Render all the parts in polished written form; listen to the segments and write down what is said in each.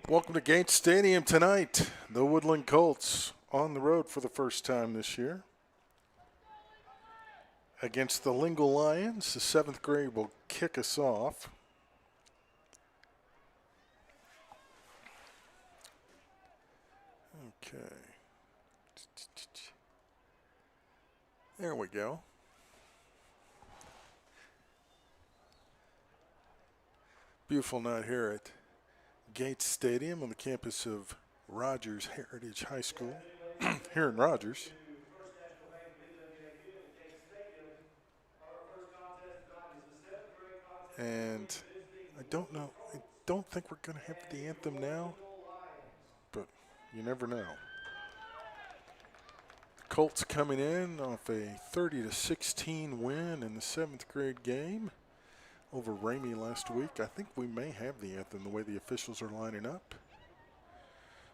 Welcome to Gates Stadium tonight. The Woodland Colts on the road for the first time this year against the Lingle Lions. The 7th grade will kick us off. Okay. There we go. Beautiful night here at Gates Stadium on the campus of Rogers Heritage High School here in Rogers. And I don't think we're going to have the anthem now, but you never know. Colts coming in off a 30-16 win in the 7th grade game over Ramey last week. I think we may have the anthem the way the officials are lining up.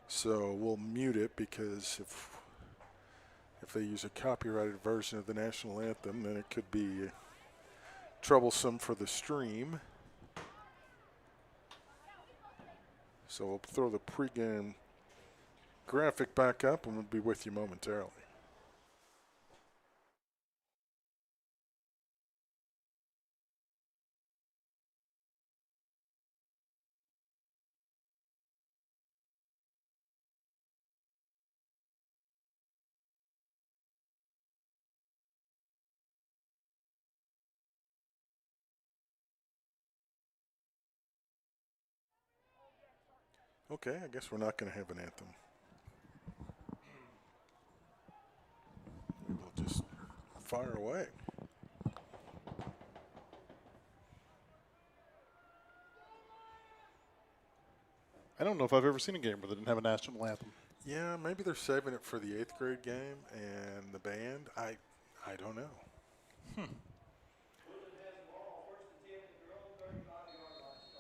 So we'll mute it because if they use a copyrighted version of the national anthem, then it could be troublesome for the stream. So we'll throw the pregame graphic back up and we'll be with you momentarily. Okay, I guess we're not going to have an anthem. We'll just fire away. I don't know if I've ever seen a game where they didn't have a national anthem. Yeah, maybe they're saving it for the 8th grade game and the band. I don't know. But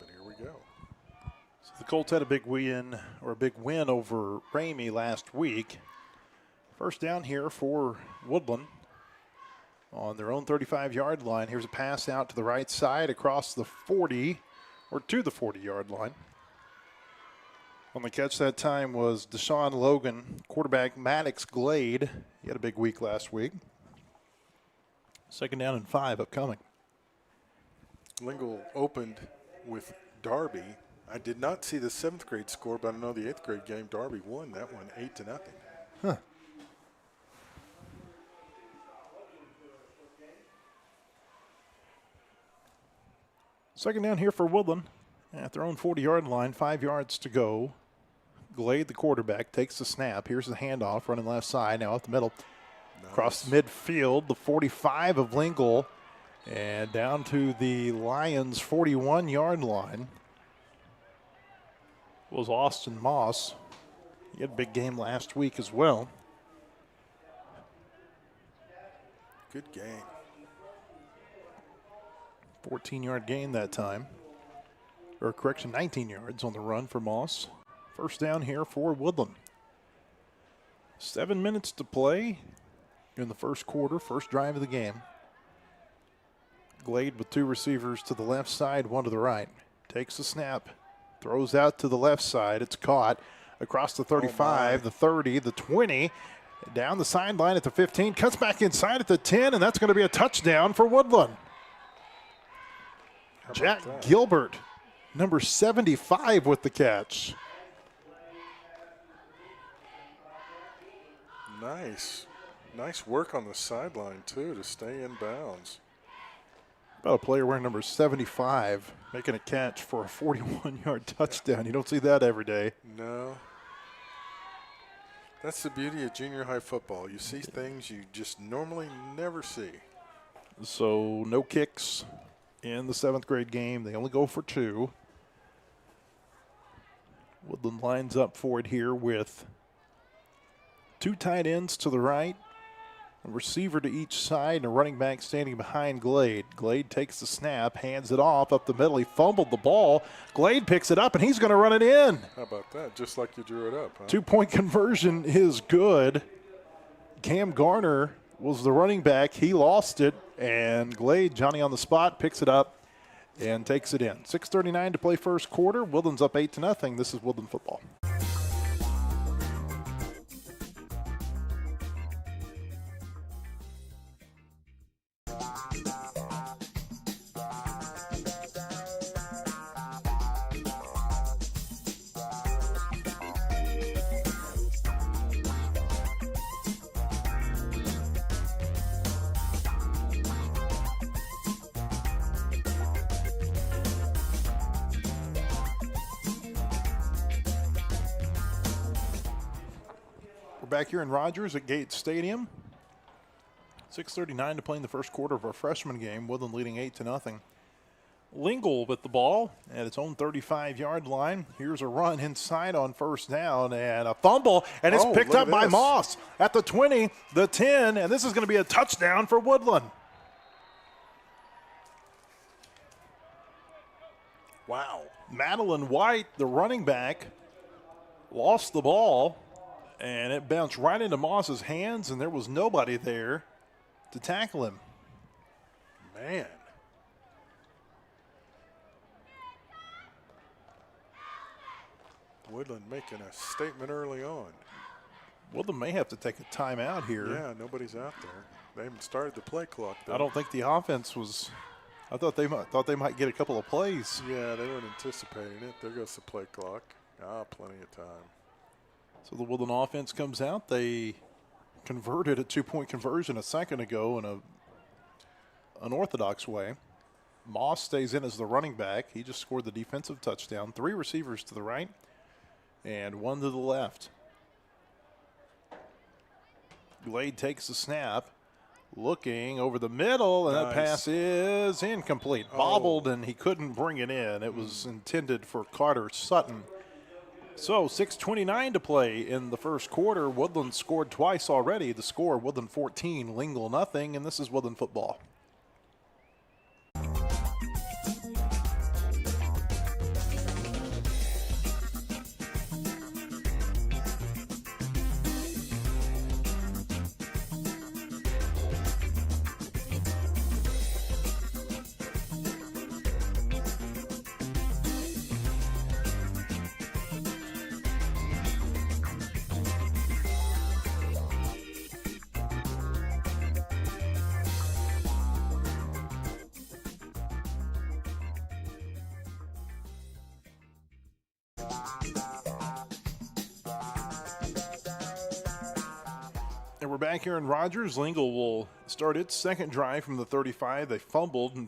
here we go. So the Colts had a big win over Ramey last week. First down here for Woodland on their own 35-yard line. Here's a pass out to the right side across the 40 or to the 40-yard line. On the catch that time was Deshaun Logan, quarterback Maddox Glade. He had a big week last week. 2nd down and 5 upcoming. Lingle opened with Darby. I did not see the 7th grade score, but I know the 8th grade game, Darby won that one 8-0. Huh. Second down here for Woodland at their own 40-yard line, 5 yards to go. Glade, the quarterback, takes the snap. Here's the handoff, running left side, now up the middle. Nice. Across the midfield, the 45 of Lingle, and down to the Lions' 41-yard line was Austin Moss. He had a big game last week as well. Good game. 14-yard gain that time. Or correction, 19 yards on the run for Moss. First down here for Woodland. 7 minutes to play in the first quarter, first drive of the game. Glade with 2 receivers to the left side, 1 to the right. Takes the snap. Throws out to the left side. It's caught across the 35, the 30, the 20. Down the sideline at the 15. Cuts back inside at the 10, and that's going to be a touchdown for Woodland. Jack Gilbert, number 75 with the catch. Nice work on the sideline, too, to stay in bounds. About a player wearing number 75 making a catch for a 41-yard touchdown. You don't see that every day. No. That's the beauty of junior high football. You see things you just normally never see. So no kicks in the 7th grade game. They only go for 2. Woodland lines up for it here with 2 tight ends to the right, a receiver to each side, and a running back standing behind Glade. Glade takes the snap, hands it off up the middle. He fumbled the ball. Glade picks it up, and he's going to run it in. How about that? Just like you drew it up, huh? 2-point conversion is good. Cam Garner was the running back. He lost it, and Glade, Johnny on the spot, picks it up and takes it in. 6:39 to play first quarter. Woodland's up 8-0. This is Woodland football. We're back here in Rogers at Gates Stadium. 6:39 to play in the first quarter of our freshman game. Woodland leading 8-0. Lingle with the ball at its own 35-yard line. Here's a run inside on first down and a fumble, and it's picked up by Moss at the 20, the 10, and this is going to be a touchdown for Woodland. Wow. Madeline White, the running back, lost the ball, and it bounced right into Moss's hands, and there was nobody there to tackle him. Man. Woodland making a statement early on. Woodland may have to take a timeout here. Yeah, nobody's out there. They haven't started the play clock, though. I don't think the offense was – I thought they might get a couple of plays. Yeah, they weren't anticipating it. There goes the play clock. Plenty of time. So the Woodland offense comes out. They converted a two-point conversion a second ago in an unorthodox way. Moss stays in as the running back. He just scored the defensive touchdown. 3 receivers to the right and 1 to the left. Glade takes the snap, looking over the middle, and that pass is incomplete. Bobbled, and he couldn't bring it in. It was intended for Carter Sutton. So 6:29 to play in the first quarter. Woodland scored twice already. The score, Woodland 14, Lingle nothing, and this is Woodland football. And we're back here in Rogers. Lingle will start its second drive from the 35. They fumbled, and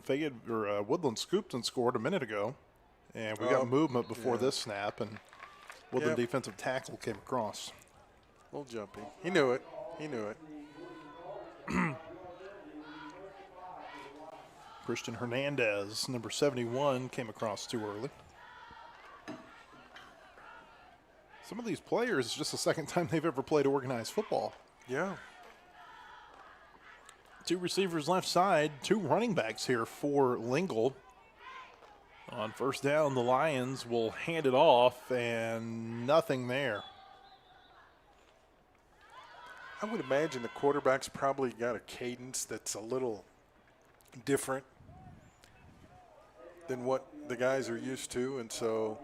Woodland scooped and scored a minute ago. And we got movement before this snap, and Woodland defensive tackle came across. A little jumpy. He knew it. Christian Hernandez, number 71, came across too early. Some of these players, it's just the second time they've ever played organized football. Yeah. 2 receivers left side, 2 running backs here for Lingle. On first down, the Lions will hand it off, and nothing there. I would imagine the quarterback's probably got a cadence that's a little different than what the guys are used to, and so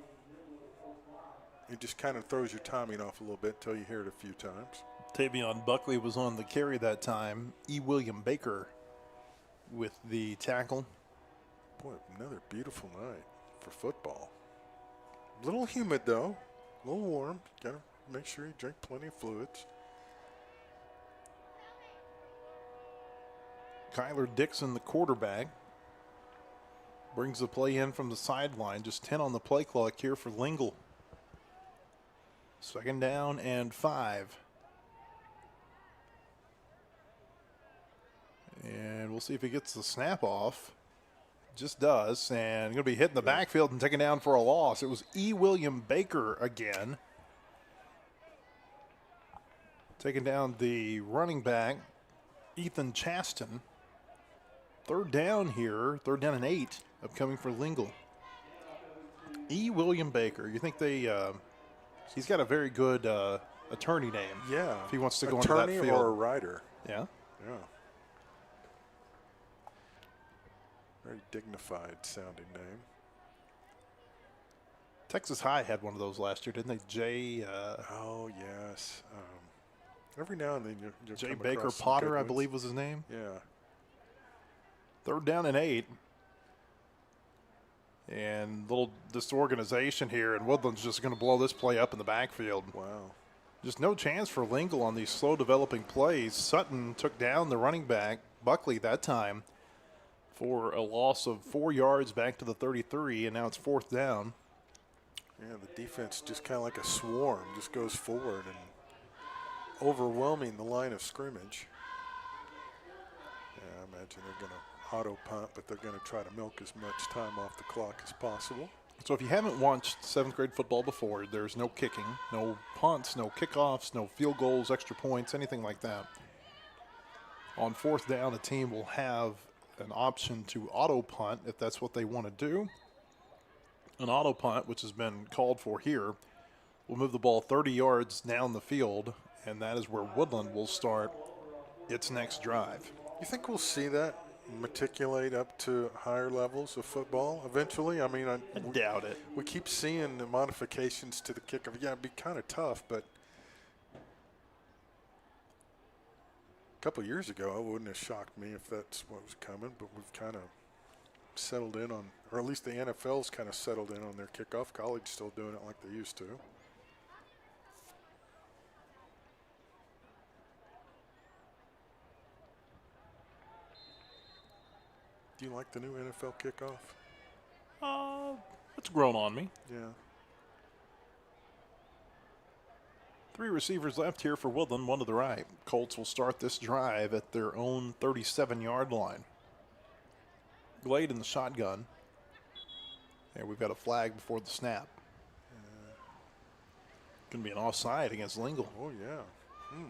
it just kind of throws your timing off a little bit until you hear it a few times. Tavion Buckley was on the carry that time. E. William Baker with the tackle. Boy, another beautiful night for football. A little humid, though. A little warm. Got to make sure you drink plenty of fluids. Kyler Dixon, the quarterback, brings the play in from the sideline. Just 10 on the play clock here for Lingle. Second down and 5. And we'll see if he gets the snap off. Just does. And going to be hitting the backfield and taken down for a loss. It was E. William Baker again. Taking down the running back, Ethan Chaston. Third down here. Third down and 8 upcoming for Lingle. E. William Baker. You think he's got a very good attorney name. Yeah. If he wants to go into that field. Attorney or a writer. Yeah. Yeah. Very dignified sounding name. Texas High had one of those last year, didn't they? Oh, yes. Every now and then you'll Jay come Baker across some Potter, good I ones. believe was his name. Yeah. 3rd down and 8. And little disorganization here, and Woodland's just going to blow this play up in the backfield. Wow. Just no chance for Lingle on these slow developing plays. Sutton took down the running back, Buckley, that time, for a loss of 4 yards back to the 33, and now it's 4th down. Yeah, the defense just kind of like a swarm, just goes forward and overwhelming the line of scrimmage. Yeah, I imagine they're going to auto punt, but they're going to try to milk as much time off the clock as possible. So if you haven't watched 7th grade football before, there's no kicking, no punts, no kickoffs, no field goals, extra points, anything like that. On 4th down, a team will have an option to auto punt if that's what they want to do. An auto punt, which has been called for here, will move the ball 30 yards down the field, and that is where Woodland will start its next drive. You think we'll see that matriculate up to higher levels of football eventually? I mean, I doubt it. we keep seeing the modifications to the kickoff. Yeah, it'd be kind of tough, but a couple of years ago, it wouldn't have shocked me if that's what was coming, but we've kind of settled in on, or at least the NFL's kind of settled in on their kickoff. College still doing it like they used to. Do you like the new NFL kickoff? It's grown on me. Yeah. 3 receivers left here for Woodland, 1 to the right. Colts will start this drive at their own 37-yard line. Glade in the shotgun. And we've got a flag before the snap. Going to be an offside against Lingle. Oh, yeah.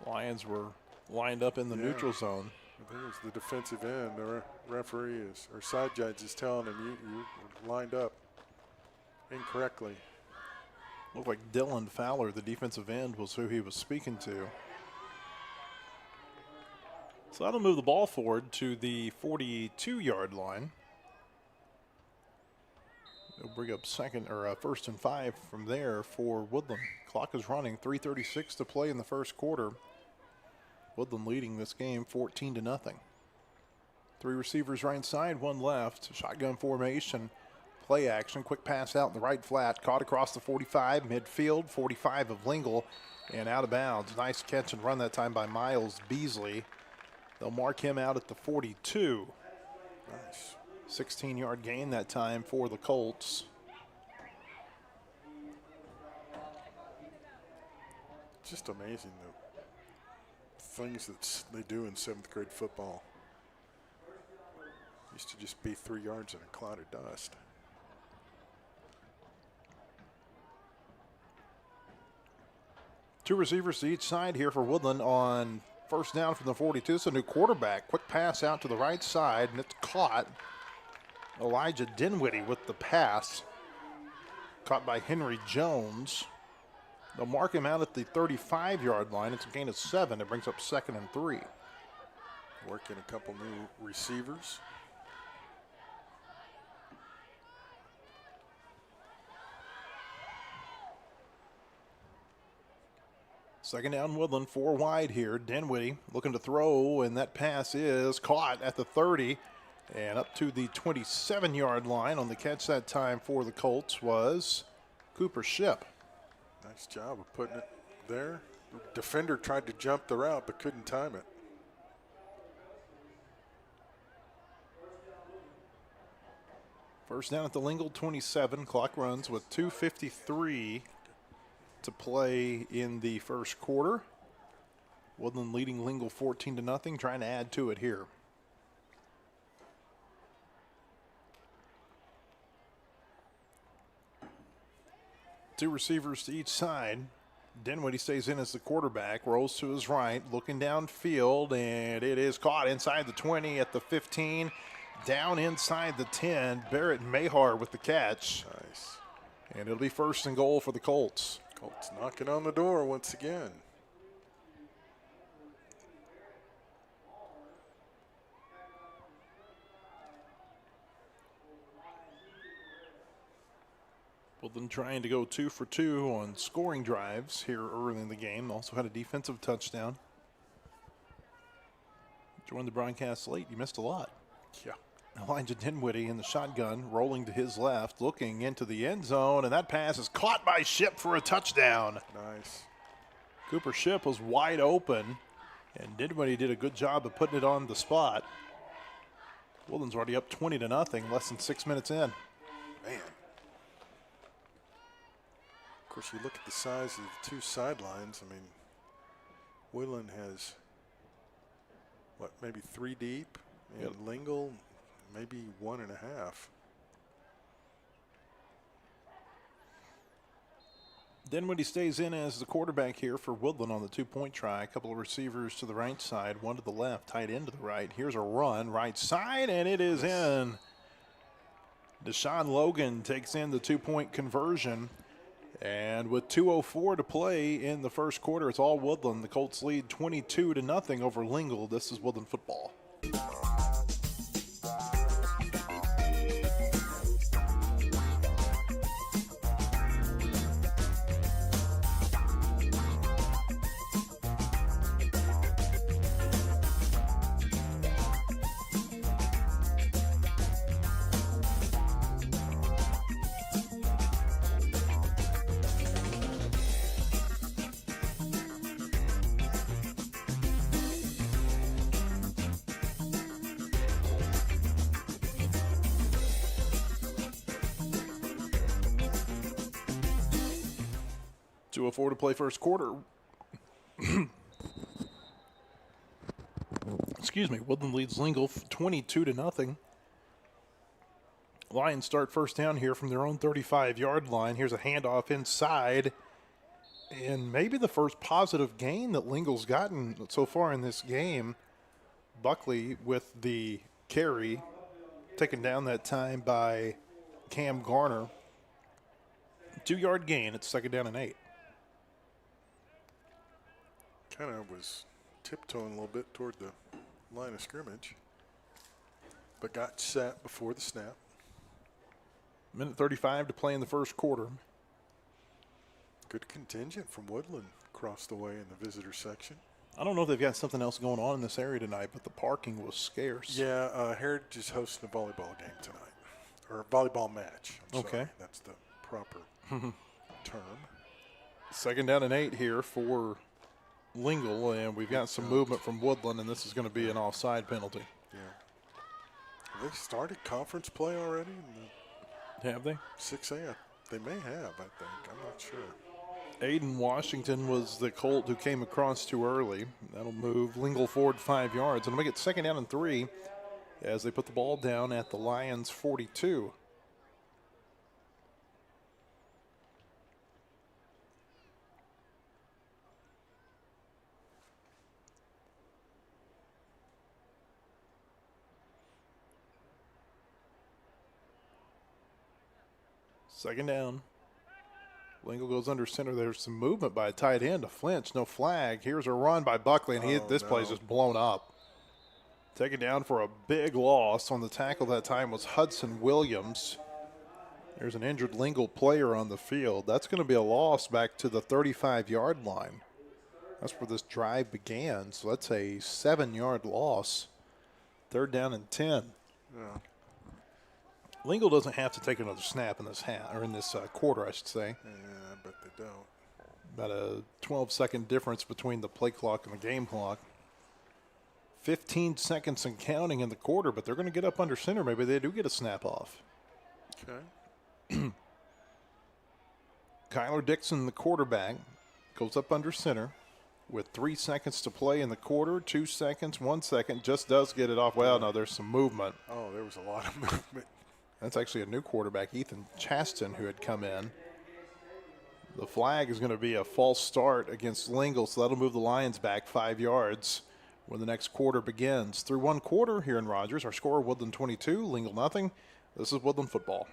Lions were lined up in the neutral zone. I think it's the defensive end. The referee is, or side judge is telling him you lined up incorrectly. Looked like Dylan Fowler, the defensive end, was who he was speaking to. So that'll move the ball forward to the 42-yard line. They'll bring up 1st and 5 from there for Woodland. Clock is running, 3:36 to play in the first quarter. Woodland leading this game 14-0. 3 receivers right side, 1 left. Shotgun formation, play action, quick pass out in the right flat, caught across the 45, midfield, 45 of Lingle, and out of bounds. Nice catch and run that time by Miles Beasley. They'll mark him out at the 42. Nice. 16-yard gain that time for the Colts. Just amazing the things that they do in 7th grade football. Used to just be 3 yards in a cloud of dust. Two receivers to each side here for Woodland on 1st down from the 42. So new quarterback, quick pass out to the right side, and it's caught. Elijah Dinwiddie with the pass. Caught by Henry Jones. They'll mark him out at the 35-yard line. It's a gain of 7. It brings up 2nd and 3. Working a couple new receivers. Second down Woodland, 4 wide here. Dinwiddie looking to throw, and that pass is caught at the 30 and up to the 27-yard line. On the catch that time for the Colts was Cooper Shipp. Nice job of putting it there. The defender tried to jump the route but couldn't time it. First down at the Lingle 27. Clock runs with 2:53 to play in the first quarter. Woodland leading Lingle 14-0, trying to add to it here. Two receivers to each side. Dinwiddie stays in as the quarterback, rolls to his right, looking downfield, and it is caught inside the 20 at the 15, down inside the 10. Barrett Mahar with the catch. Nice. And it'll be 1st and goal for the Colts. Colts knocking on the door once again. Woodland trying to go 2 for 2 on scoring drives here early in the game. Also had a defensive touchdown. Joined the broadcast late. You missed a lot. Yeah. Elijah Dinwiddie in the shotgun, rolling to his left, looking into the end zone, and that pass is caught by Ship for a touchdown. Nice. Cooper Ship was wide open, and Dinwiddie did a good job of putting it on the spot. Woodland's already up 20-0, less than 6 minutes in. Man. Of course, you look at the size of the two sidelines. I mean, Woodland has, what, maybe 3 deep, and Lingle maybe 1.5. Dinwiddie stays in as the quarterback here for Woodland on the 2-point try. A couple of receivers to the right side, one to the left, tight end to the right. Here's a run, right side, and it is in. Deshaun Logan takes in the 2-point conversion. And with 2:04 to play in the first quarter, it's all Woodland. The Colts lead 22-0 over Lingle. This is Woodland football. .204 to play first quarter. Excuse me. Woodland leads Lingle 22-0. Lions start first down here from their own 35-yard line. Here's a handoff inside. And maybe the first positive gain that Lingle's gotten so far in this game. Buckley with the carry, taken down that time by Cam Garner. 2-yard gain. It's 2nd down and 8. Kind of was tiptoeing a little bit toward the line of scrimmage, but got set before the snap. Minute 35 to play in the first quarter. Good contingent from Woodland across the way in the visitor section. I don't know if they've got something else going on in this area tonight, but the parking was scarce. Yeah, Heritage is hosting a volleyball game tonight, or a volleyball match. I'm sorry. That's the proper term. 2nd down and 8 here for Lingle, and we've got some movement from Woodland, and this is going to be an offside penalty. Yeah. Have they started conference play already? Have they? 6A? They may have, I think. I'm not sure. Aiden Washington was the Colt who came across too early. That'll move Lingle forward 5 yards, and make it 2nd down and 3 as they put the ball down at the Lions' 42. Second down. Lingle goes under center. There's some movement by a tight end. A flinch, no flag. Here's a run by Buckley, and this play's just blown up. Taken down for a big loss. On the tackle that time was Hudson Williams. There's an injured Lingle player on the field. That's going to be a loss back to the 35-yard line. That's where this drive began. So that's a 7-yard loss. 3rd down and 10. Yeah. Lingle doesn't have to take another snap in this quarter, I should say. Yeah, I bet they don't. About a 12-second difference between the play clock and the game clock. 15 seconds and counting in the quarter, but they're going to get up under center. Maybe they do get a snap off. Okay. Kyler Dixon, the quarterback, goes up under center with 3 seconds to play in the quarter. 2 seconds, 1 second, just does get it off. Well, no, there's some movement. Oh, there was a lot of movement. That's actually a new quarterback, Ethan Chaston, who had come in. The flag is going to be a false start against Lingle, so that'll move the Lions back 5 yards when the next quarter begins. Through 1 quarter here in Rogers, our score, Woodland 22, Lingle nothing. This is Woodland football.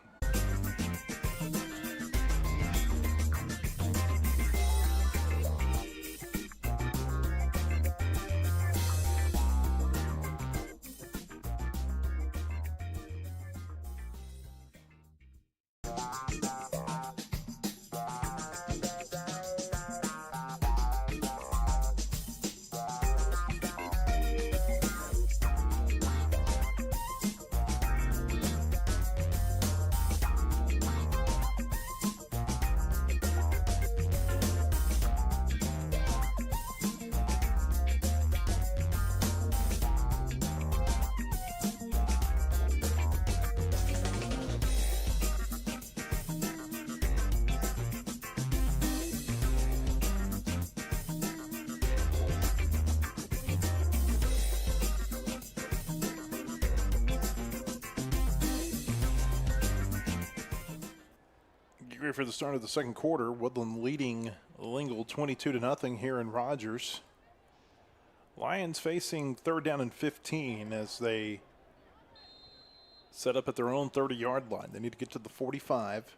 Get ready for the start of the second quarter. Woodland leading Lingle 22-0 here in Rogers. Lions facing 3rd down and 15 as they set up at their own 30-yard line. They need to get to the 45.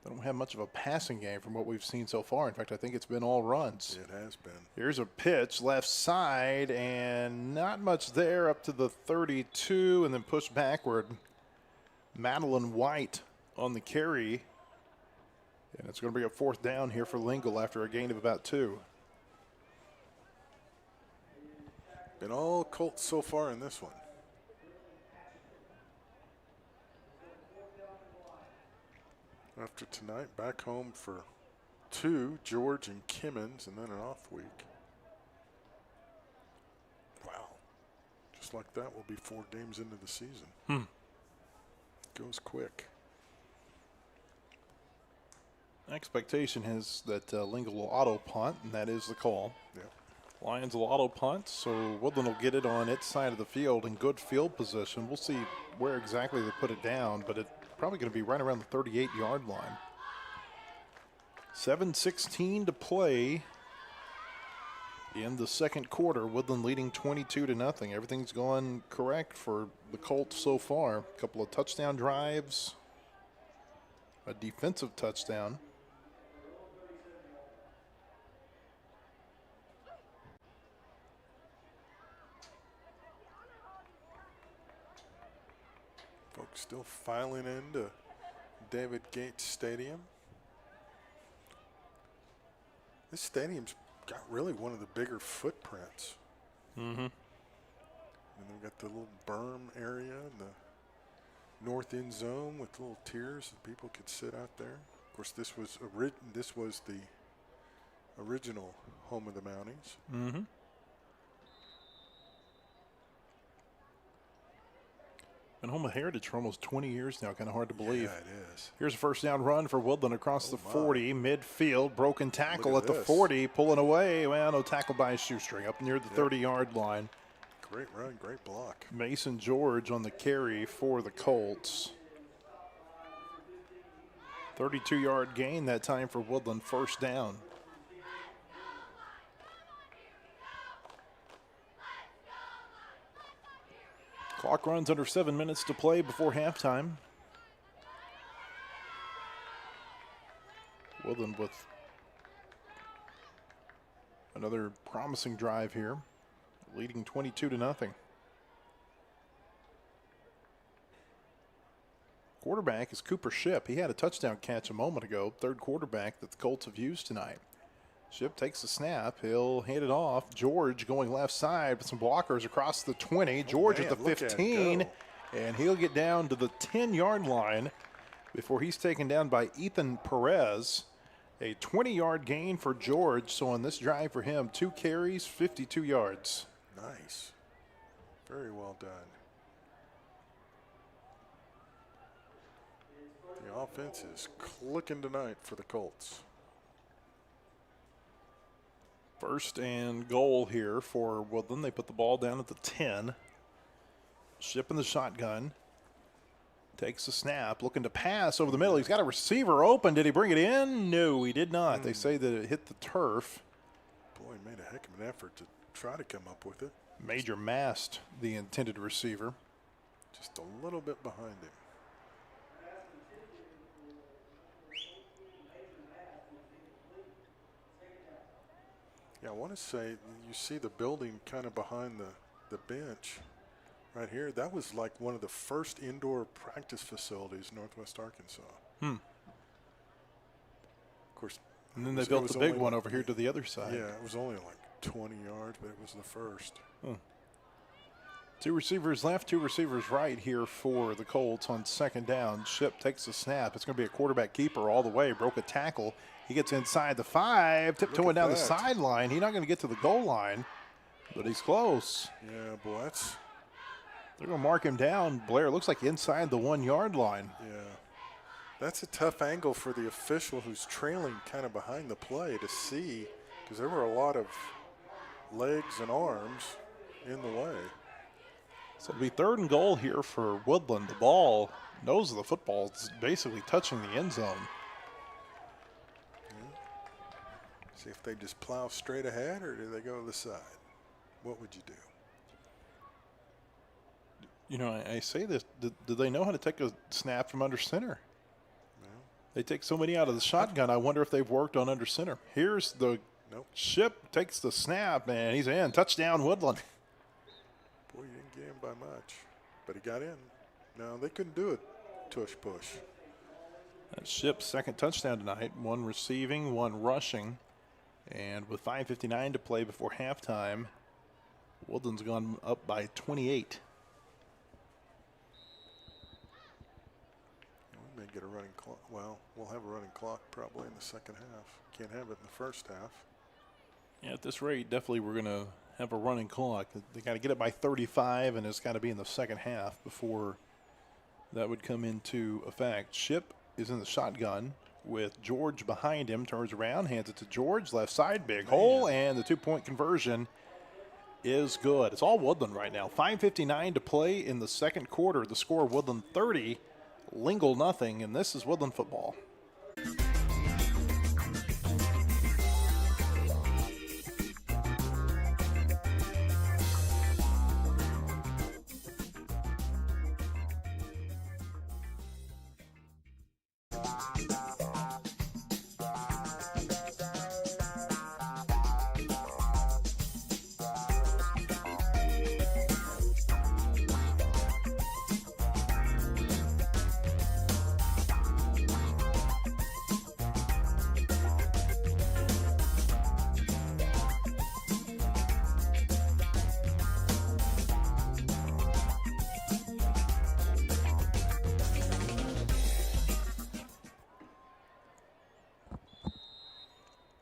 They don't have much of a passing game from what we've seen so far. In fact, I think it's been all runs. It has been. Here's a pitch left side, and not much there up to the 32, and then pushed backward. Madeline White on the carry. And it's going to be a 4th down here for Lingle after a gain of about 2. Been all Colts so far in this one. After tonight, back home for 2, George and Kimmons, and then an off week. Wow. Just like that, we'll be 4 games into the season. Goes quick. Expectation is that Lingle will auto punt, and that is the call. Yep. Lions will auto punt, so Woodland will get it on its side of the field in good field position. We'll see where exactly they put it down, but it's probably going to be right around the 38-yard line. 7:16 to play in the second quarter. Woodland leading 22-0. Everything's going correct for the Colts so far. A couple of touchdown drives, a defensive touchdown. Folks still filing into David Gates Stadium. This stadium's got really one of the bigger footprints. Mm-hmm. And they've got the little berm area in the north end zone with little tiers that people could sit out there. Of course, this was the original home of the Mounties. Mm-hmm. Been home of Heritage for almost 20 years now. Kind of hard to believe. Yeah, it is. Here's a first down run for Woodland across the 40. Midfield, broken tackle at the this. 40. Pulling away. Well, no tackle by a shoestring up near the 30-yard line. Great run, great block. Mason George on the carry for the Colts. 32-yard gain that time for Woodland. First down. Clock runs under 7 minutes to play before halftime. Woodland with another promising drive here, leading 22-0. Quarterback is Cooper Shipp. He had a touchdown catch a moment ago, 3rd quarterback that the Colts have used tonight. Shipp takes the snap. He'll hand it off. George going left side with some blockers across the 20. George at the 15. And he'll get down to the 10-yard line before he's taken down by Ethan Perez. A 20-yard gain for George. So on this drive for him, 2 carries, 52 yards. Nice. Very well done. The offense is clicking tonight for the Colts. First and goal here for Woodland. They put the ball down at the 10. Shipp in the shotgun. Takes the snap, looking to pass over the middle. He's got a receiver open. Did he bring it in? No, he did not. They say that it hit the turf. Boy, he made a heck of an effort to try to come up with it. Major Mast, the intended receiver. Just a little bit behind him. Yeah, I want to say you see the building kind of behind the bench right here. That was like one of the first indoor practice facilities in Northwest Arkansas. Of course. And then they built the big one over here to the other side. Yeah, it was only like 20 yards, but it was the first. 2 receivers left, 2 receivers right here for the Colts on second down. Shipp takes the snap. It's going to be a quarterback keeper all the way. Broke a tackle. He gets inside the 5, tiptoeing down the sideline. He's not going to get to the goal line, but he's close. Yeah, boy, that's... They're going to mark him down. Blair looks like inside the 1-yard line. Yeah. That's a tough angle for the official who's trailing kind of behind the play to see, because there were a lot of legs and arms in the way. So it'll be 3rd and goal here for Woodland. The ball, nose of the football, is basically touching the end zone. See if they just plow straight ahead or do they go to the side. What would you do? You know, I say this. Do they know how to take a snap from under center? No. They take so many out of the shotgun. I wonder if they've worked on under center. Here's the Ship takes the snap, and he's in. Touchdown, Woodland. Boy, you didn't get him by much, but he got in. No, they couldn't do it. Tush push. That's Ship's second touchdown tonight. One receiving, one rushing. And with 5:59 to play before halftime, Woodland's gone up by 28. We may get a running clock. Well, we'll have a running clock probably in the second half. Can't have it in the first half. Yeah, at this rate, definitely we're going to have a running clock. They got to get it by 35, and it's got to be in the second half before that would come into effect. Ship is in the shotgun with George behind him, turns around, hands it to George, left side, big hole, and the two-point conversion is good. It's all Woodland right now. 5:59 to play in the second quarter. The score, Woodland 30, Lingle nothing, and this is Woodland football.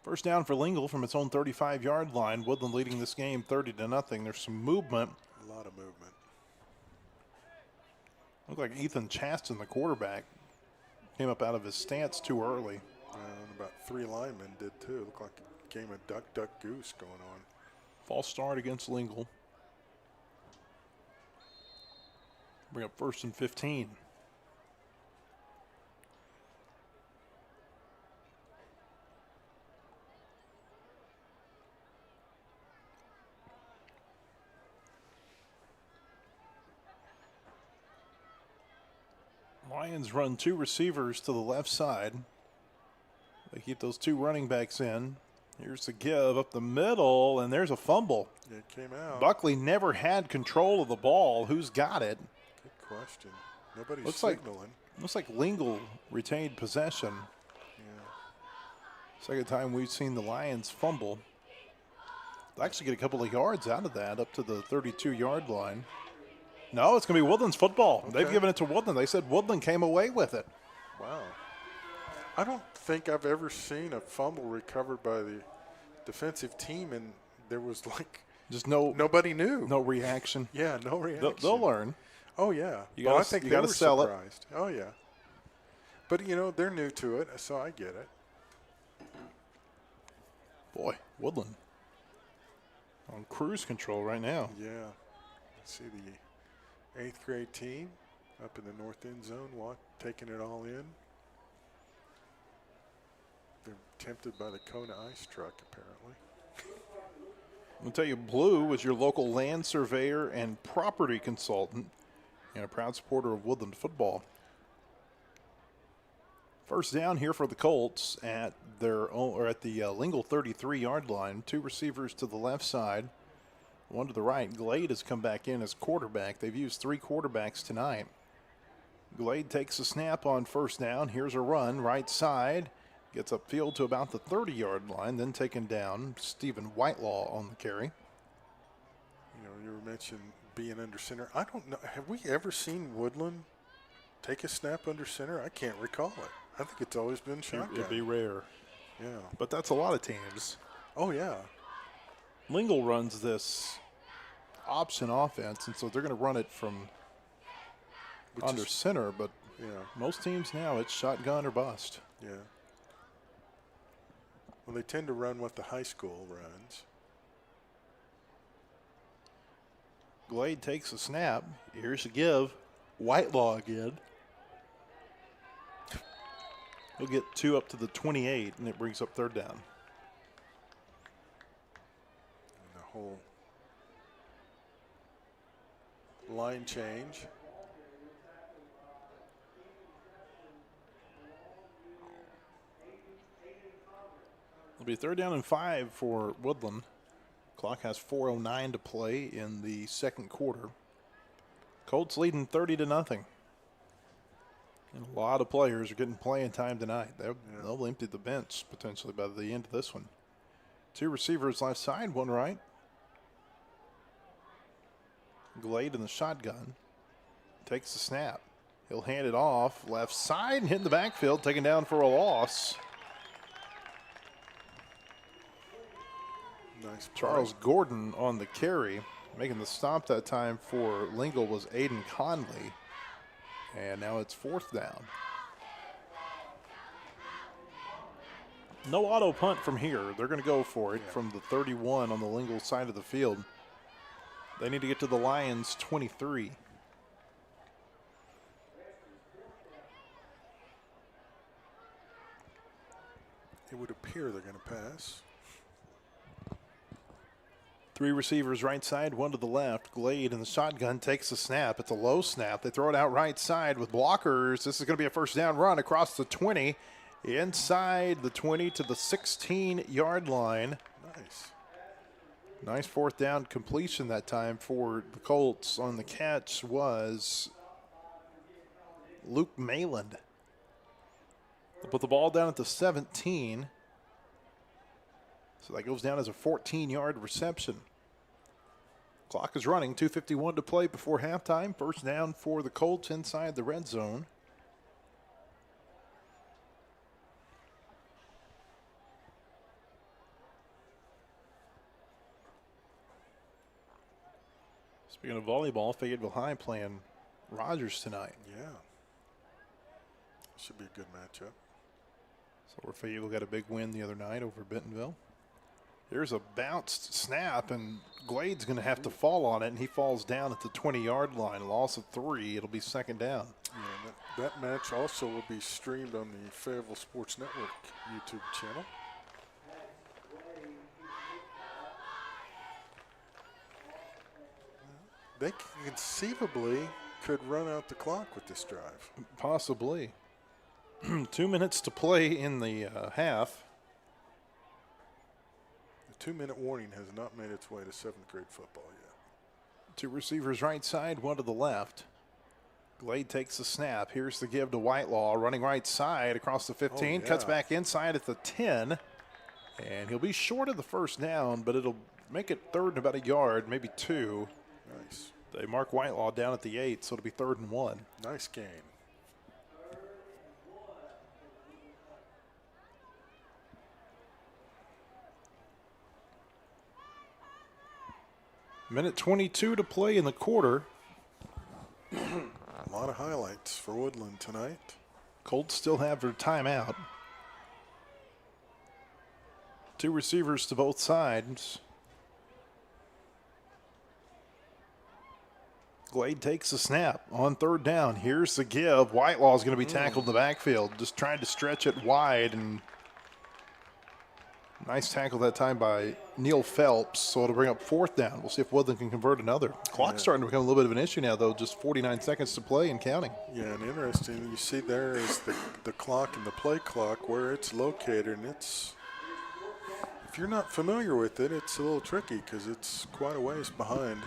First down for Lingle from its own 35-yard line. Woodland leading this game 30-0. There's some movement. A lot of movement. Looked like Ethan Chaston, the quarterback, came up out of his stance too early. And about 3 linemen did too. Looked like a game of duck, duck, goose going on. False start against Lingle. Bring up 1st and 15. Lions run 2 receivers to the left side. They keep those 2 running backs in. Here's the give up the middle, and there's a fumble. Yeah, it came out. Buckley never had control of the ball. Who's got it? Good question. Nobody's looks signaling. Looks like Lingle retained possession. Yeah. Second time we've seen the Lions fumble. They'll actually get a couple of yards out of that, up to the 32-yard line. No, it's going to be Woodland's football. Okay. They've given it to Woodland. They said Woodland came away with it. Wow. I don't think I've ever seen a fumble recovered by the defensive team, and there was like just nobody knew. No reaction. Yeah, no reaction. They'll learn. Oh, yeah. I think they were surprised. Oh, yeah. But, you know, they're new to it, so I get it. Boy, Woodland on cruise control right now. Yeah. Let's see the 8th grade team up in the north end zone, taking it all in. They're tempted by the Kona ice truck, apparently. I'll tell you, Blue was your local land surveyor and property consultant and a proud supporter of Woodland football. First down here for the Colts at their own, or at the Lingle 33-yard line. 2 receivers to the left side. One to the right. Glade has come back in as quarterback. They've used 3 quarterbacks tonight. Glade takes a snap on first down. Here's a run, right side. Gets upfield to about the 30-yard line, then taken down. Stephen Whitelaw on the carry. You know, you mentioned being under center. I don't know. Have we ever seen Woodland take a snap under center? I can't recall it. I think it's always been shotgun. It'd be rare. Yeah. But that's a lot of teams. Oh, yeah. Lingle runs this option offense, and so they're going to run it from under center, but yeah, most teams now it's shotgun or bust. Yeah. Well, they tend to run what the high school runs. Glade takes a snap. Here's a give. Whitelaw again. He'll get 2 up to the 28, and it brings up 3rd down. whole line change. It'll be 3rd down and 5 for Woodland. Clock has 4:09 to play in the second quarter. Colts leading 30-0. And a lot of players are getting playing time tonight. They'll empty the bench potentially by the end of this one. 2 receivers left side, 1 right. Glade in the shotgun. Takes the snap. He'll hand it off left side and hit in the backfield, taken down for a loss. Nice play. Charles Gordon on the carry. Making the stop that time for Lingle was Aiden Conley. And now it's 4th down. No auto punt from here. They're going to go for it from the 31 on the Lingle side of the field. They need to get to the Lions' 23. It would appear they're going to pass. 3 receivers right side, 1 to the left. Glade in the shotgun takes the snap. It's a low snap. They throw it out right side with blockers. This is going to be a 1st down run across the 20. Inside the 20 to the 16-yard line. Nice. Nice 4th down completion that time for the Colts. On the catch was Luke Mayland. They put the ball down at the 17. So that goes down as a 14-yard reception. Clock is running, 2:51 to play before halftime. 1st down for the Colts inside the red zone. Speaking of volleyball, Fayetteville High playing Rogers tonight. Yeah. Should be a good matchup. So where Fayetteville got a big win the other night over Bentonville. Here's a bounced snap, and Glade's going to have to fall on it, and he falls down at the 20-yard line. Loss of 3. It'll be 2nd down. Yeah, that match also will be streamed on the Fayetteville Sports Network YouTube channel. They conceivably could run out the clock with this drive. Possibly. 2 minutes to play in the half. The 2-minute warning has not made its way to 7th grade football yet. 2 receivers right side, 1 to the left. Glade takes the snap. Here's the give to Whitelaw, running right side across the 15. Cuts back inside at the 10. And he'll be short of the 1st down, but it'll make it 3rd and about a yard, maybe 2. Nice. They mark Whitelaw down at the 8, so it'll be 3rd and 1. Nice gain. Minute 22 to play in the quarter. A lot of highlights for Woodland tonight. Colts still have their timeout. 2 receivers to both sides. Glade takes the snap on 3rd down. Here's the give. Whitelaw is going to be tackled in the backfield. Just trying to stretch it wide, and nice tackle that time by Neil Phelps. So it'll bring up 4th down. We'll see if Woodland can convert another. Clock's starting to become a little bit of an issue now, though. Just 49 seconds to play and counting. Yeah, and interesting, you see there is the clock and the play clock where it's located, and it's, if you're not familiar with it, it's a little tricky because it's quite a ways behind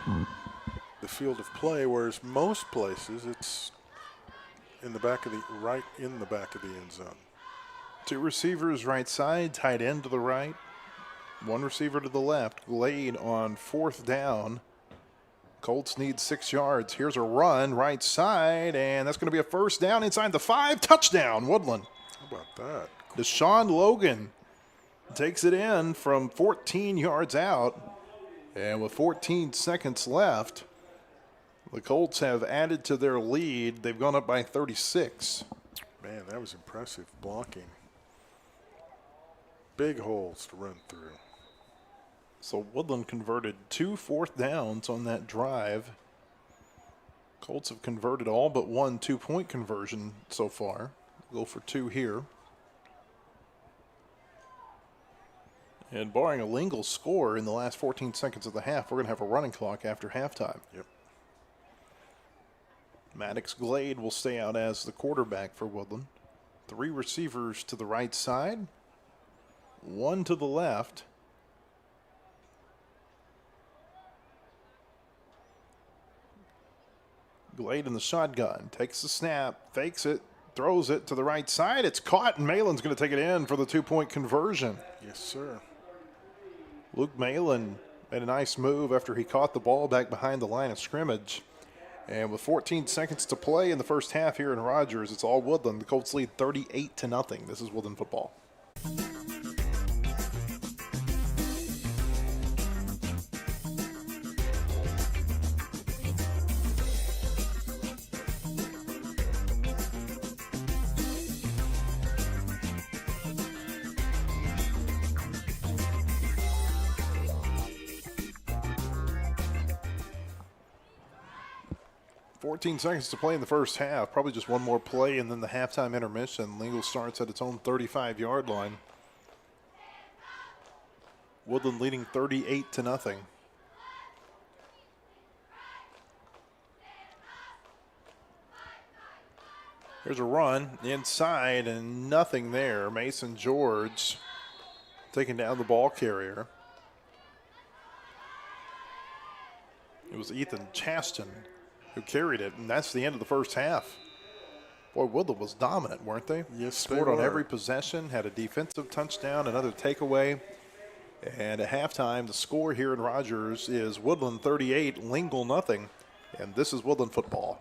the field of play, whereas most places it's in the back of the end zone. 2 receivers right side, tight end to the right. 1 receiver to the left. Glade on 4th down. Colts need 6 yards. Here's a run right side, and that's going to be a 1st down inside the 5. Touchdown, Woodland. How about that? Deshaun Logan takes it in from 14 yards out. And with 14 seconds left, the Colts have added to their lead. They've gone up by 36. Man, that was impressive blocking. Big holes to run through. So Woodland converted 2 4th downs on that drive. Colts have converted all but 1 2-point conversion so far. Go for 2 here. And barring a Lingle score in the last 14 seconds of the half, we're going to have a running clock after halftime. Yep. Maddox Glade will stay out as the quarterback for Woodland. 3 receivers to the right side, 1 to the left. Glade in the shotgun, takes the snap, fakes it, throws it to the right side. It's caught, and Malin's going to take it in for the 2-point conversion. Yes, sir. Luke Malin made a nice move after he caught the ball back behind the line of scrimmage. And with 14 seconds to play in the first half here in Rogers, it's all Woodland. The Colts lead 38-0. This is Woodland football. 14 seconds to play in the first half. Probably just one more play and then the halftime intermission. Lingle starts at its own 35-yard line. Woodland leading 38-0. Here's a run inside and nothing there. Mason George taking down the ball carrier. It was Ethan Chaston who carried it, and that's the end of the first half. Boy, Woodland was dominant, weren't they? Yes, Scored they on were. every possession, had a defensive touchdown, another takeaway. And at halftime, the score here in Rogers is Woodland 38, Lingle nothing. And this is Woodland football.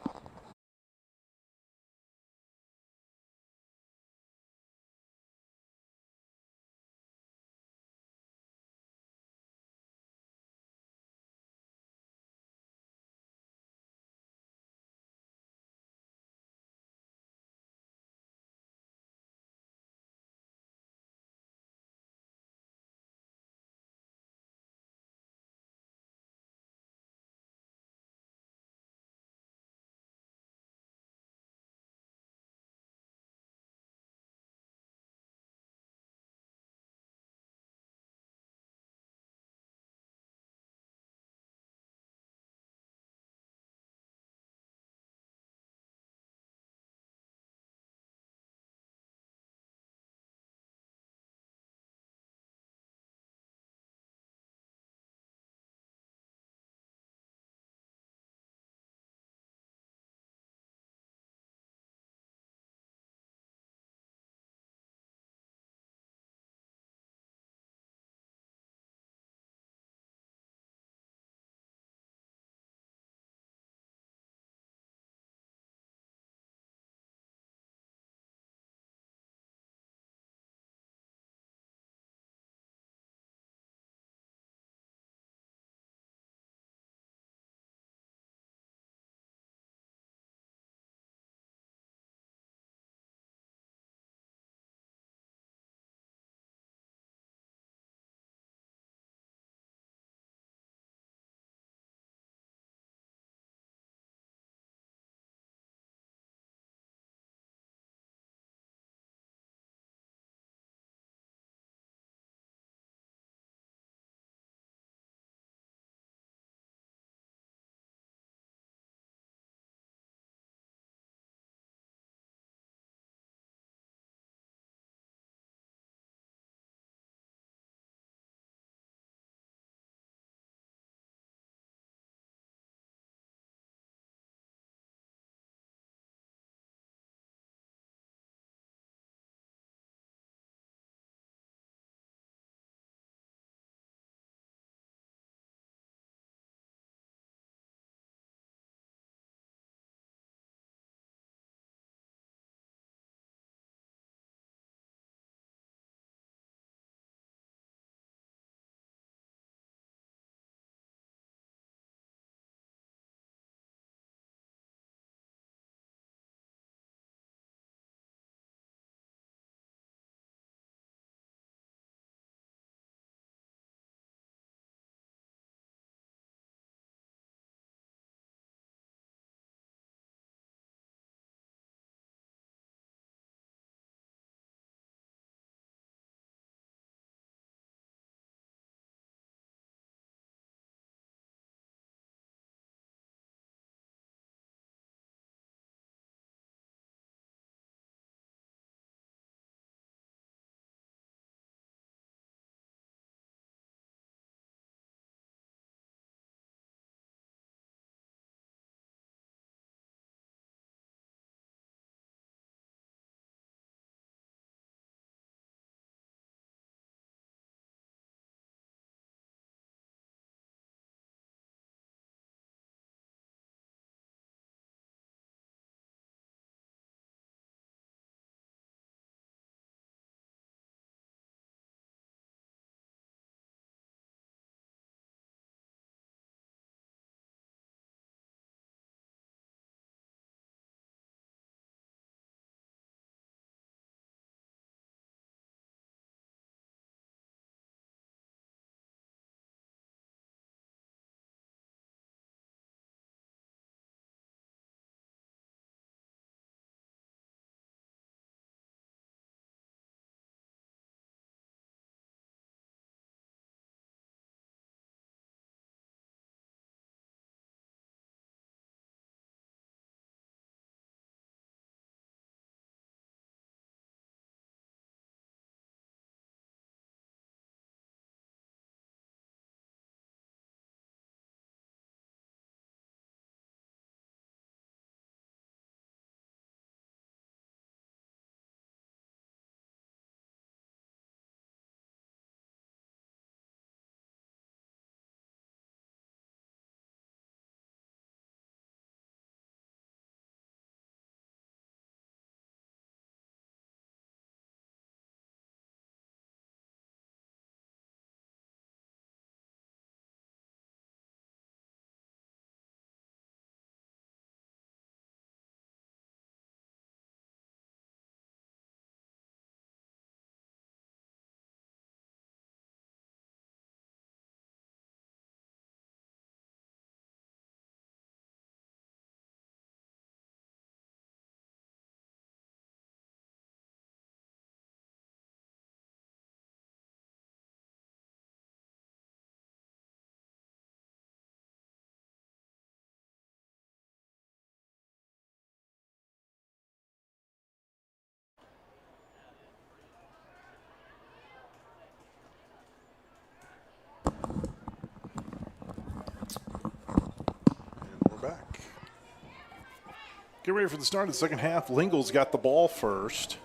Get ready for the start of the second half. Lingle's got the ball first.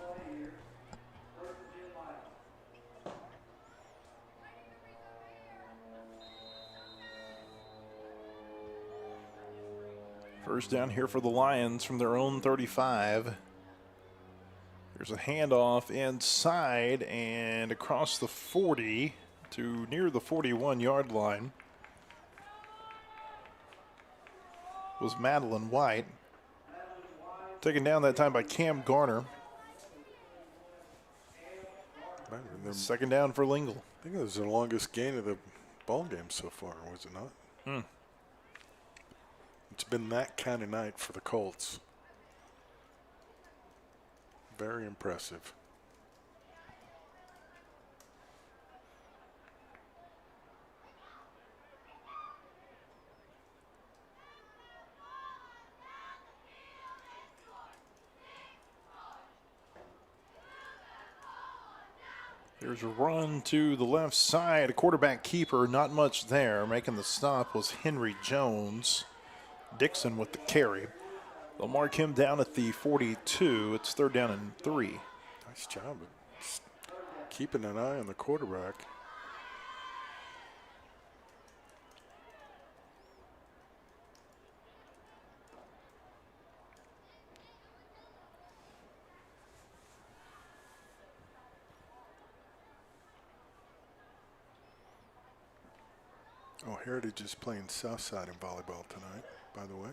First down here for the Lions from their own 35. There's a handoff inside and across the 40 to near the 41-yard line was Madeline White. Taken down that time by Cam Garner. Second down for Lingle. I think it was the longest gain of the ball game so far, was it not? It's been that kind of night for the Colts. Very impressive. There's a run to the left side. A quarterback keeper, not much there. Making the stop was Henry Jones. Dixon with the carry. They'll mark him down at the 42. It's third down and 3. Nice job of keeping an eye on the quarterback. Oh, Heritage is playing Southside in volleyball tonight, by the way.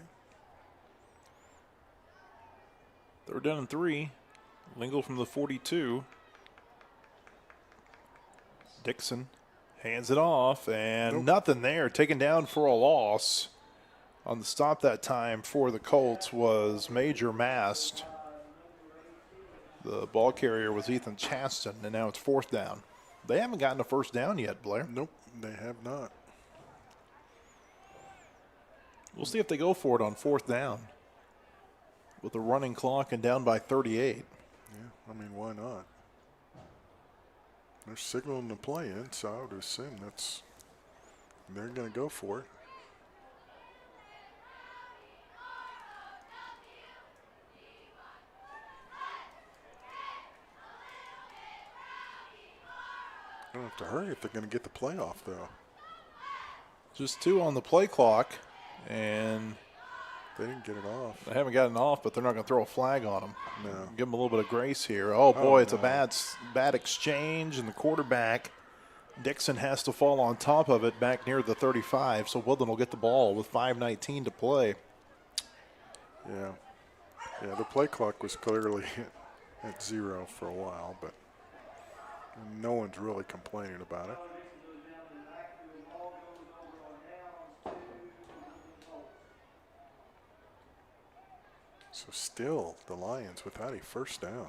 Third down and 3. Lingle from the 42. Dixon hands it off, and nothing there. Taken down for a loss. On the stop that time for the Colts was Major Mast. The ball carrier was Ethan Chaston, and now it's fourth down. They haven't gotten a first down yet, Blair. Nope, they have not. We'll see if they go for it on fourth down with a running clock and down by 38. Yeah, I mean, why not? They're signaling the play in, so I would assume they're going to go for it. They don't have to hurry if they're going to get the play off, though. Just 2 on the play clock, and they didn't get it off. They haven't gotten off, but they're not going to throw a flag on them. No. Give them a little bit of grace here. Oh, boy, it's a bad exchange, and the quarterback, Dixon, has to fall on top of it back near the 35, so Woodland will get the ball with 5:19 to play. Yeah. Yeah, the play clock was clearly at 0 for a while, but no one's really complaining about it. So still the Lions without a first down.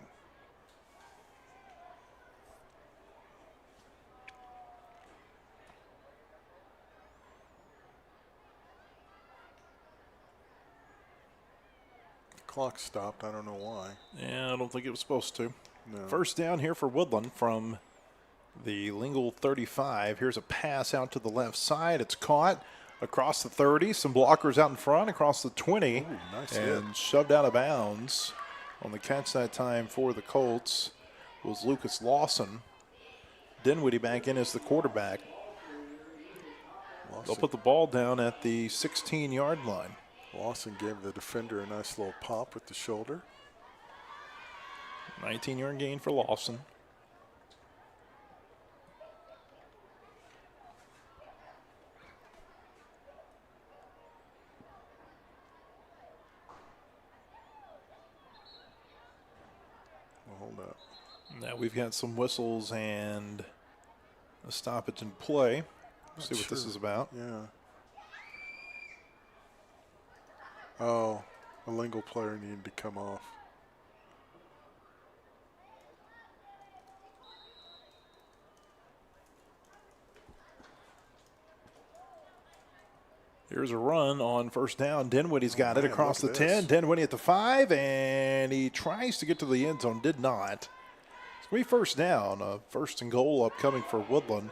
The clock stopped. I don't know why. Yeah, I don't think it was supposed to. No. First down here for Woodland from the Lingle 35. Here's a pass out to the left side. It's caught across the 30. Some blockers out in front, across the 20. Ooh, nice and hit. Shoved out of bounds. On the catch that time for the Colts was Lucas Lawson. Dinwiddie back in as the quarterback. They'll put the ball down at the 16-yard line. Lawson gave the defender a nice little pop with the shoulder. 19-yard gain for Lawson. Hold up. Now we've got some whistles and a stoppage in play. See what this is about. Yeah. Oh, a Lingle player needed to come off. Here's a run on first down. Dinwiddie's got it across the 10. this. Dinwiddie at the 5, and he tries to get to the end zone. Did not. It's going to be first down. First and goal upcoming for Woodland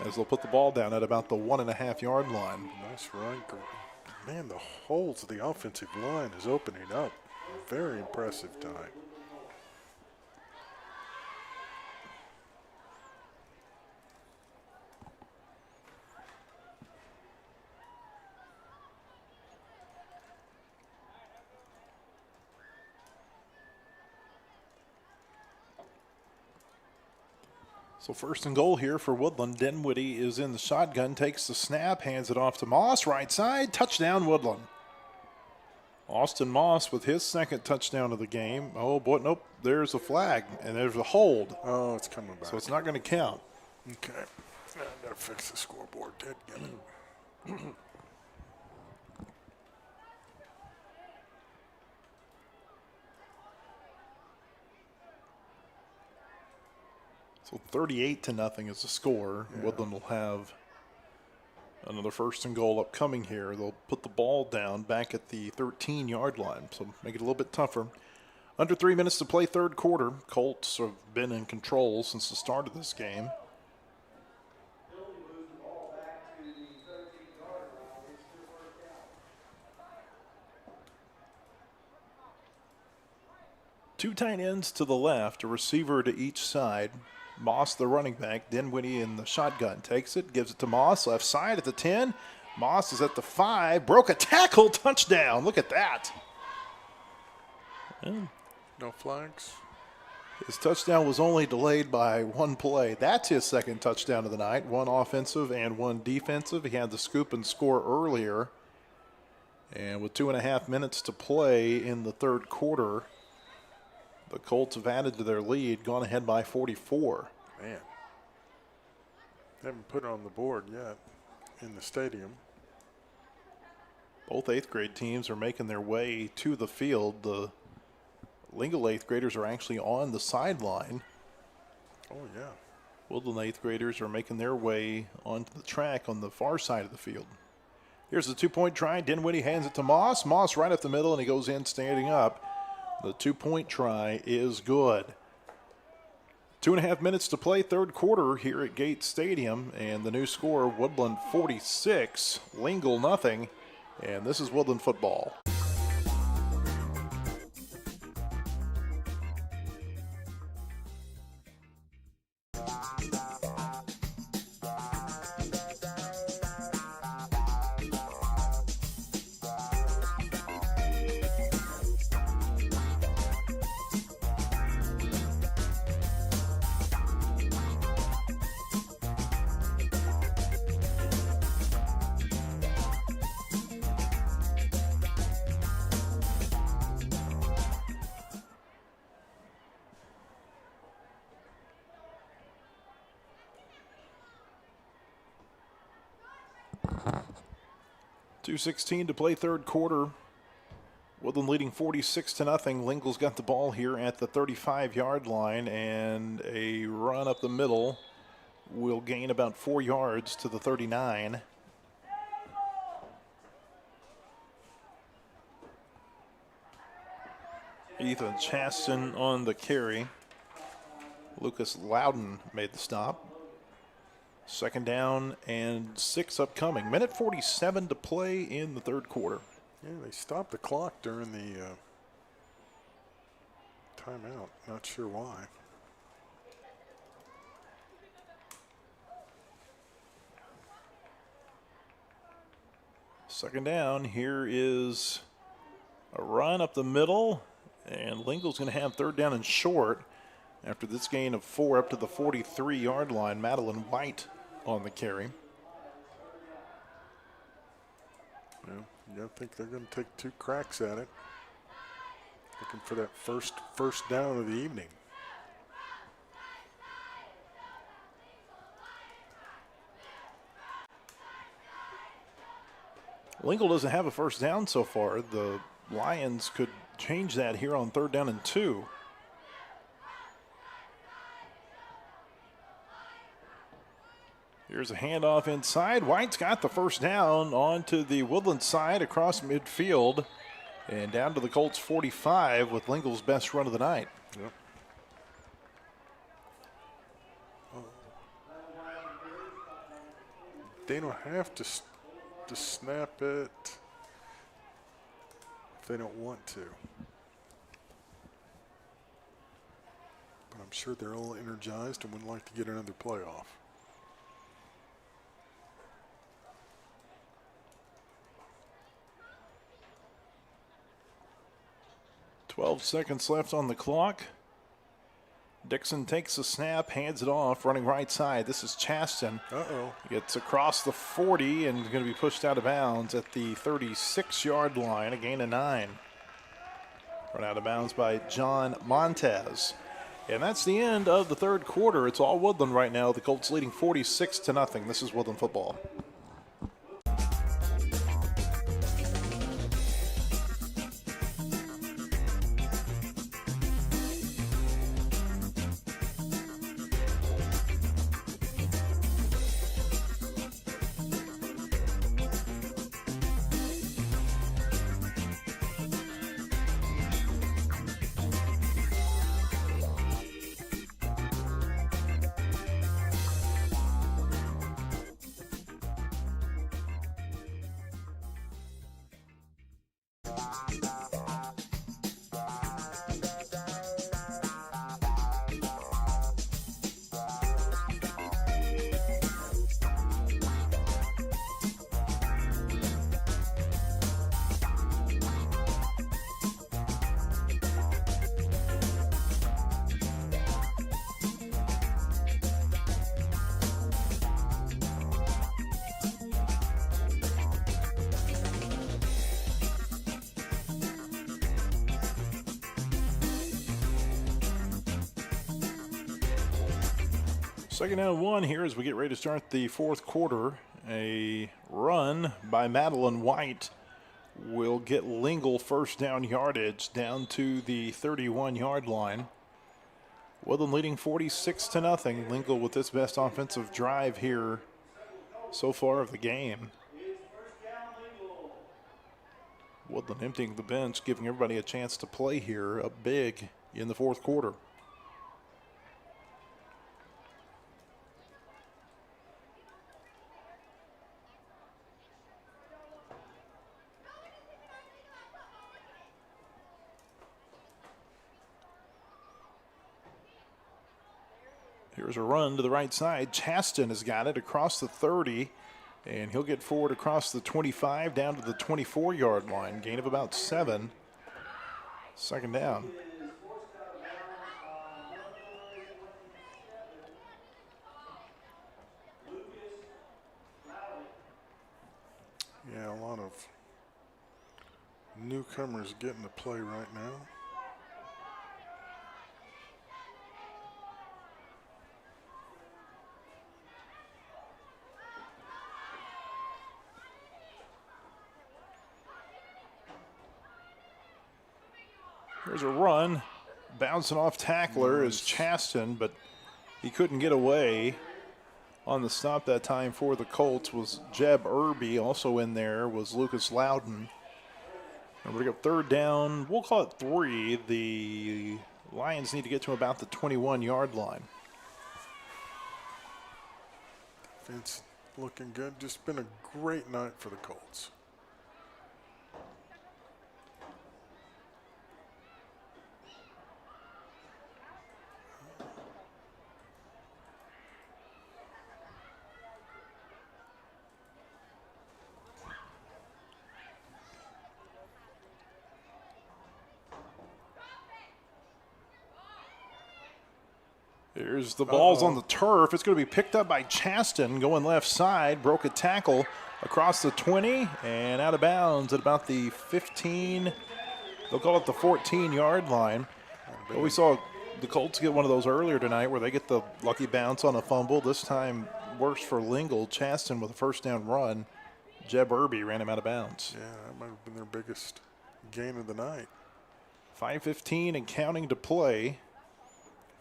as they'll put the ball down at about the 1.5-yard line. Nice run. Man, the holes of the offensive line is opening up Very impressive time. So first and goal here for Woodland. Dinwiddie is in the shotgun, takes the snap, hands it off to Moss, right side, touchdown Woodland. Austin Moss with his second touchdown of the game. Oh boy, nope, there's a flag and there's a hold. Oh, it's coming back. So it's not going to count. Okay. I got to fix the scoreboard. Ted, get it. So 38-0 is the score. Yeah. Woodland will have another first and goal upcoming here. They'll put the ball down back at the 13-yard line, so make it a little bit tougher. Under 3 minutes to play third quarter. Colts have been in control since the start of this game. Two tight ends to the left, a receiver to each side. Moss, the running back. Dinwiddie in the shotgun. Takes it, gives it to Moss. Left side at the 10. Moss is at the 5. Broke a tackle. Touchdown. Look at that. Yeah. No flags. His touchdown was only delayed by one play. That's his second touchdown of the night. One offensive and one defensive. He had the scoop and score earlier. And with 2.5 minutes to play in the third quarter, the Colts have added to their lead, gone ahead by 44. Man. They haven't put it on the board yet in the stadium. Both 8th grade teams are making their way to the field. The Lingle 8th graders are actually on the sideline. Oh, yeah. Woodland 8th graders are making their way onto the track on the far side of the field. Here's the two-point try. Dinwiddie hands it to Moss. Moss right up the middle, and he goes in standing up. The two-point try is good. 2.5 minutes to play third quarter here at Gates Stadium, and the new score, Woodland 46, Lingle nothing, and this is Woodland football. .2:16 to play third quarter. Woodland leading 46-0. Lingle's got the ball here at the 35-yard line, and a run up the middle will gain about 4 yards to the 39. Ethan Chaston on the carry. Lucas Loudon made the stop. Second down and 6 upcoming. Minute 47 to play in the third quarter. Yeah, they stopped the clock during the timeout. Not sure why. Second down. Here is a run up the middle, and Lingle's going to have third down and short after this gain of 4 up to the 43-yard line. Madeline White on the carry. Well, I think they're going to take 2 cracks at it. Looking for that first down of the evening. Lingle doesn't have a first down so far. The Lions could change that here on third down and 2. Here's a handoff inside. White's got the first down onto the Woodland side across midfield and down to the Colts 45 with Lingle's best run of the night. Yep. They don't have to snap it if they don't want to. I'm sure they're all energized and would like to get another playoff. "12 seconds left on the clock. Dixon takes a snap, hands it off, running right side. This is Chaston. Uh-oh. Gets across the 40 and going to be pushed out of bounds at the 36-yard line, a gain of 9. Run out of bounds by John Montez. And that's the end of the third quarter. It's all Woodland right now. The Colts leading 46-0. This is Woodland football. Second down and 1 here as we get ready to start the fourth quarter. A run by Madeline White will get Lingle first down yardage down to the 31-yard line. Woodland leading 46-0. Lingle with its best offensive drive here so far of the game. Woodland emptying the bench, giving everybody a chance to play here up big in the fourth quarter. Here's a run to the right side. Chaston has got it across the 30, and he'll get forward across the 25 down to the 24-yard line. Gain of about 7. Second down. Yeah, a lot of newcomers getting to play right now. Here's a run. Bouncing off tackler is Chaston, but he couldn't get away. On the stop that time for the Colts was Jeb Irby. Also in there was Lucas Loudon. And we're going to go third down. We'll call it 3. The Lions need to get to about the 21-yard line. It's looking good. Just been a great night for the Colts. Here's the ball's on the turf. It's going to be picked up by Chaston going left side. Broke a tackle across the 20 and out of bounds at about the 15. They'll call it the 14-yard line. But we saw the Colts get one of those earlier tonight where they get the lucky bounce on a fumble. This time worse for Lingle. Chaston with a first down run. Jeb Irby ran him out of bounds. Yeah, that might have been their biggest gain of the night. 5:15 and counting to play.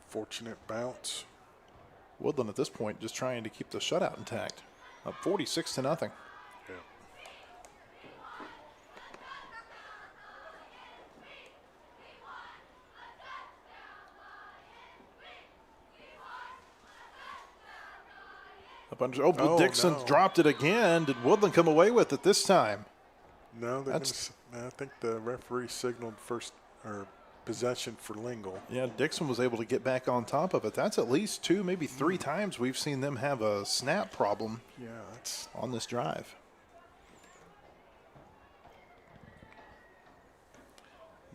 Fortunate bounce. Woodland at this point just trying to keep the shutout intact. Up 46-0. Yeah. Up under, Dixon dropped it again. Did Woodland come away with it this time? No, I think the referee signaled first or possession for Lingle. Yeah, Dixon was able to get back on top of it. That's at least 2, maybe 3 times we've seen them have a snap problem that's on this drive.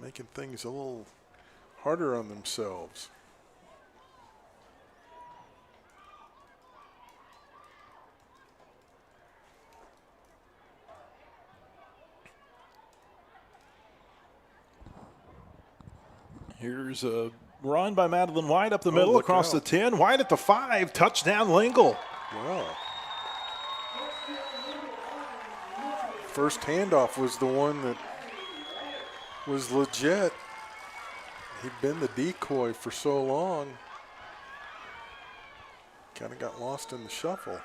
making things a little harder on themselves. Here's a run by Madeline White up the middle, across out. the 10. White at the 5, touchdown Lingle. Wow. First handoff was the one that was legit. He'd been the decoy for so long. Kind of got lost in the shuffle.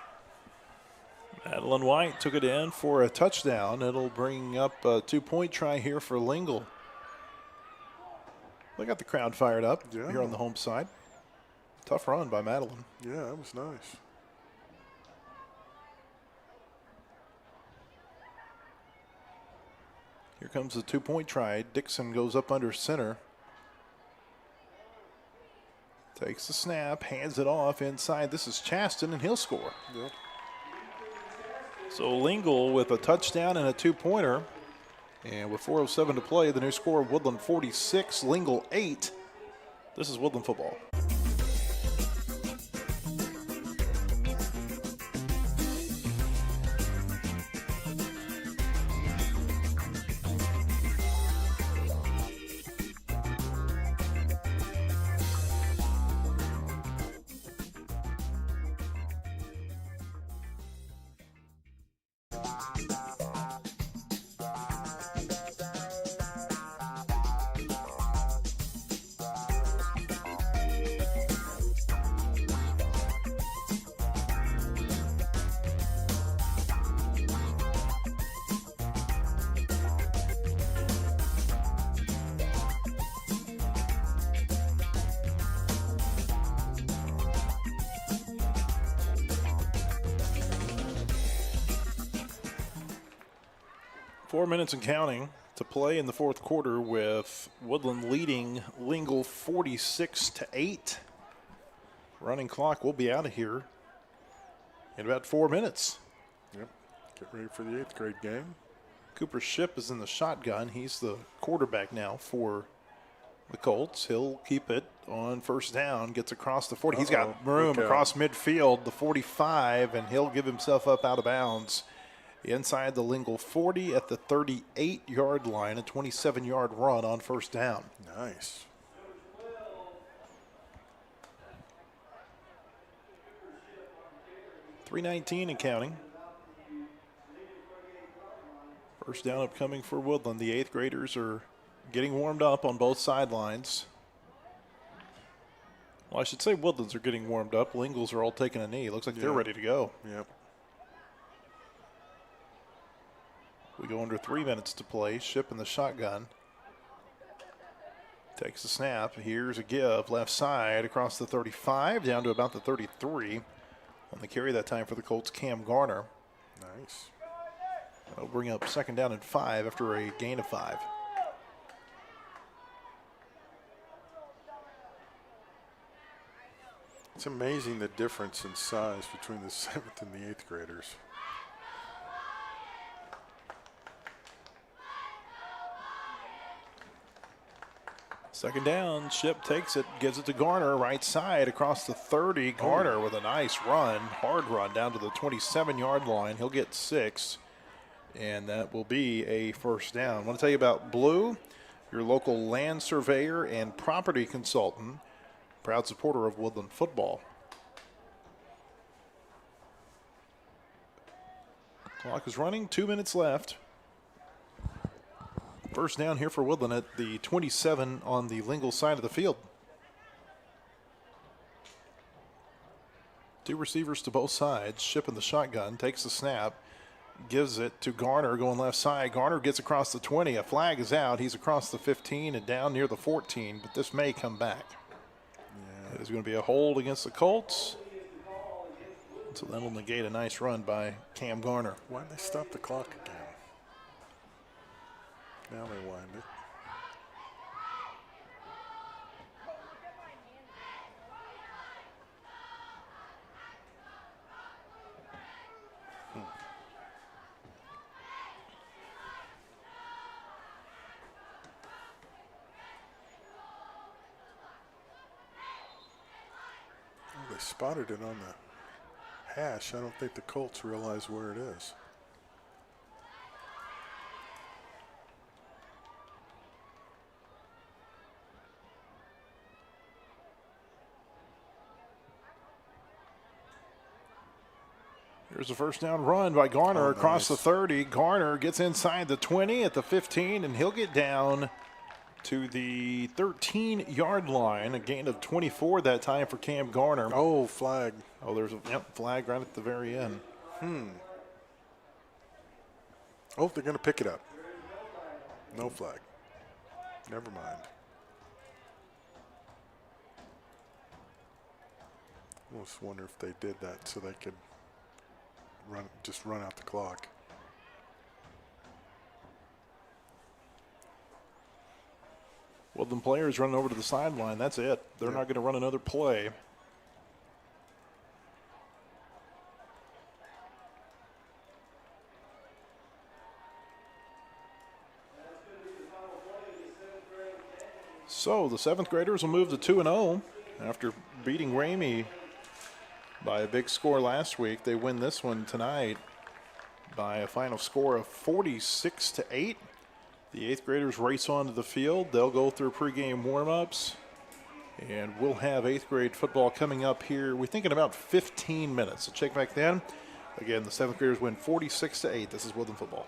Madeline White took it in for a touchdown. It'll bring up a 2-point try here for Lingle. They got the crowd fired up here on the home side. Tough run by Madeline. Yeah, that was nice. Here comes the 2-point try. Dixon goes up under center. Takes the snap, hands it off inside. This is Chaston, and he'll score. Yep. So Lingle with a touchdown and a 2-pointer. And with 4:07 to play, the new score, Woodland 46, Lingle 8. This is Woodland football. Four minutes and counting to play in the fourth quarter, with Woodland leading Lingle 46-8. Running clock will be out of here in about 4 minutes. Yep. Get ready for the 8th grade game. Cooper Shipp is in the shotgun. He's the quarterback now for the Colts. He'll keep it on first down, gets across the 40. He's got room across midfield, the 45, and he'll give himself up out of bounds inside the Lingle 40 at the 38-yard line, a 27-yard run on first down. Nice. .319 and counting. First down upcoming for Woodland. The 8th graders are getting warmed up on both sidelines. Well, I should say Woodlands are getting warmed up. Lingles are all taking a knee. Looks like they're ready to go. Yep. We go under 3 minutes to play. Shipp in the shotgun. Takes the snap. Here's a give. Left side across the 35 down to about the 33. On the carry that time for the Colts, Cam Garner. Nice. That'll bring up second down and 5 after a gain of 5. It's amazing the difference in size between the 7th and the 8th graders. Second down, Shipp takes it, gives it to Garner, right side across the 30. Garner with a nice run, hard run down to the 27-yard line. He'll get 6, and that will be a first down. I want to tell you about Blue, your local land surveyor and property consultant, proud supporter of Woodland football. Clock is running, 2 minutes left. First down here for Woodland at the 27 on the Lingle side of the field. 2 receivers to both sides. Shipp in the shotgun, takes the snap, gives it to Garner going left side. Garner gets across the 20. A flag is out. He's across the 15 and down near the 14, but this may come back. Yeah. It is going to be a hold against the Colts. So that'll negate a nice run by Cam Garner. Why did they stop the clock again? Now they wind it. spotted it on the hash. I don't think the Colts realize where it is. Here's a first down run by Garner across the 30. Garner gets inside the 20 at the 15, and he'll get down to the 13-yard line. A gain of 24 that time for Cam Garner. Oh, flag. Oh, there's a flag right at the very end. Oh, they're going to pick it up. No flag. Never mind. I almost wonder if they did that so they could run out the clock. Woodland players running over to the sideline. That's it. They're not going to run another play. So the 7th graders will move to 2-0 after beating Ramey by a big score last week. They win this one tonight by a final score of 46-8. The 8th graders race onto the field. They'll go through pregame warm-ups, and we'll have 8th grade football coming up here, we think, in about 15 minutes. So check back then. Again, the 7th graders win 46-8. This is Woodland football.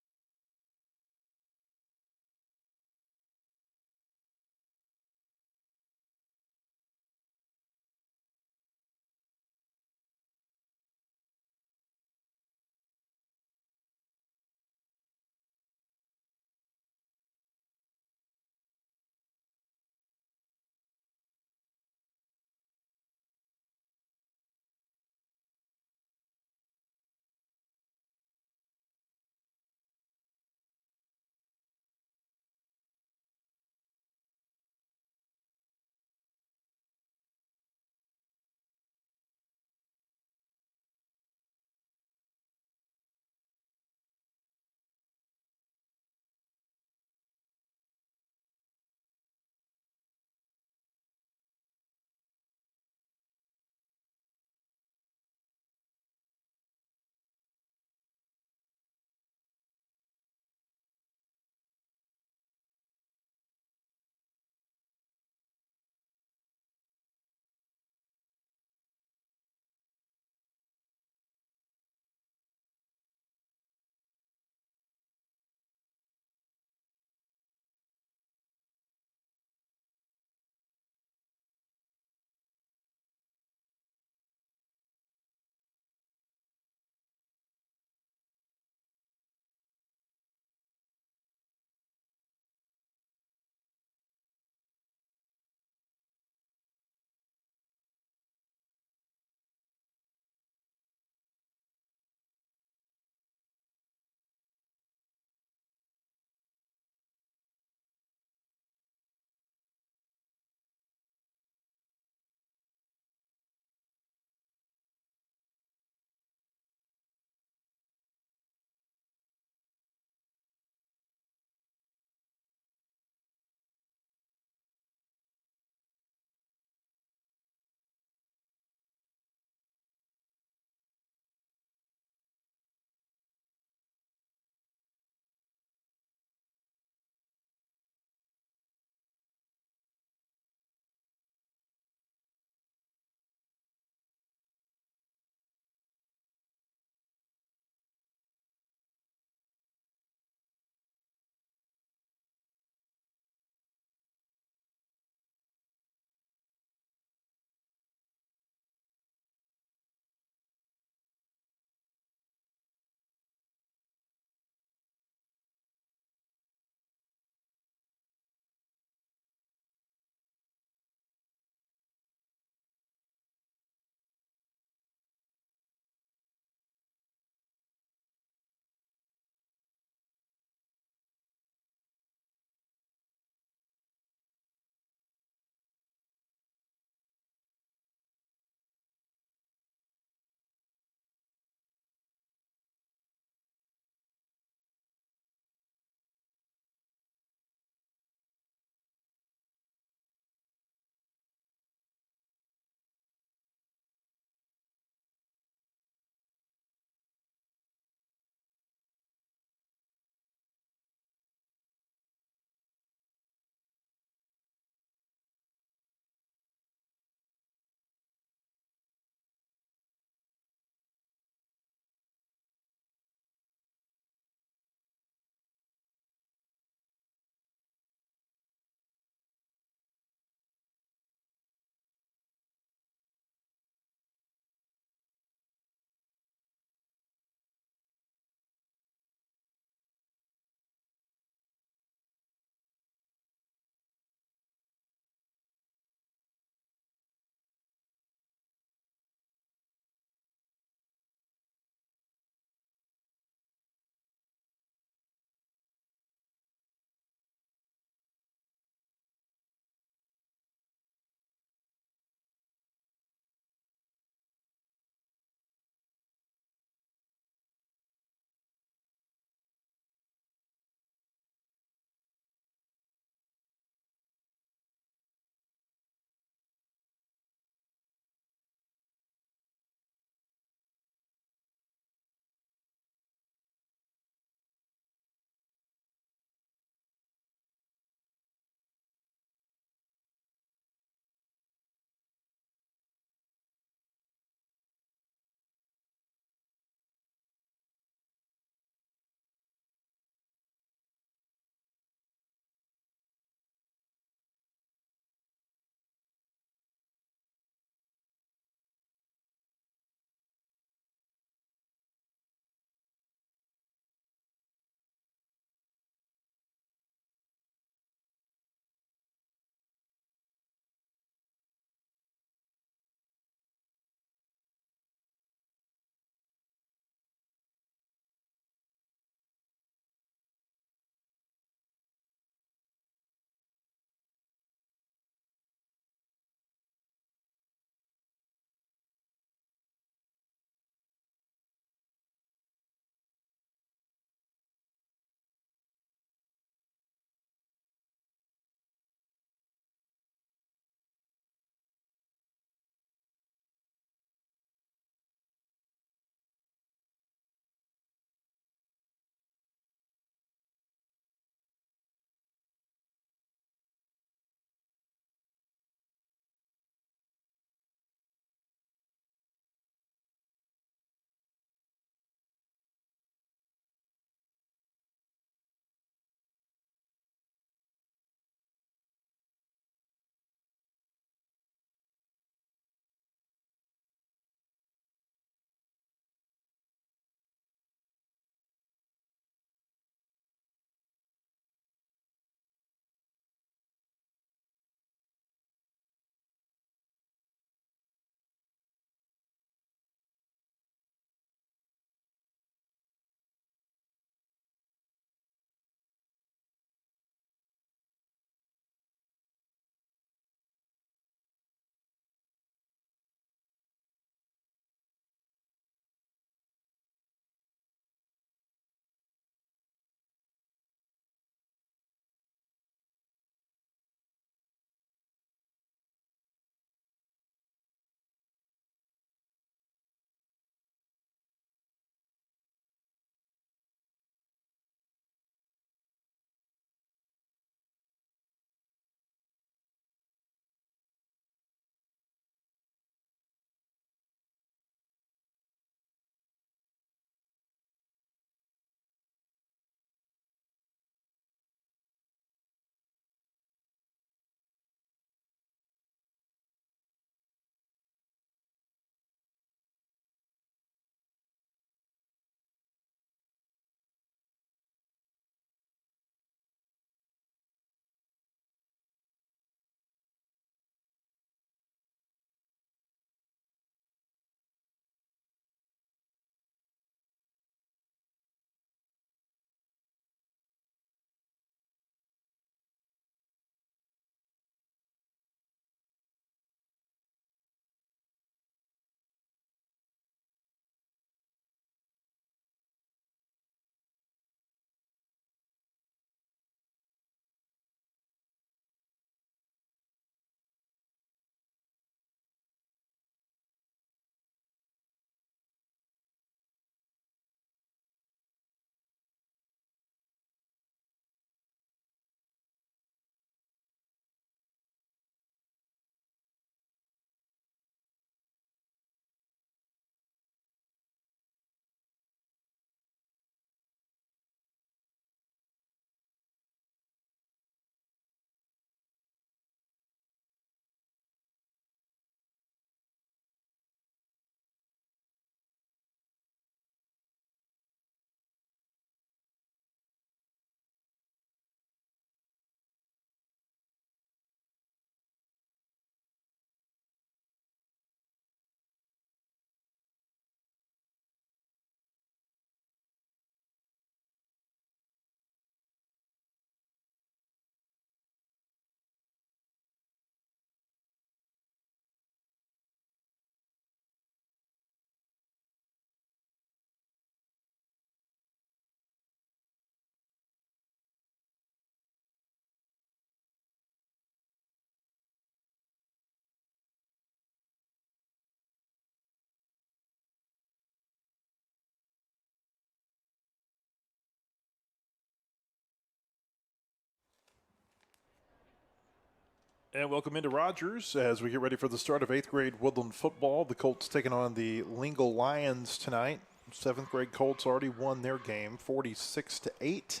And welcome into Rogers as we get ready for the start of 8th grade Woodland football. The Colts taking on the Lingle Lions tonight. 7th grade Colts already won their game 46-8. It's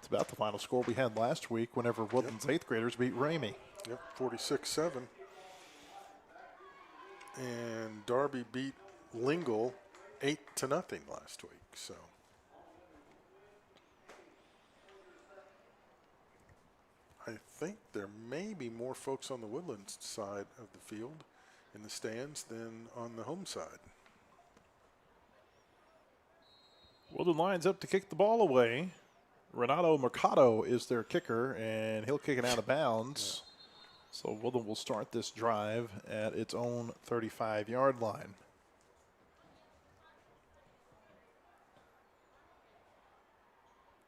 about the final score we had last week whenever Woodland's 8th graders beat Ramey. Yep, 46-7. And Darby beat Lingle 8-0 last week. So I think there may be more folks on the Woodland side of the field in the stands than on the home side. Woodland Lions up to kick the ball away. Renato Mercado is their kicker, and he'll kick it out of bounds. Yeah. So Woodland will start this drive at its own 35-yard line.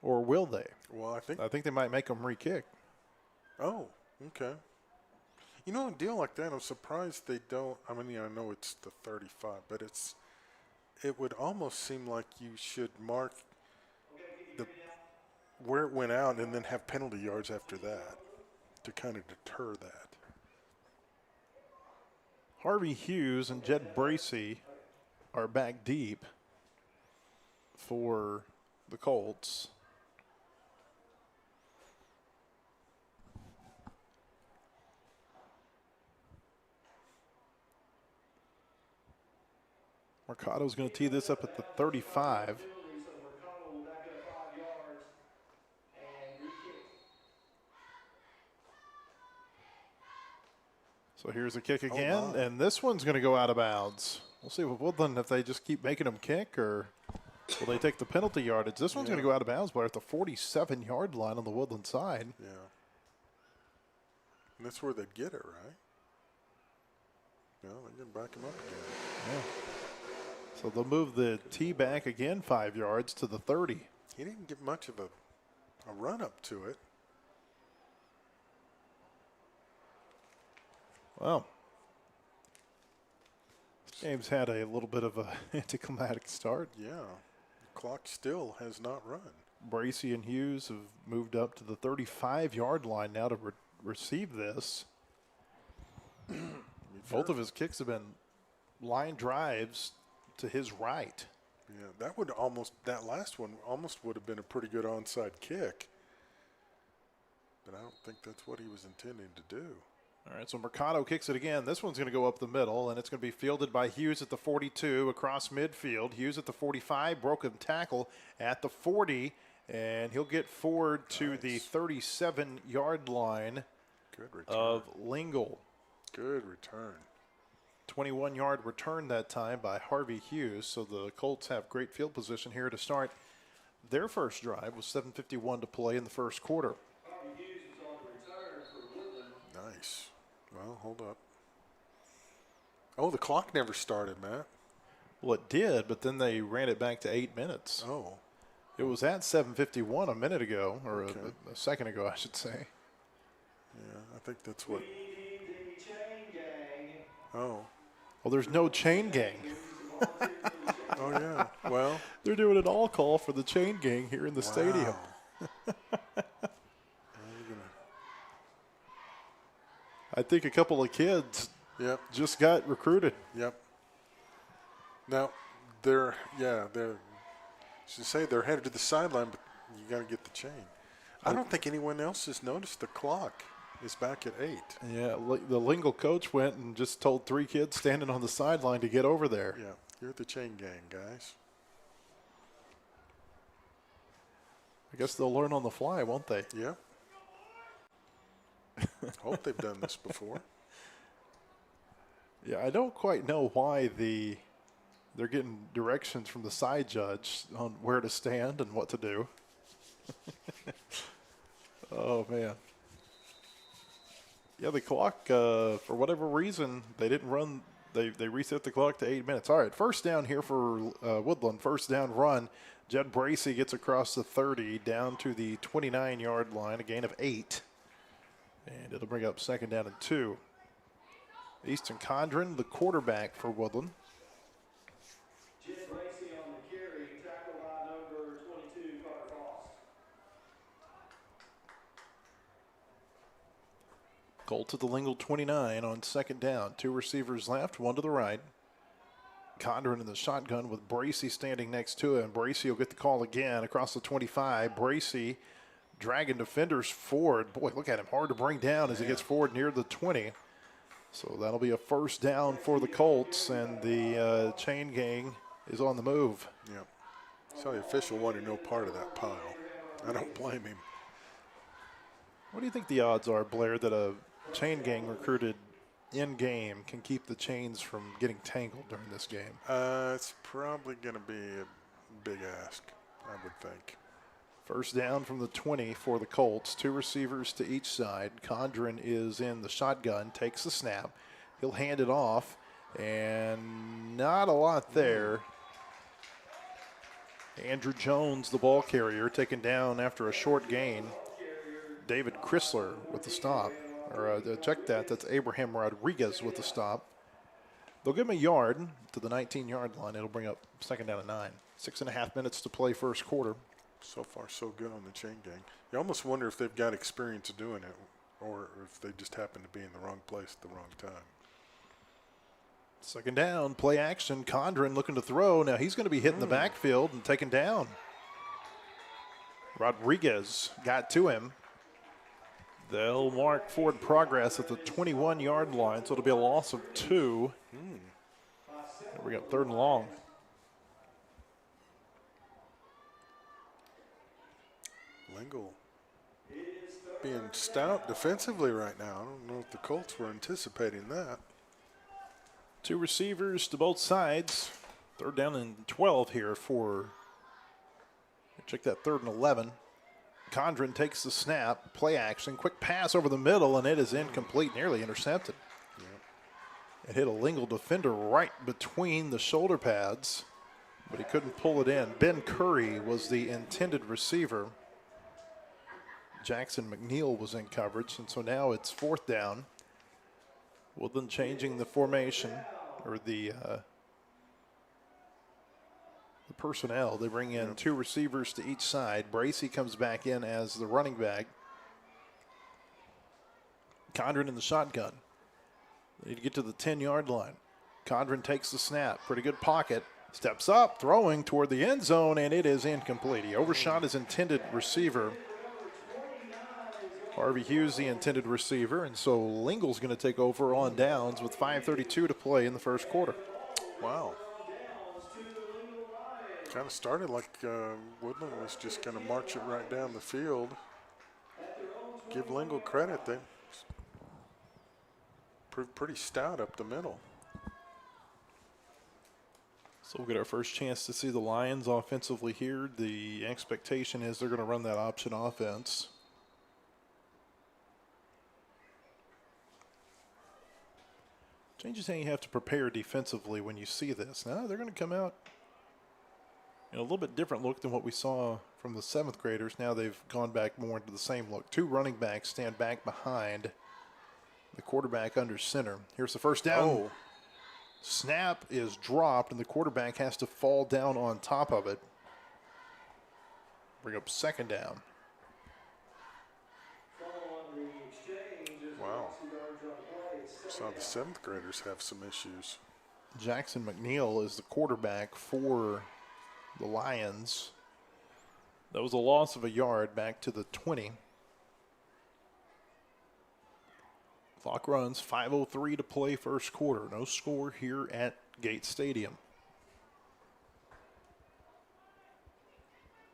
Or will they? Well, I think they might make them re-kick. Oh, okay. You know, a deal like that, I'm surprised they don't. I mean, I know it's the 35, but it would almost seem like you should mark where it went out and then have penalty yards after that to kind of deter that. Harvey Hughes and Jed Bracey are back deep for the Colts. Mercado's going to tee this up at the 35. So here's a kick again, and this one's going to go out of bounds. We'll see with Woodland if they just keep making them kick or will they take the penalty yardage. This one's going to go out of bounds, but at the 47-yard line on the Woodland side. Yeah. And that's where they'd get it, right? No, they're going to back him up again. Yeah. So they'll move the tee back again 5 yards to the 30. He didn't get much of a run up to it. Well, this game's had a little bit of an anticlimactic start. Yeah, the clock still has not run. Bracey and Hughes have moved up to the 35-yard line now to receive this. Both of his kicks have been line drives to his right. Yeah, that last one almost would have been a pretty good onside kick. But I don't think that's what he was intending to do. All right, so Mercado kicks it again. This one's going to go up the middle, and it's going to be fielded by Hughes at the 42 across midfield. Hughes at the 45, broken tackle at the 40, and he'll get forward to the 37-yard line of Lingle. Good return. 21-yard return that time by Harvey Hughes. So the Colts have great field position here to start their first drive with 7:51 to play in the first quarter. Nice. Well, hold up. Oh, the clock never started, Matt. Well, it did, but then they ran it back to 8 minutes. Oh. It was at 7:51 a minute ago, or a second ago, I should say. Yeah, I think that's what. Oh. Well, there's no chain gang. Oh, yeah. Well. They're doing an all call for the chain gang here in the stadium. I think a couple of kids just got recruited. Yep. Now, they're headed to the sideline, but you got to get the chain. I don't think anyone else has noticed the clock is back at 8. Yeah, the Lingle coach went and just told 3 kids standing on the sideline to get over there. Yeah, you're the chain gang, guys. I guess they'll learn on the fly, won't they? Yeah. Hope they've done this before. Yeah, I don't quite know why they're getting directions from the side judge on where to stand and what to do. Oh, man. Yeah, the clock, for whatever reason, they didn't run. They reset the clock to 8 minutes. All right, first down here for Woodland. First down run. Jed Bracey gets across the 30 down to the 29-yard line, a gain of 8. And it'll bring up second down and 2. Easton Condren, the quarterback for Woodland. Jed Bracey on the carry, tackled by number 22, Carter Frost. Colts at the Lingle 29 on second down. 2 receivers left, 1 to the right. Condren in the shotgun with Bracey standing next to him. Bracey will get the call again across the 25. Bracey dragging defenders forward. Boy, look at him. Hard to bring down as he gets forward near the 20. So that'll be a first down for the Colts, and the chain gang is on the move. Yep. So the official wanted no part of that pile. I don't blame him. What do you think the odds are, Blair, that a chain gang recruited in-game can keep the chains from getting tangled during this game? It's probably going to be a big ask, I would think. First down from the 20 for the Colts. 2 receivers to each side. Condren is in the shotgun, takes the snap. He'll hand it off, and not a lot there. Andrew Jones, the ball carrier, taken down after a short gain. David Chrysler with the stop. Check that. That's Abraham Rodriguez with the stop. They'll give him a yard to the 19-yard line. It'll bring up second down and 9. 6.5 minutes to play first quarter. So far, so good on the chain gang. You almost wonder if they've got experience of doing it or if they just happen to be in the wrong place at the wrong time. Second down, play action. Condren looking to throw. Now he's going to be hitting the backfield and taken down. Rodriguez got to him. They'll mark forward progress at the 21-yard line, so it'll be a loss of 2. We got third and long. Lingle being stout defensively right now. I don't know if the Colts were anticipating that. 2 receivers to both sides. Third down and 12 here for, check that, 3rd and 11. Condren takes the snap, play action, quick pass over the middle, and it is incomplete, nearly intercepted. Yep. It hit a Lingle defender right between the shoulder pads, but he couldn't pull it in. Ben Curry was the intended receiver. Jackson McNeil was in coverage, and so now it's 4th down. Woodland changing the formation, or the personnel. They bring in 2 receivers to each side. Bracey comes back in as the running back. Condren in the shotgun. They need to get to the 10-yard line. Condren takes the snap. Pretty good pocket. Steps up, throwing toward the end zone, and it is incomplete. He overshot his intended receiver. Harvey Hughes, the intended receiver, and so Lingle's going to take over on downs with 5:32 to play in the first quarter. Wow. Kind of started like Woodland was just going to march it right down the field. Give Lingle credit. They proved pretty stout up the middle. So we'll get our first chance to see the Lions offensively here. The expectation is they're going to run that option offense. Changes how you have to prepare defensively when you see this. Now they're going to come out in a little bit different look than what we saw from the 7th graders. Now they've gone back more into the same look. 2 running backs stand back behind the quarterback under center. Here's the first down. Oh. Snap is dropped, and the quarterback has to fall down on top of it. Bring up second down. Wow. Saw the 7th graders have some issues. Jackson McNeil is the quarterback for the Lions. That was a loss of a yard back to the 20. Clock runs, 5:03 to play first quarter. No score here at Gates Stadium.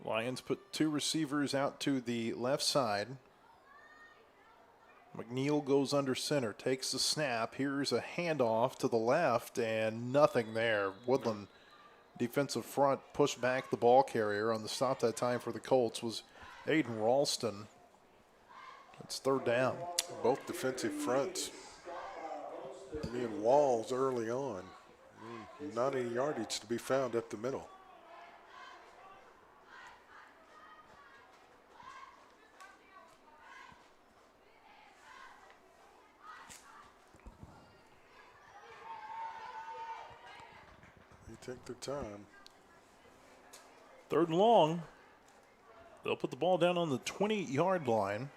Lions put 2 receivers out to the left side. McNeil goes under center, takes the snap. Here's a handoff to the left, and nothing there. Woodland defensive front pushed back the ball carrier. On the stop that time for the Colts was Aiden Ralston. It's 3rd down. Both defensive fronts being walls early on. Not any yardage to be found up the middle. They take their time. 3rd and long. They'll put the ball down on the 20-yard line.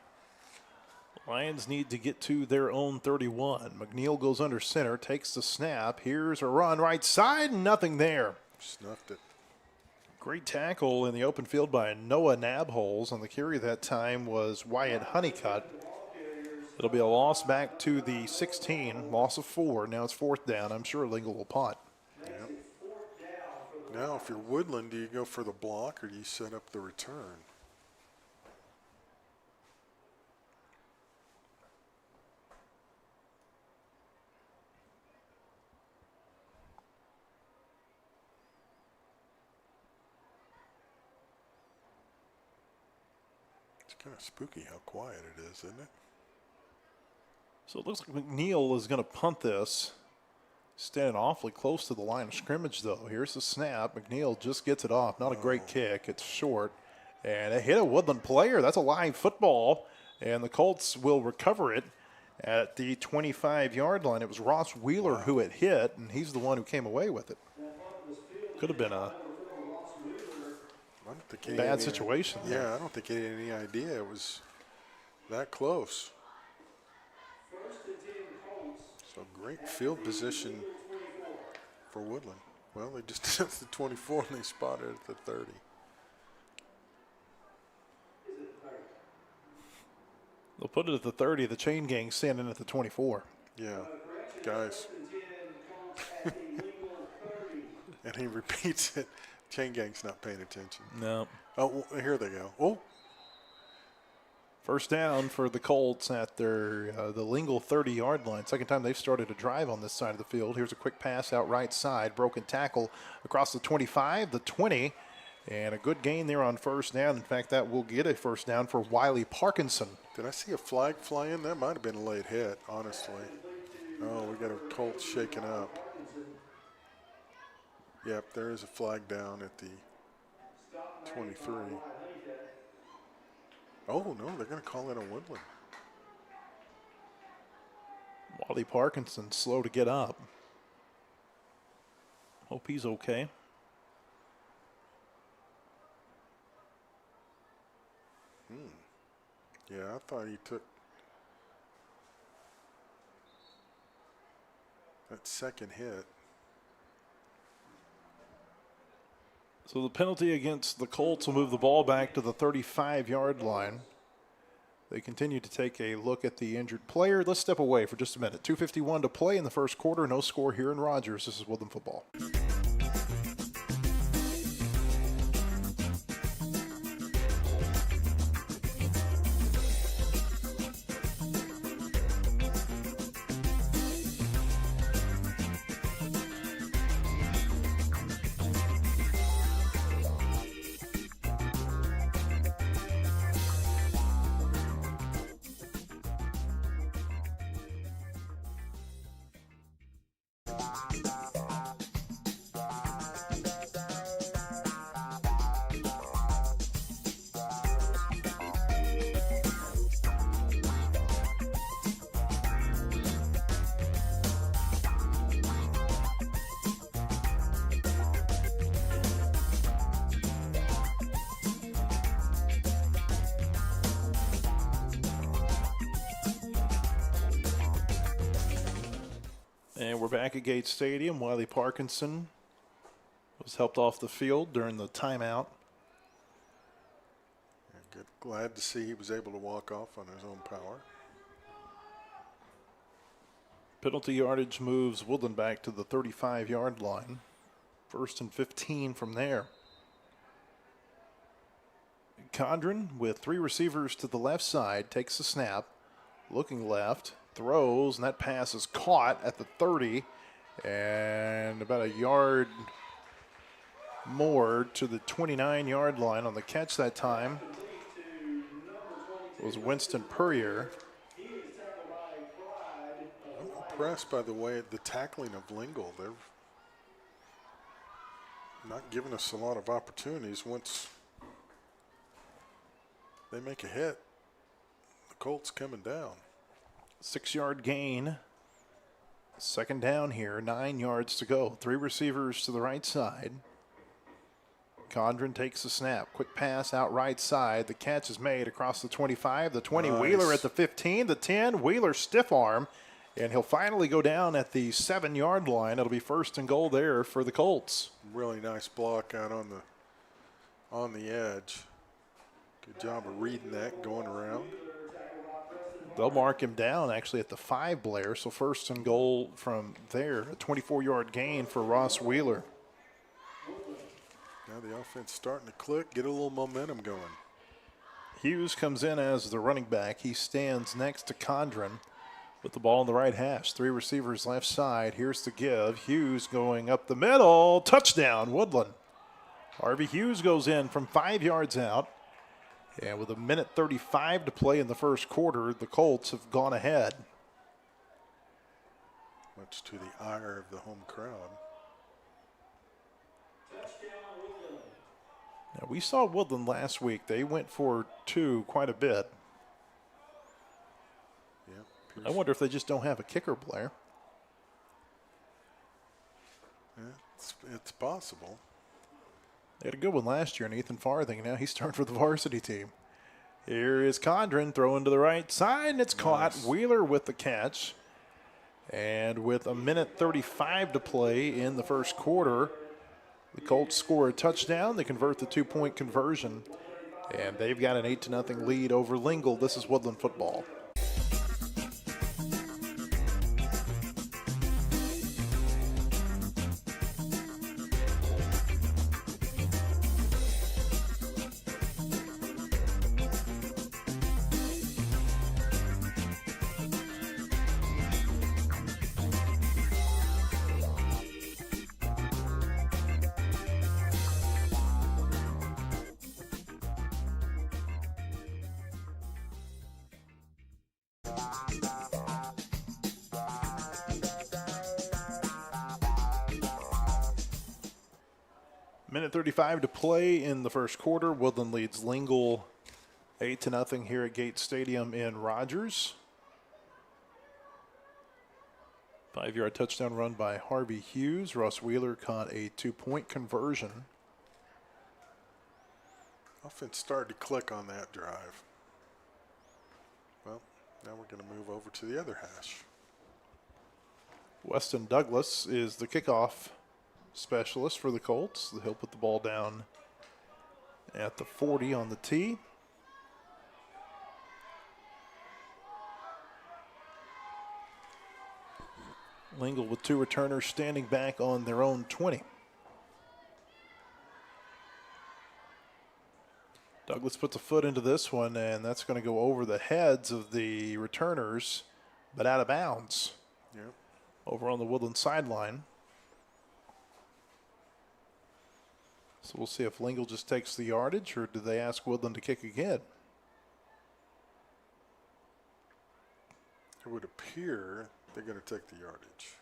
Lions need to get to their own 31. McNeil goes under center, takes the snap. Here's a run right side, nothing there. Snuffed it. Great tackle in the open field by Noah Nabholes. On the carry that time was Wyatt Honeycutt. It'll be a loss back to the 16, loss of 4. Now it's 4th down. I'm sure Lingle will punt. Yep. Now, if you're Woodland, do you go for the block or do you set up the return? It's kind of spooky how quiet it is, isn't it? So it looks like McNeil is going to punt this. Standing awfully close to the line of scrimmage, though. Here's the snap. McNeil just gets it off. Not a great kick. It's short. And it hit a Woodland player. That's a live football. And the Colts will recover it at the 25-yard line. It was Ross Wheeler who it hit, and he's the one who came away with it. Could have been a bad situation there. Yeah, I don't think he had any idea it was that close. So great field position for Woodland. Well, they just did it at the 24 and they spotted it at the 30. They'll put it at the 30. The chain gang standing at the 24. Yeah, guys. And he repeats it. Chain gang's not paying attention. No. Oh, well, here they go. Oh. First down for the Colts at their the Lingle 30-yard line. Second time they've started a drive on this side of the field. Here's a quick pass out right side. Broken tackle across the 25, the 20. And a good gain there on first down. In fact, that will get a first down for Wiley Parkinson. Did I see a flag fly in? That might have been a late hit, honestly. Oh, we got a Colts shaking up. Yep, there is a flag down at the 23. Oh, no, they're going to call it a Woodland. Wiley Parkinson slow to get up. Hope he's okay. Yeah, I thought he took that second hit. So the penalty against the Colts will move the ball back to the 35-yard line. They continue to take a look at the injured player. Let's step away for just a minute. 2:51 to play in the first quarter. No score here in Rogers. This is Woodland football. And we're back at Gates Stadium. Wiley Parkinson was helped off the field during the timeout. Yeah, good. Glad to see he was able to walk off on his own power. Penalty yardage moves Woodland back to the 35-yard line. 1st and 15 from there. Condren with 3 receivers to the left side takes the snap. Looking left. Throws, and that pass is caught at the 30 and about a yard more to the 29-yard line. On the catch that time was Winston Purrier. I'm impressed by the way the tackling of Lingle. They're not giving us a lot of opportunities. Once they make a hit, the Colts coming down. 6-yard gain. Second down here, 9 yards to go. 3 receivers to the right side. Condren takes the snap. Quick pass out right side. The catch is made across the 25, the 20. Nice. Wheeler at the 15, the 10. Wheeler stiff arm. And he'll finally go down at the 7-yard line. It'll be 1st and goal there for the Colts. Really nice block out on the edge. Good job of reading that, going around. They'll mark him down actually at the 5, Blair. So 1st and goal from there. A 24-yard gain for Ross Wheeler. Now the offense starting to click, get a little momentum going. Hughes comes in as the running back. He stands next to Condren with the ball in the right hash. 3 receivers left side. Here's the give. Hughes going up the middle. Touchdown, Woodland. Harvey Hughes goes in from 5 yards out. And with 1:35 to play in the first quarter, the Colts have gone ahead. Much to the ire of the home crowd. Now, we saw Woodland last week. They went for 2 quite a bit. Yeah, I wonder if they just don't have a kicker, Blair. It's possible. They had a good one last year, Nathan Farthing. Now he's starting for the varsity team. Here is Condren throwing to the right side, and it's caught. Wheeler with the catch. And with 1:35 to play in the first quarter, the Colts score a touchdown. They convert the 2-point conversion, and they've got an 8-0 lead over Lingle. This is Woodland football. Minute 35 to play in the first quarter. Woodland leads Lingle 8-0 here at Gates Stadium in Rogers. 5-yard touchdown run by Harvey Hughes. Ross Wheeler caught a 2-point conversion. Offense started to click on that drive. Well, now we're going to move over to the other hash. Weston Douglas is the kickoff specialist for the Colts. He'll put the ball down at the 40 on the tee. Lingle with 2 returners standing back on their own 20. Douglas puts a foot into this one, and that's going to go over the heads of the returners, but out of bounds. Yep. Over on the Woodland sideline. So we'll see if Lingle just takes the yardage, or do they ask Woodland to kick again? It would appear they're going to take the yardage.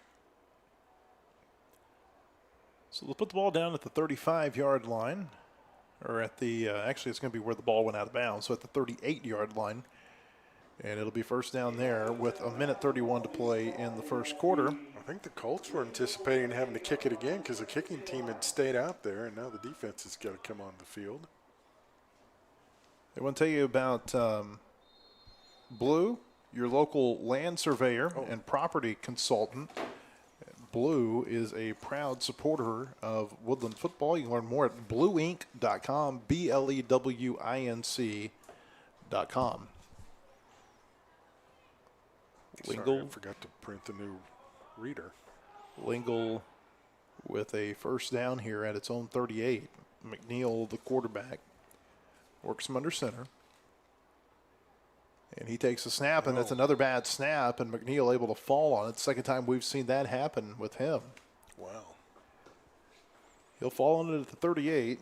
So they'll put the ball down at the 35-yard line, or at the, actually it's going to be where the ball went out of bounds, so at the 38-yard line. And it'll be first down there with 1:31 to play in the first quarter. I think the Colts were anticipating having to kick it again because the kicking team had stayed out there, and now the defense has got to come on the field. I want to tell you about Blue, your local land surveyor and property consultant. Blue is a proud supporter of Woodland football. You can learn more at blueinc.com, BLEWINC.com. Sorry, I forgot to print the new reader. Lingle with a first down here at its own 38. McNeil, the quarterback, works him under center. And he takes a snap, and that's another bad snap, and McNeil able to fall on it. Second time we've seen that happen with him. Wow. He'll fall on it at the 38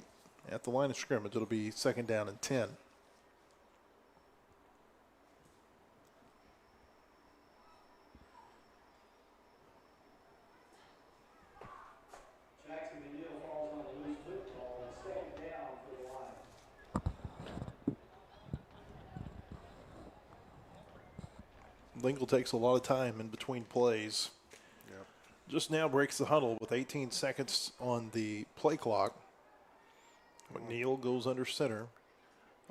at the line of scrimmage. It'll be second down and 10. Lingle takes a lot of time in between plays. Yep. Just now breaks the huddle with 18 seconds on the play clock. McNeil goes under center.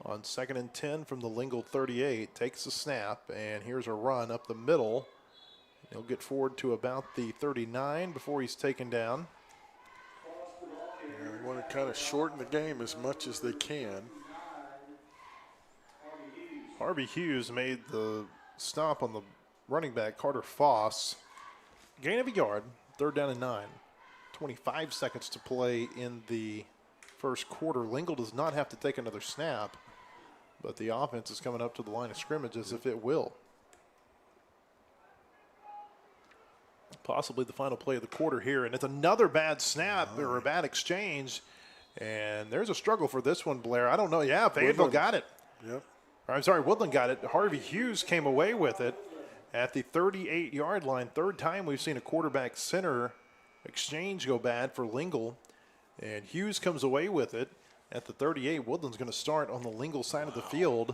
On 2nd and 10 from the Lingle 38, takes the snap, and here's a run up the middle. He'll get forward to about the 39 before he's taken down. Yeah, they want to kind of shorten the game as much as they can. Harvey Hughes made the stop on the running back, Carter Foss. Gain of a yard, 3rd down and 9. 25 seconds to play in the first quarter. Lingle does not have to take another snap, but the offense is coming up to the line of scrimmage as if it will. Possibly the final play of the quarter here, and it's another bad snap or a bad exchange, and there's a struggle for this one, Blair. I don't know. Yeah, Fayetteville got it. Yep. I'm sorry, Woodland got it. Harvey Hughes came away with it at the 38-yard line. 3rd time we've seen a quarterback center exchange go bad for Lingle, and Hughes comes away with it at the 38. Woodland's going to start on the Lingle side of the field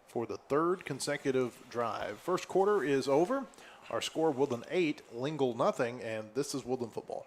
for the 3rd consecutive drive. First quarter is over. Our score, Woodland 8, Lingle nothing, and this is Woodland football.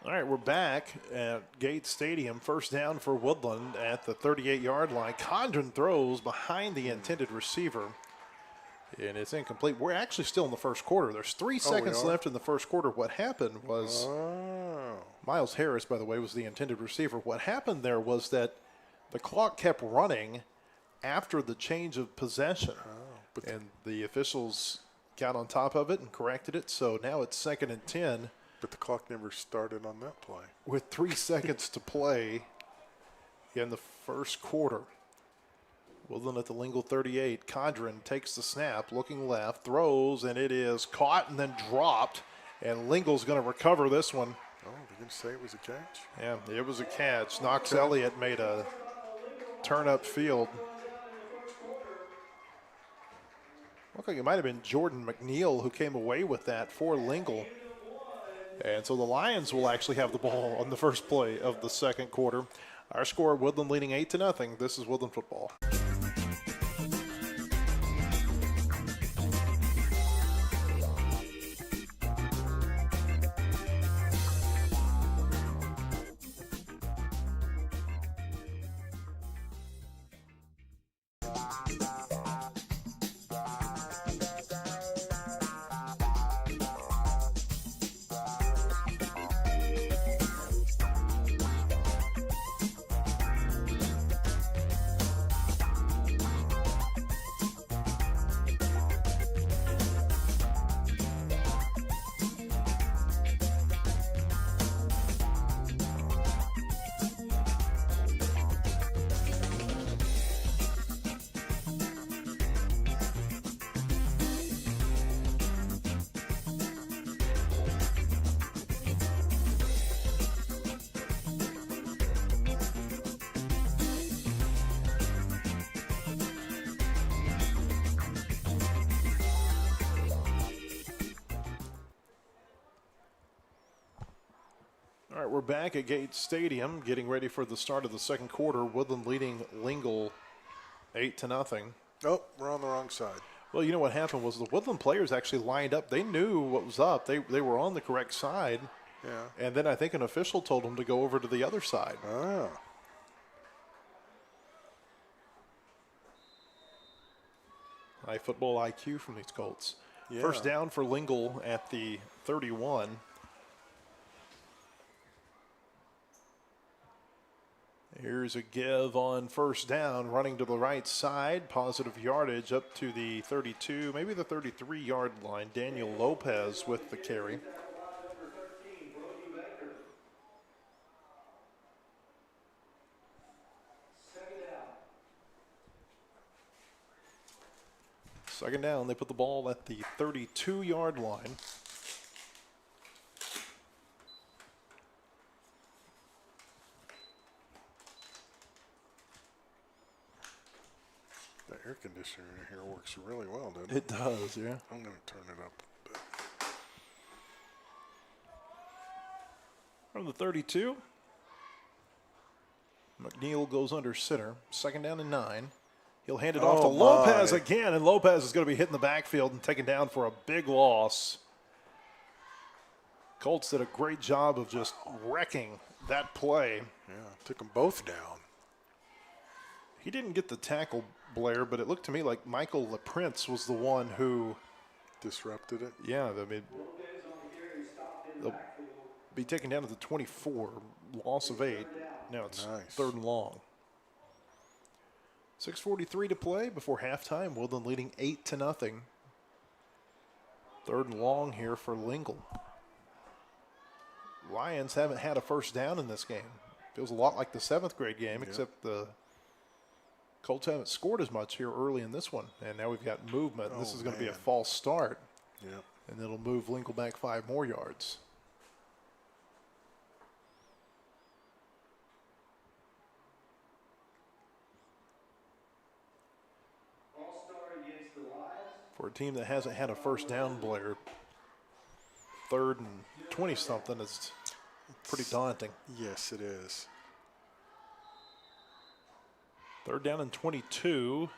All right, we're back at Gates Stadium. First down for Woodland at the 38-yard line. Condren throws behind the intended receiver, and it's incomplete. We're actually still in the first quarter. There's 3 seconds left in the first quarter. What happened was Miles Harris, by the way, was the intended receiver. What happened there was that the clock kept running after the change of possession, and the officials got on top of it and corrected it. So now it's 2nd and 10. But the clock never started on that play. With 3 seconds to play in the first quarter. Woodland at the Lingle 38. Condren takes the snap, looking left, throws, and it is caught and then dropped. And Lingle's going to recover this one. Oh, they're going to say it was a catch? Yeah, it was a catch. Knox Elliott made a turn up field. Looked like it might have been Jordan McNeil who came away with that for Lingle. And so the Lions will actually have the ball on the first play of the second quarter. Our score, Woodland leading 8-0. This is Woodland football. All right, we're back at Gates Stadium, getting ready for the start of the second quarter. Woodland leading Lingle 8-0. Oh, we're on the wrong side. Well, you know what happened was the Woodland players actually lined up. They knew what was up. They were on the correct side. Yeah. And then I think an official told them to go over to the other side. Ah. High football IQ from these Colts. Yeah. First down for Lingle at the 31. Here's a give on first down, running to the right side. Positive yardage up to the 32, maybe the 33-yard line. Daniel Lopez with the carry. Second down, they put the ball at the 32-yard line. The air conditioner in here works really well, doesn't it? It does, yeah. I'm going to turn it up a bit. From the 32, McNeil goes under center. Second down and 9. He'll hand it off to Lopez again, and Lopez is going to be hitting the backfield and taken down for a big loss. Colts did a great job of just wrecking that play. Yeah, took them both down. He didn't get the tackle, Blair, but it looked to me like Michael LaPrince was the one who disrupted it. Yeah, I mean, they'll be taken down to the 24, loss of 8. Now it's third and long. 6:43 to play before halftime. Woodland leading 8-0. Third and long here for Lingle. Lions haven't had a first down in this game. Feels a lot like the 7th grade game, except the Colts haven't scored as much here early in this one. And now we've got movement. This is going to be a false start. Yeah. And it'll move Lingle back 5 more yards. For a team that hasn't had a first down, Blair, 3rd and 20-something is pretty daunting. Yes, it is. 3rd down and 22.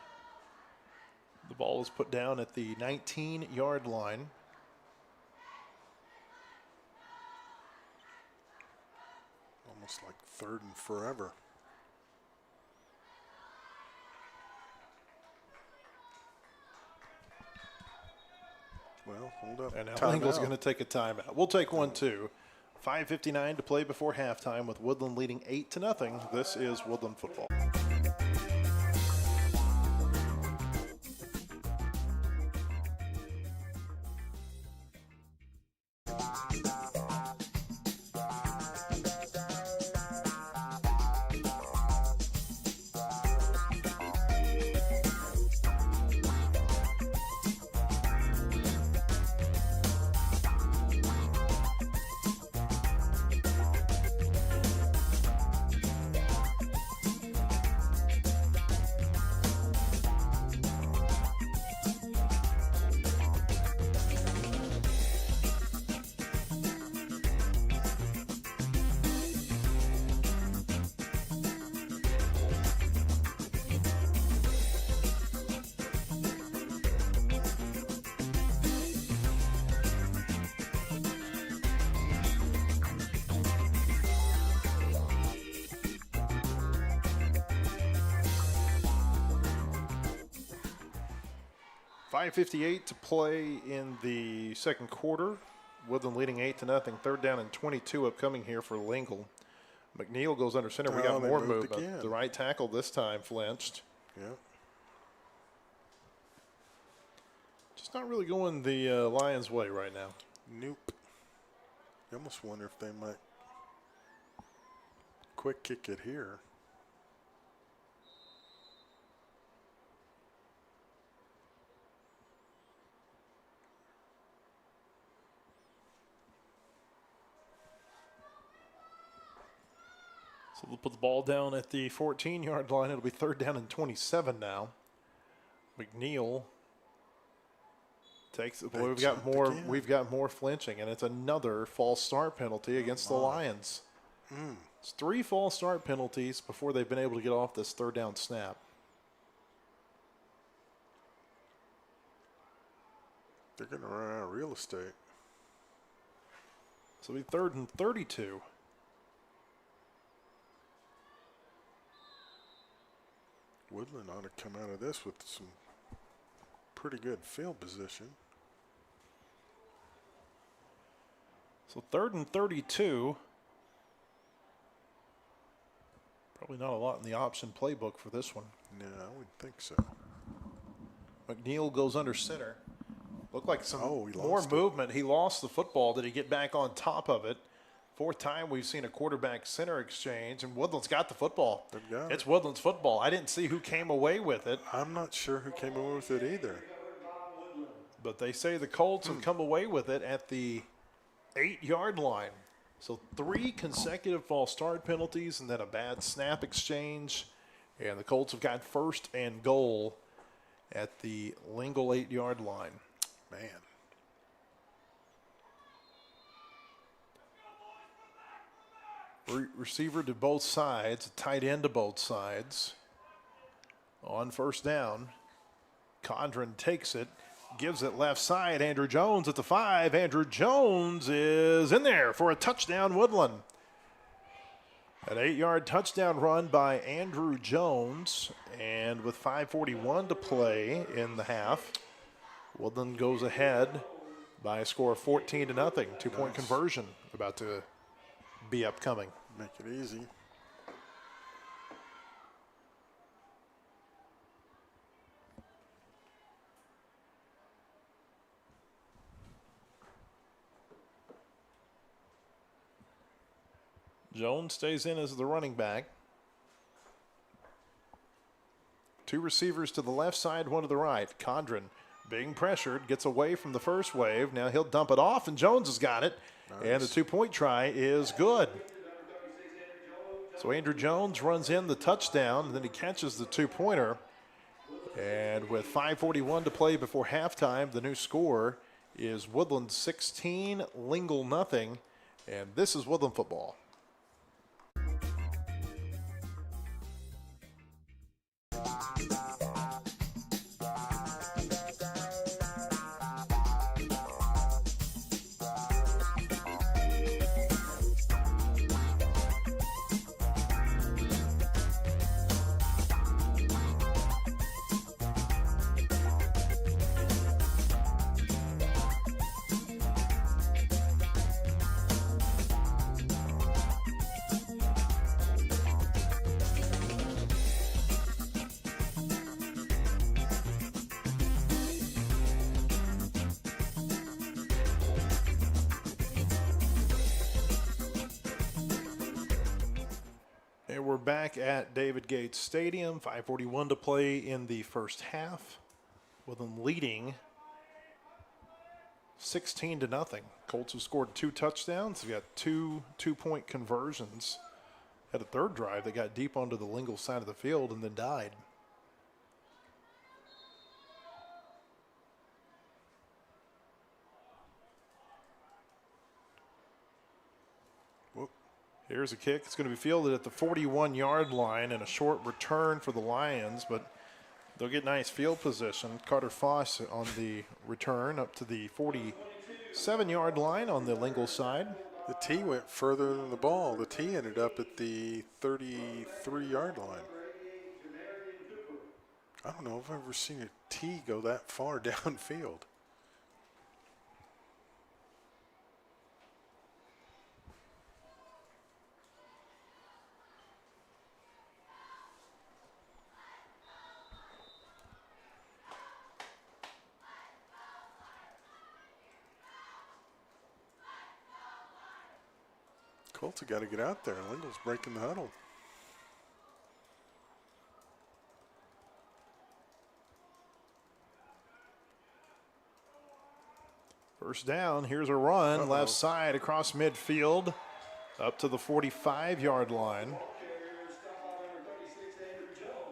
The ball is put down at the 19-yard line. Almost like 3rd and forever. Well, hold up. And now Lingle's going to take a timeout. We'll take one, too. 5:59 to play before halftime with Woodland leading 8-0. This is Woodland football. .558 to play in the second quarter. Woodland leading 8-0. 3rd down and 22 upcoming here for Lingle. McNeil goes under center. We got more movement. Again. The right tackle this time flinched. Yep. Just not really going the Lions' way right now. Nope. You almost wonder if they might quick kick it here. So they'll put the ball down at the 14-yard line. It'll be 3rd down and 27 now. McNeil takes it. Boy, we've got more flinching, and it's another false start penalty against the Lions. It's 3 false start penalties before they've been able to get off this 3rd down snap. They're going to run out of real estate. So it'll be 3rd and 32. Woodland ought to come out of this with some pretty good field position. So 3rd and 32. Probably not a lot in the option playbook for this one. No, I wouldn't think so. McNeil goes under center. Looked like some more it. movement. He lost the football. Did he get back on top of it? 4th time we've seen a quarterback center exchange, and Woodland's got the football. They've got it's Woodland's football. I didn't see who came away with it. I'm not sure who came away with it either. but they say the Colts have come away with it at the 8-yard line. So 3 consecutive false start penalties and then a bad snap exchange. And the Colts have got 1st and goal at the Lingle 8-yard line. Man. Receiver to both sides, tight end to both sides. On 1st down, Condren takes it, gives it left side. Andrew Jones at the 5. Andrew Jones is in there for a touchdown, Woodland. An 8-yard touchdown run by Andrew Jones. And with 5:41 to play in the half, Woodland goes ahead by a score of 14-0. 2-point conversion about to be upcoming. Make it easy. Jones stays in as the running back. 2 receivers to the left side, 1 to the right. Condren being pressured, gets away from the first wave. Now he'll dump it off, and Jones has got it. Nice. And the 2-point try is good. So Andrew Jones runs in the touchdown, and then he catches the 2-pointer. And with 5:41 to play before halftime, the new score is Woodland 16, Lingle nothing. And this is Woodland football. And we're back at David Gates Stadium. 5:41 to play in the first half. Woodland leading 16-0. Colts have scored 2 touchdowns. They've got 2 2-point conversions. Had a third drive that got deep onto the Lingle side of the field and then died. Here's a kick. It's going to be fielded at the 41-yard line and a short return for the Lions, but they'll get nice field position. Carter Foss on the return up to the 47-yard line on the Lingle side. The tee went further than the ball. The tee ended up at the 33-yard line. I don't know if I've ever seen a tee go that far downfield. Colts have got to get out there. Lingle's breaking the huddle. First down. Here's a run. Left side across midfield up to the 45-yard line.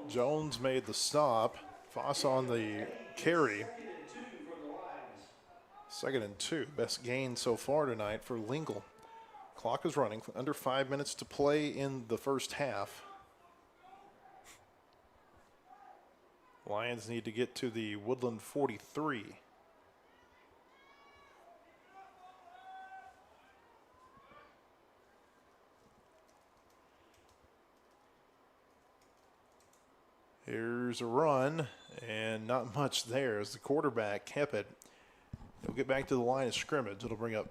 Jones made the stop. Foss on the carry. 2nd and 2. Best gain so far tonight for Lingle. Clock is running. Under 5 minutes to play in the first half. Lions need to get to the Woodland 43. Here's a run, and not much there as the quarterback kept it. He'll get back to the line of scrimmage. It'll bring up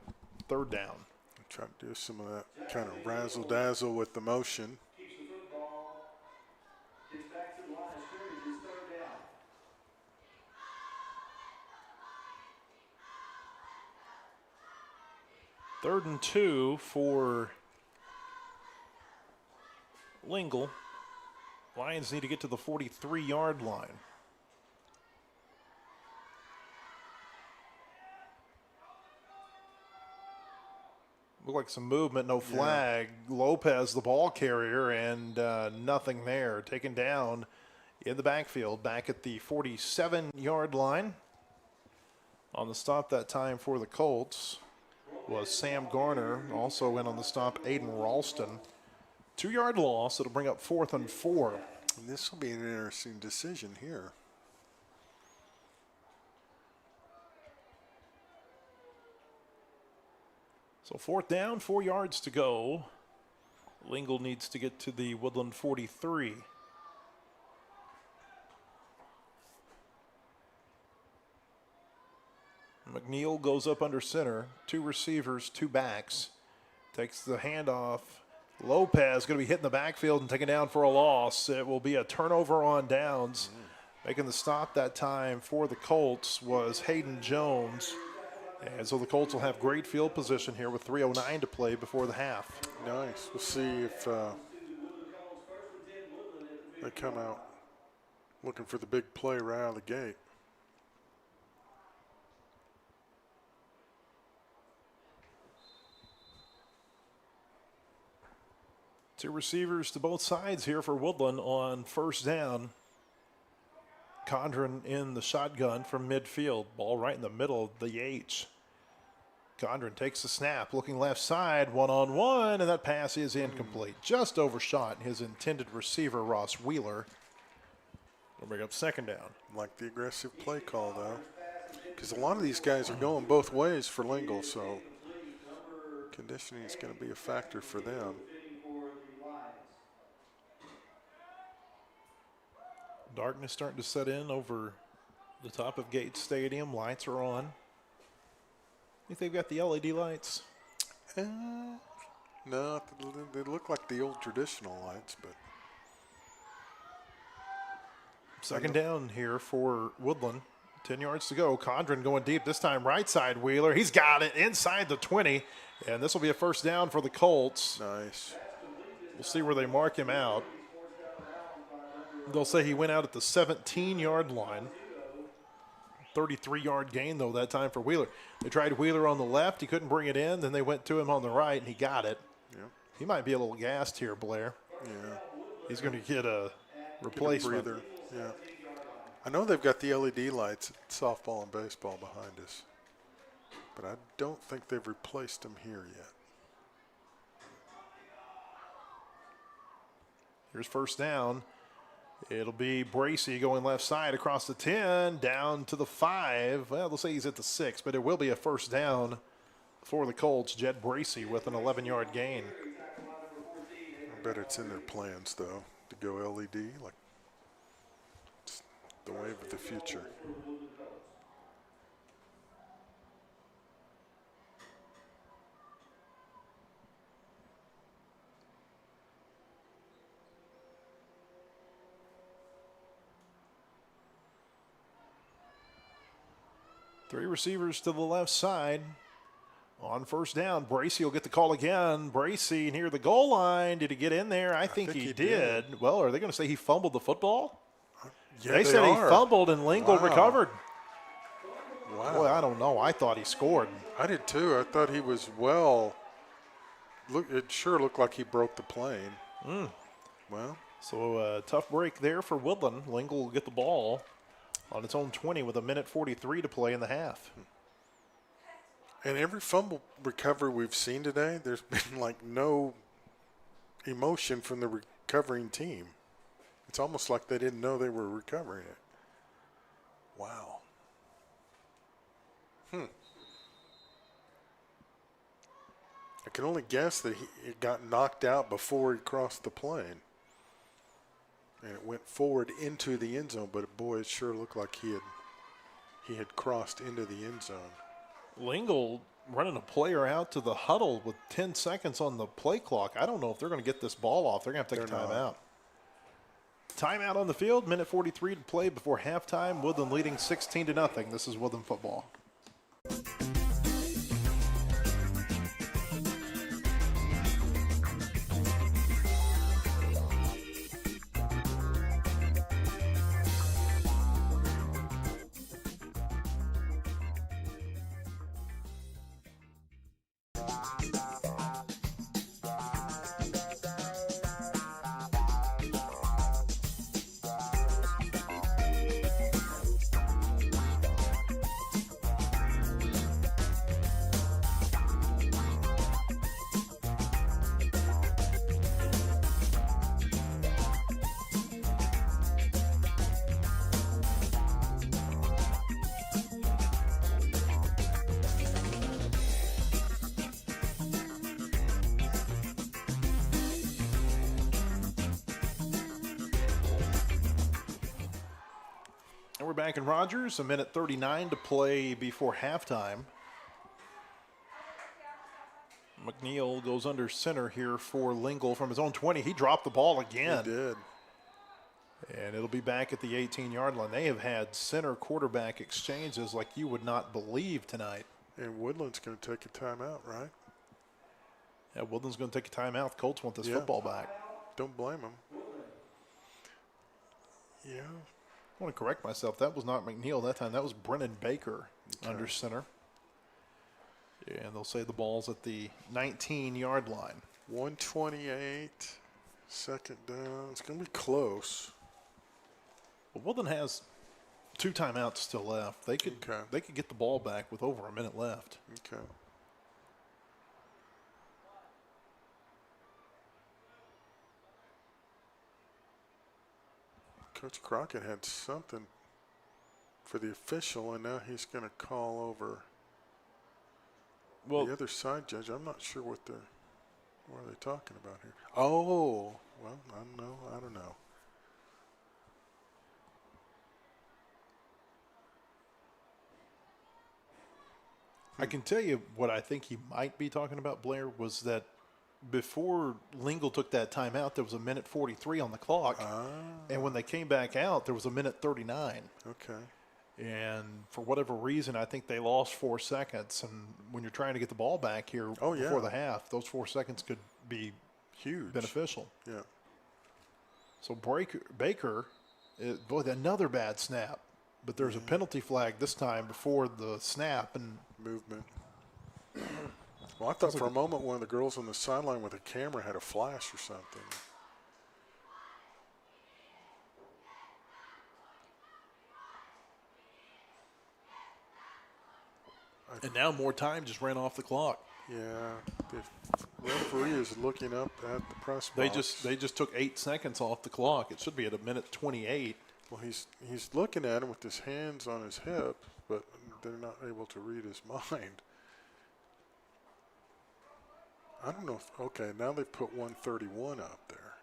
3rd down. Try to do some of that kind of razzle-dazzle with the motion. Keeps the football. Gets back to the line of scrimmage. It's 3rd down. 3rd and 2 for Lingle. Lions need to get to the 43-yard line. Looked like some movement, no flag. Yeah. Lopez, the ball carrier, and nothing there. Taken down in the backfield, back at the 47-yard line. On the stop that time for the Colts was Sam Garner. Also in on the stop, Aiden Ralston. 2-yard loss. It'll bring up 4th and 4. And this will be an interesting decision here. So 4th down, 4 yards to go. Lingle needs to get to the Woodland 43. McNeil goes up under center. 2 receivers, 2 backs. Takes the handoff. Lopez going to be hitting the backfield and taken down for a loss. It will be a turnover on downs. Making the stop that time for the Colts was Hayden Jones. And so the Colts will have great field position here with 3:09 to play before the half. Nice. We'll see if they come out looking for the big play right out of the gate. Two receivers to both sides here for Woodland on 1st down. Condren in the shotgun from midfield. Ball right in the middle of the H. Condren takes the snap, looking left side, one-on-one, and that pass is incomplete. Just overshot his intended receiver, Ross Wheeler. We'll bring up 2nd down. Like the aggressive play call, though. Because a lot of these guys are going both ways for Lingle, so conditioning is going to be a factor for them. Darkness starting to set in over the top of Gates Stadium. Lights are on. Think they've got the LED lights? No, they look like the old traditional lights, but. 2nd down here for Woodland. 10 yards to go. Condren going deep. This time right side Wheeler. He's got it inside the 20. And this will be a 1st down for the Colts. Nice. We'll see where they mark him out. They'll say he went out at the 17-yard line. 33-yard gain, though, that time for Wheeler. They tried Wheeler on the left. He couldn't bring it in. Then they went to him on the right, and he got it. Yeah. He might be a little gassed here, Blair. Yeah. He's going to get a replacement. Get a breather. Yeah. I know they've got the LED lights at softball and baseball behind us, but I don't think they've replaced them here yet. Here's 1st down. It'll be Bracey going left side across the 10, down to the 5. Well, they'll say he's at the 6, but it will be a 1st down for the Colts. Jed Bracey with an 11-yard gain. I bet it's in their plans, though, to go LED. Like, it's the wave of the future. Three receivers to the left side. On 1st down, Bracey will get the call again. Bracey near the goal line. Did he get in there? I think he did. Well, are they going to say he fumbled the football? Yeah, they said he fumbled and Lingle recovered. Wow. Boy, I don't know. I thought he scored. I did too. I thought he was well. Look, it sure looked like he broke the plane. Well. So a tough break there for Woodland. Lingle will get the ball on its own 20 with 1:43 to play in the half. And every fumble recovery we've seen today, there's been like no emotion from the recovering team. It's almost like they didn't know they were recovering it. Wow. I can only guess that it got knocked out before he crossed the plane. And it went forward into the end zone, but boy, it sure looked like he had crossed into the end zone. Lingle running a player out to the huddle with 10 seconds on the play clock. I don't know if they're going to get this ball off. They're going to have to take a timeout. Timeout on the field, 1:43 to play before halftime. Woodland leading 16-0. This is Woodland football. we're back in Rogers. A minute 39 to play before halftime. McNeil goes under center here for Lingle from his own 20. He dropped the ball again. He did. And it'll be back at the 18-yard line. They have had center quarterback exchanges like you would not believe tonight. And Woodland's going to take a timeout, right? Yeah, Woodland's going to take a timeout. The Colts want this football back. Don't blame them. Yeah. I want to correct myself. That was not McNeil that time. That was Brennan Baker under center. And they'll say the ball's at the 19-yard line. 128, second down. It's going to be close. Well, Woodland has 2 timeouts still left. They could get the ball back with over a minute left. Okay. Coach Crockett had something for the official, and now he's going to call over the other side judge. I'm not sure what are they talking about here. Oh, well, I don't know. I can tell you what I think he might be talking about, Blair, was that before Lingle took that timeout, there was a minute 43 on the clock. And when they came back out, there was a minute 39. Okay. And for whatever reason, I think they lost 4 seconds. And when you're trying to get the ball back here before the half, those 4 seconds could be huge, beneficial. Yeah. So Baker, boy, another bad snap. But there's a penalty flag this time before the snap and movement. Well, I thought for a moment one of the girls on the sideline with a camera had a flash or something. And now more time just ran off the clock. Yeah, the referee is looking up at the press box. They just took 8 seconds off the clock. It should be at a minute 28. Well, he's looking at him with his hands on his hip, but they're not able to read his mind. I don't know if, okay, now they've put 131 up there.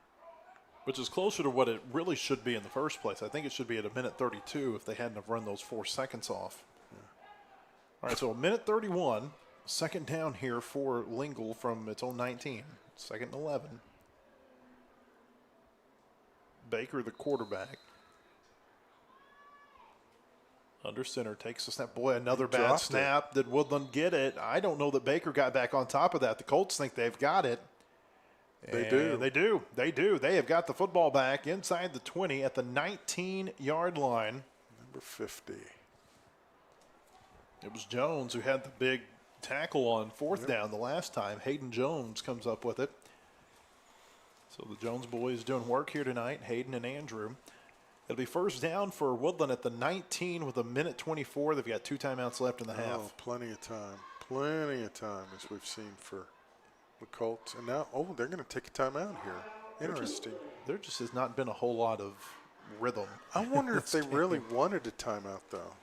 Which is closer to what it really should be in the first place. I think it should be at a minute 32 if they hadn't have run those 4 seconds off. Yeah. All right, so a minute 31, second down here for Lingle from its own 19, second and 11. Baker, the quarterback. Under center, takes a snap. Boy, another bad snap. Did Woodland get it? I don't know that Baker got back on top of that. The Colts think they've got it. They do. They do. They have got the football back inside the 20 at the 19-yard line. Number 50. It was Jones who had the big tackle on fourth down the last time. Hayden Jones comes up with it. So the Jones boys doing work here tonight, Hayden and Andrew. It'll be first down for Woodland at the 19 with a minute 24. They've got 2 timeouts left in the half. Plenty of time. Plenty of time, as we've seen for the Colts. And now, they're going to take a timeout here. Interesting. There just has not been a whole lot of rhythm. I wonder if they really wanted a timeout, though.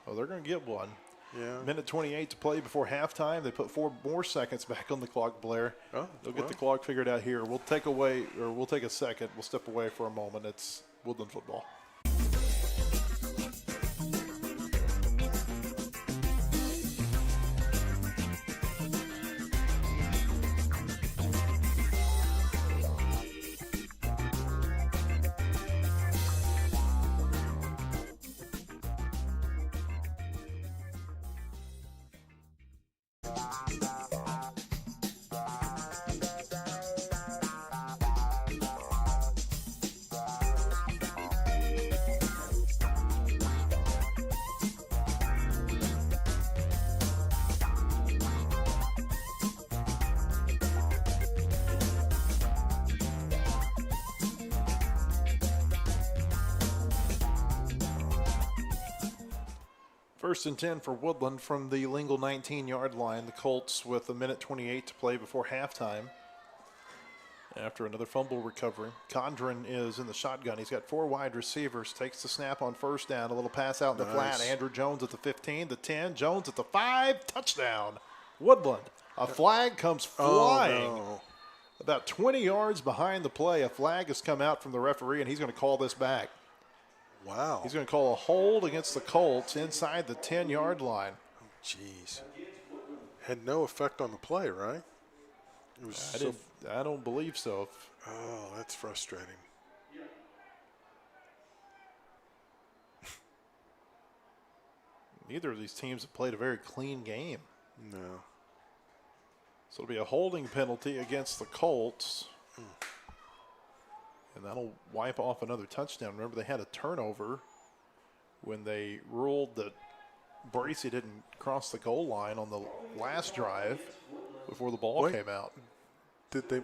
Oh, they're going to get one. Yeah. Minute 28 to play before halftime. They put 4 more seconds back on the clock, Blair. They'll get the clock figured out here. We'll take a second. We'll step away for a moment. It's Woodland football. First and 10 for Woodland from the Lingle 19-yard line. The Colts with a minute 28 to play before halftime. After another fumble recovery, Condren is in the shotgun. He's got 4 wide receivers. Takes the snap on first down. A little pass out in the flat. Andrew Jones at the 15, the 10. Jones at the 5. Touchdown. Woodland. A flag comes flying. About 20 yards behind the play. A flag has come out from the referee, and he's going to call this back. Wow. He's going to call a hold against the Colts inside the 10-yard line. Jeez. Had no effect on the play, right? It was I don't believe so. Oh, that's frustrating. Neither of these teams have played a very clean game. No. So it'll be a holding penalty against the Colts. And that'll wipe off another touchdown. Remember, they had a turnover when they ruled that Bracey didn't cross the goal line on the last drive before the ball came out. Did they?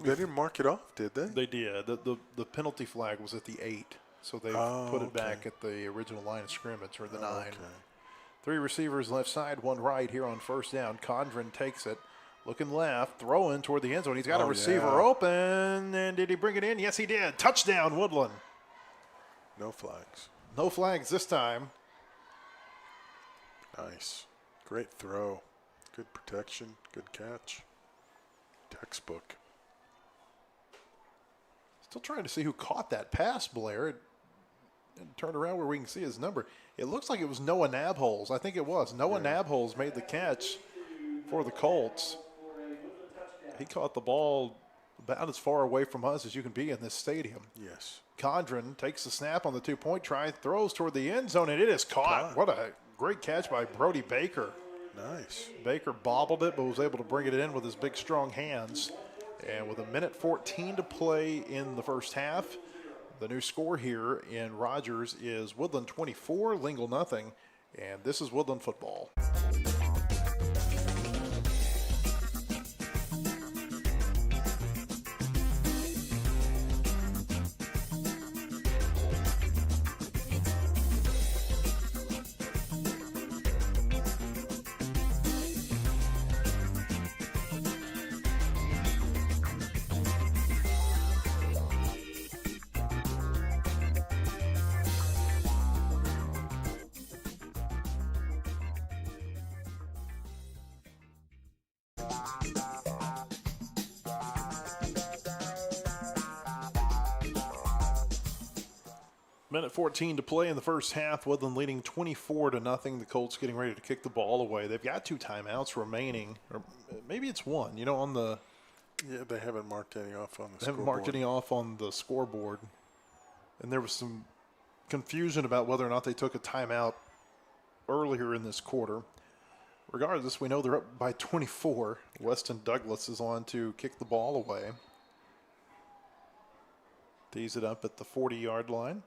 They didn't mark it off, did they? They did. The penalty flag was at the 8, so they put it back at the original line of scrimmage, or the 9. Okay. 3 receivers left side, 1 right here on first down. Condren takes it, looking left, throwing toward the end zone. He's got a receiver open, and did he bring it in? Yes, he did. Touchdown, Woodland. No flags. No flags this time. Nice. Great throw. Good protection. Good catch. Textbook. Still trying to see who caught that pass, Blair. And turned around where we can see his number. It looks like it was Noah Nabholz. I think it was. Noah Nabholz made the catch for the Colts. He caught the ball about as far away from us as you can be in this stadium. Yes. Condren takes the snap on the 2-point try, throws toward the end zone, and it is caught. What a great catch by Brody Baker. Nice. Baker bobbled it, but was able to bring it in with his big, strong hands. And with 1:14 to play in the first half, the new score here in Rogers is Woodland 24, Lingle nothing, and this is Woodland football. Minute 14 to play in the first half. Woodland leading 24-0. The Colts getting ready to kick the ball away. They've got 2 timeouts remaining, or maybe it's 1. You know, on the they haven't marked any off on the scoreboard. They haven't marked any off on the scoreboard, and there was some confusion about whether or not they took a timeout earlier in this quarter. Regardless, we know they're up by 24. Weston Douglas is on to kick the ball away. Tees it up at the 40-yard line.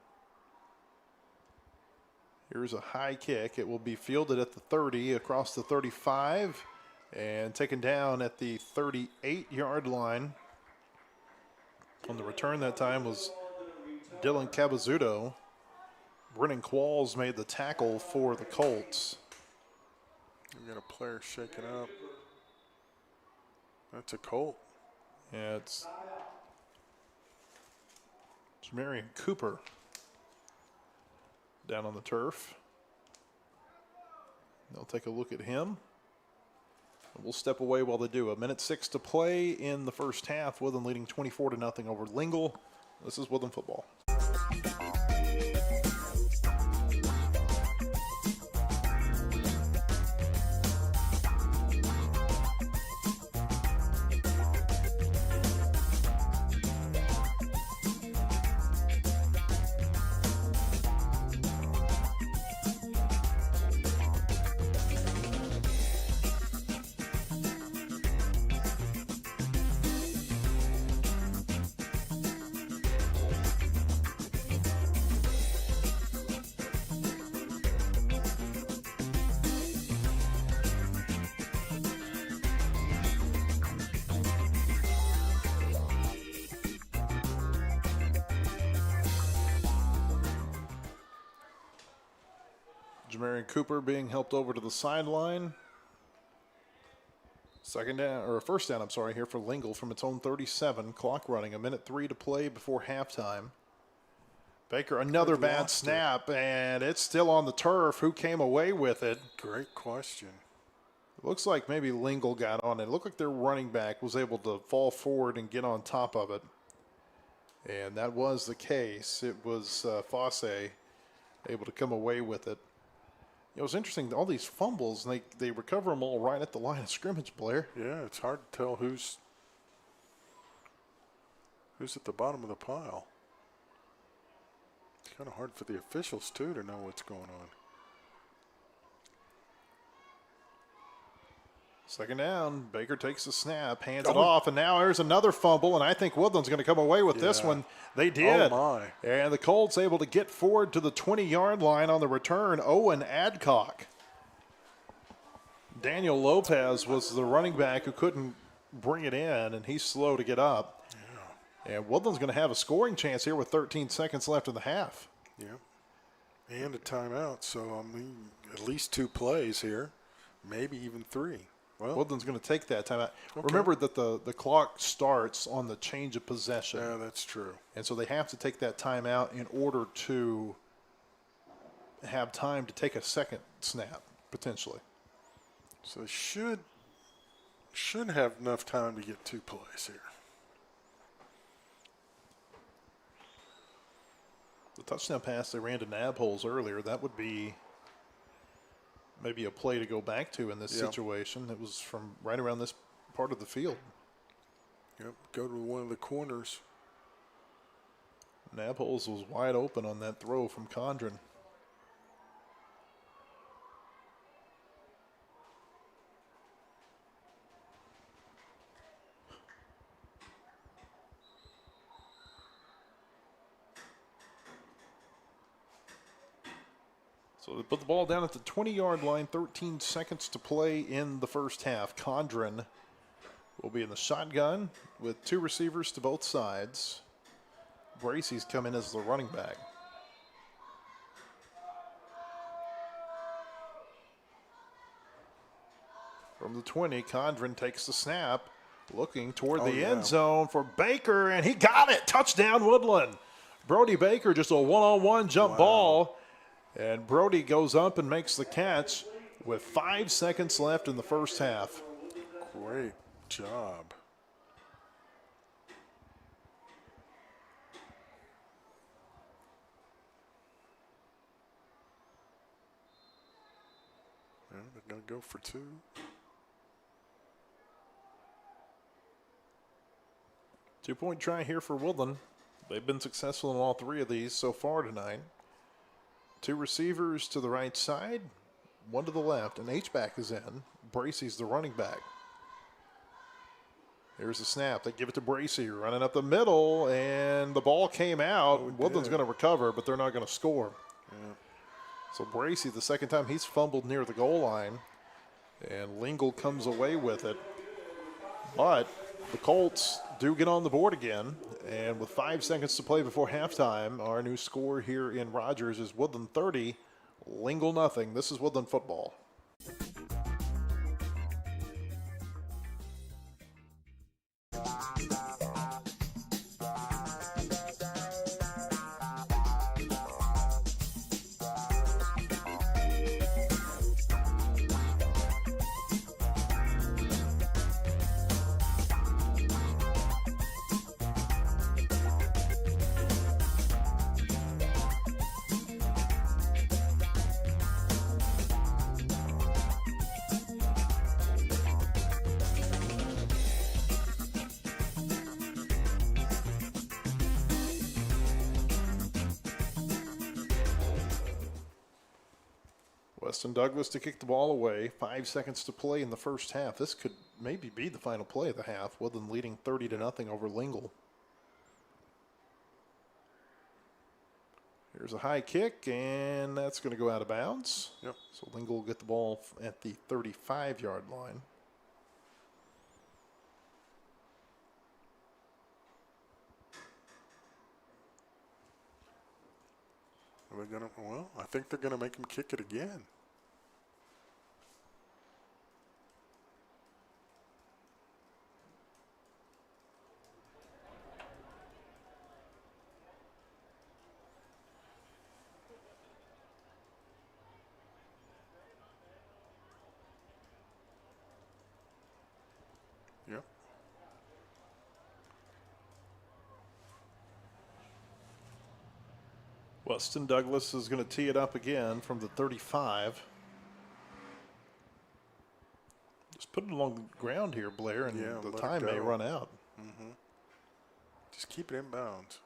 Here's a high kick. It will be fielded at the 30, across the 35, and taken down at the 38-yard line. On the return that time was Dylan Cabazuto. Brennan Qualls made the tackle for the Colts. We got a player shaking up. That's a Colt. Yeah, it's Jamarian Cooper down on the turf. They'll take a look at him. We'll step away while they do. 1:06 to play in the first half. Woodland leading 24-0 over Lingle. This is Woodland football. Jamarian Cooper being helped over to the sideline. First down, I'm sorry, here for Lingle from its own 37. Clock running, 1:03 to play before halftime. Baker, another bad snap, and it's still on the turf. Who came away with it? Great question. It looks like maybe Lingle got on it. It looked like their running back was able to fall forward and get on top of it. And that was the case. It was Fosse able to come away with it. It was interesting, all these fumbles, and they recover them all right at the line of scrimmage, Blair. Yeah, it's hard to tell who's at the bottom of the pile. It's kind of hard for the officials, too, to know what's going on. Second down, Baker takes the snap, hands it off, and now there's another fumble, and I think Woodland's going to come away with this one. They did. Oh, my. And the Colts able to get forward to the 20-yard line on the return. Owen Adcock. Daniel Lopez was the running back who couldn't bring it in, and he's slow to get up. Yeah. And Woodland's going to have a scoring chance here with 13 seconds left in the half. Yeah. And a timeout, so, I mean, at least 2 plays here, maybe even 3. Well, Woodland's going to take that timeout. Okay. Remember that the clock starts on the change of possession. Yeah, that's true. And so they have to take that timeout in order to have time to take a second snap, potentially. So they should have enough time to get 2 plays here. The touchdown pass they ran to Nabholes earlier, that would be maybe a play to go back to in this situation. It was from right around this part of the field. Yep, go to one of the corners. Nabholes was wide open on that throw from Condren. So they put the ball down at the 20-yard line, 13 seconds to play in the first half. Condren will be in the shotgun with 2 receivers to both sides. Bracey's come in as the running back. From the 20, Condren takes the snap, looking toward the end zone for Baker, and he got it. Touchdown, Woodland. Brody Baker, just a one-on-one jump ball. And Brody goes up and makes the catch with 5 seconds left in the first half. Great job. Well, they're going to go for 2. Two-point try here for Woodland. They've been successful in all 3 of these so far tonight. 2 receivers to the right side, 1 to the left, and H-back is in. Bracey's the running back. Here's the snap. They give it to Bracey, running up the middle, and the ball came out. Woodland's going to recover, but they're not going to score. Yeah. So Bracey, the second time he's fumbled near the goal line, and Lingle comes away with it. But the Colts do get on the board again, and with 5 seconds to play before halftime, our new score here in Rogers is Woodland 30, Lingle nothing. This is Woodland football. Weston Douglas to kick the ball away. 5 seconds to play in the first half. This could maybe be the final play of the half. Woodland leading 30-0 over Lingle. Here's a high kick, and that's going to go out of bounds. Yep. So Lingle will get the ball at the 35-yard line. Are they gonna, well, I think they're going to make him kick it again. Yep. Weston Douglas is going to tee it up again from the 35. Just put it along the ground here, Blair, and Yeah, the let it time may go. run out. Just keep it in bounds.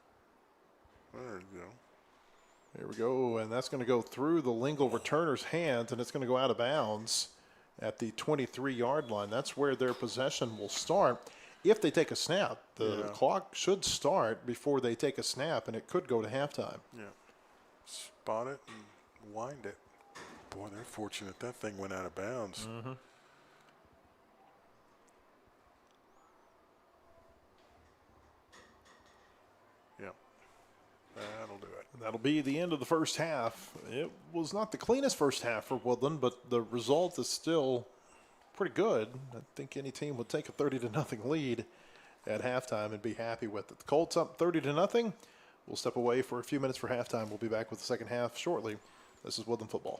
There you go. Here we go, and that's going to go through the Lingle returner's hands, and it's going to go out of bounds at the 23-yard line. That's where their possession will start. If they take a snap, the clock should start before they take a snap, and it could go to halftime. Yeah. Spot it and wind it. Boy, they're fortunate that thing went out of bounds. Yeah. That'll do it. That'll be the end of the first half. It was not the cleanest first half for Woodland, but the result is still pretty good. I think any team would take a 30-0 lead at halftime and be happy with it. The Colts up 30-0. We'll step away for a few minutes for halftime. We'll be back with the second half shortly. This is Woodland football.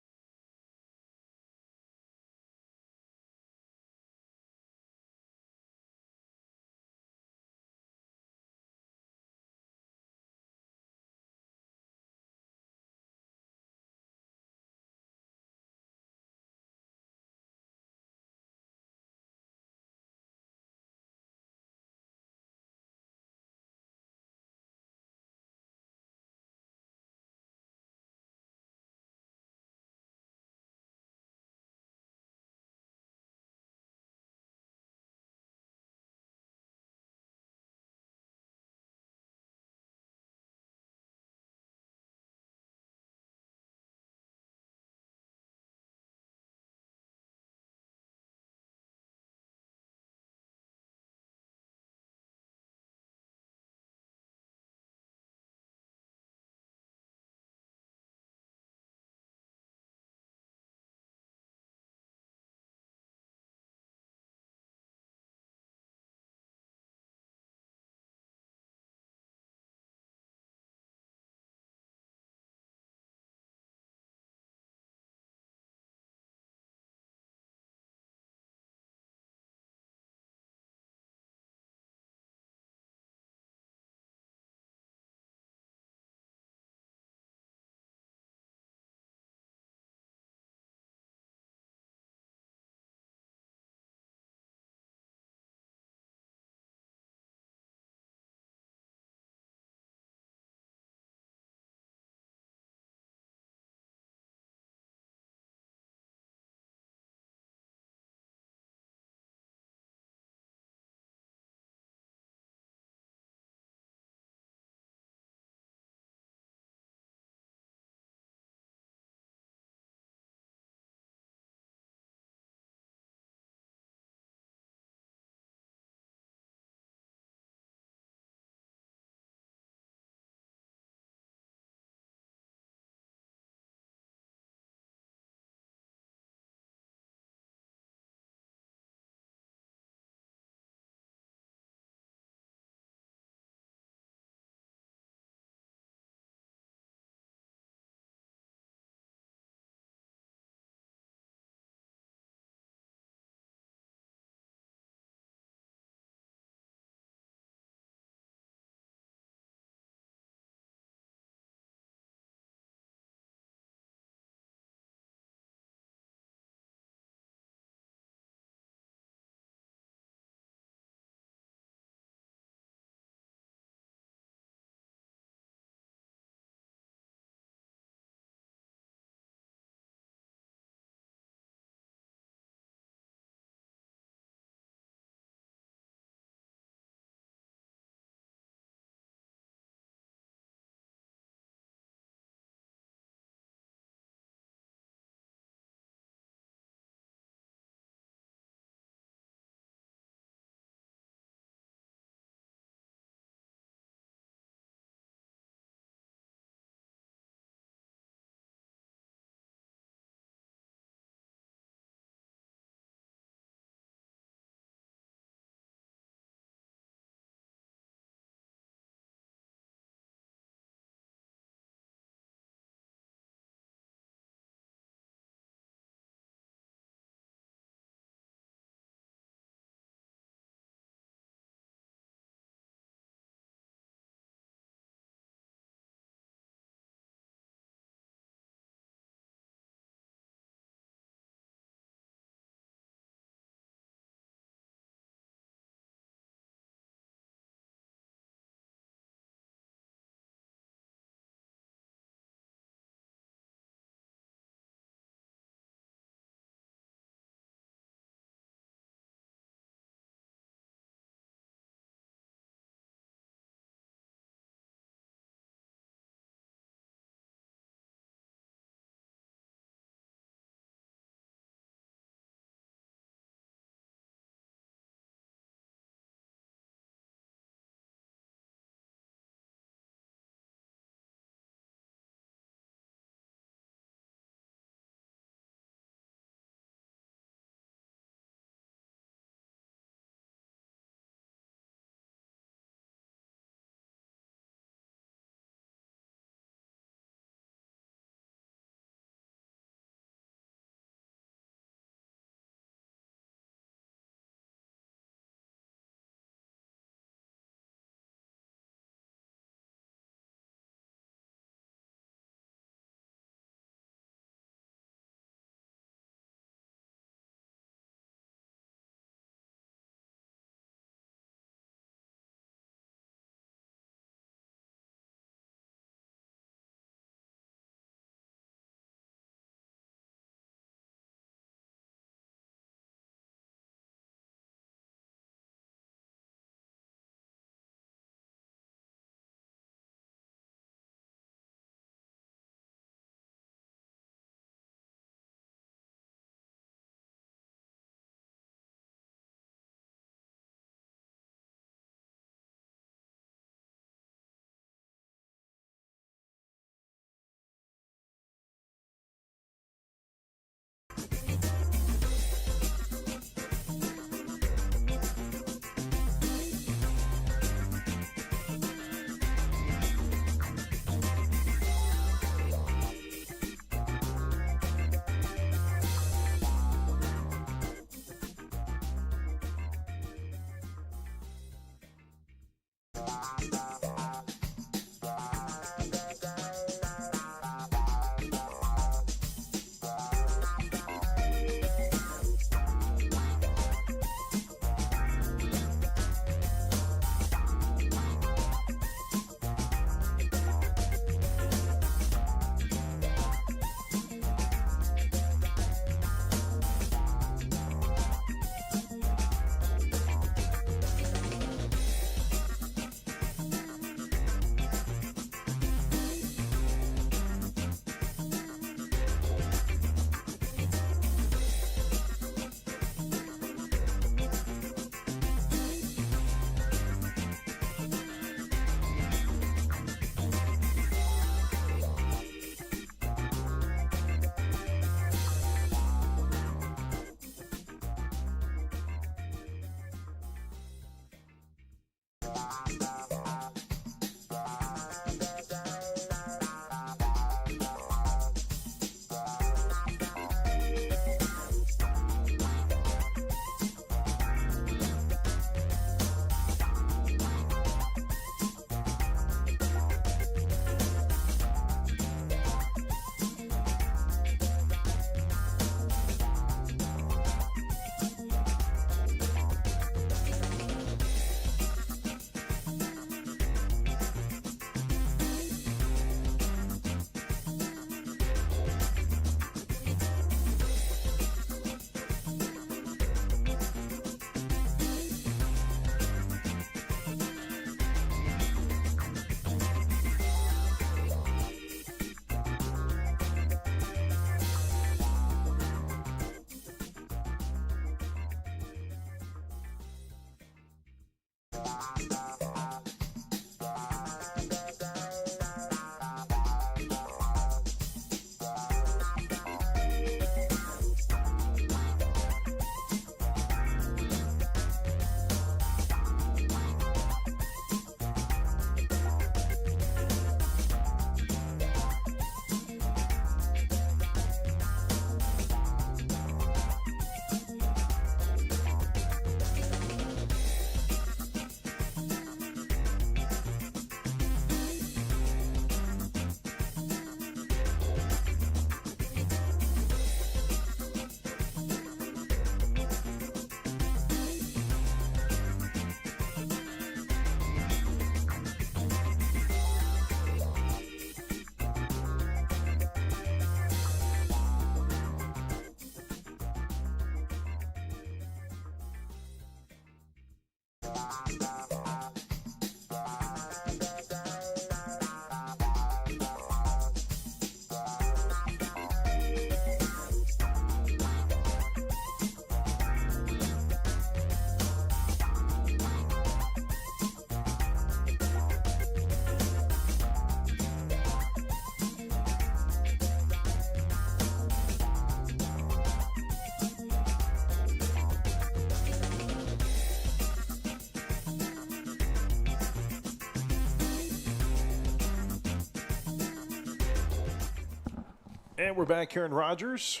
And we're back here in Rogers,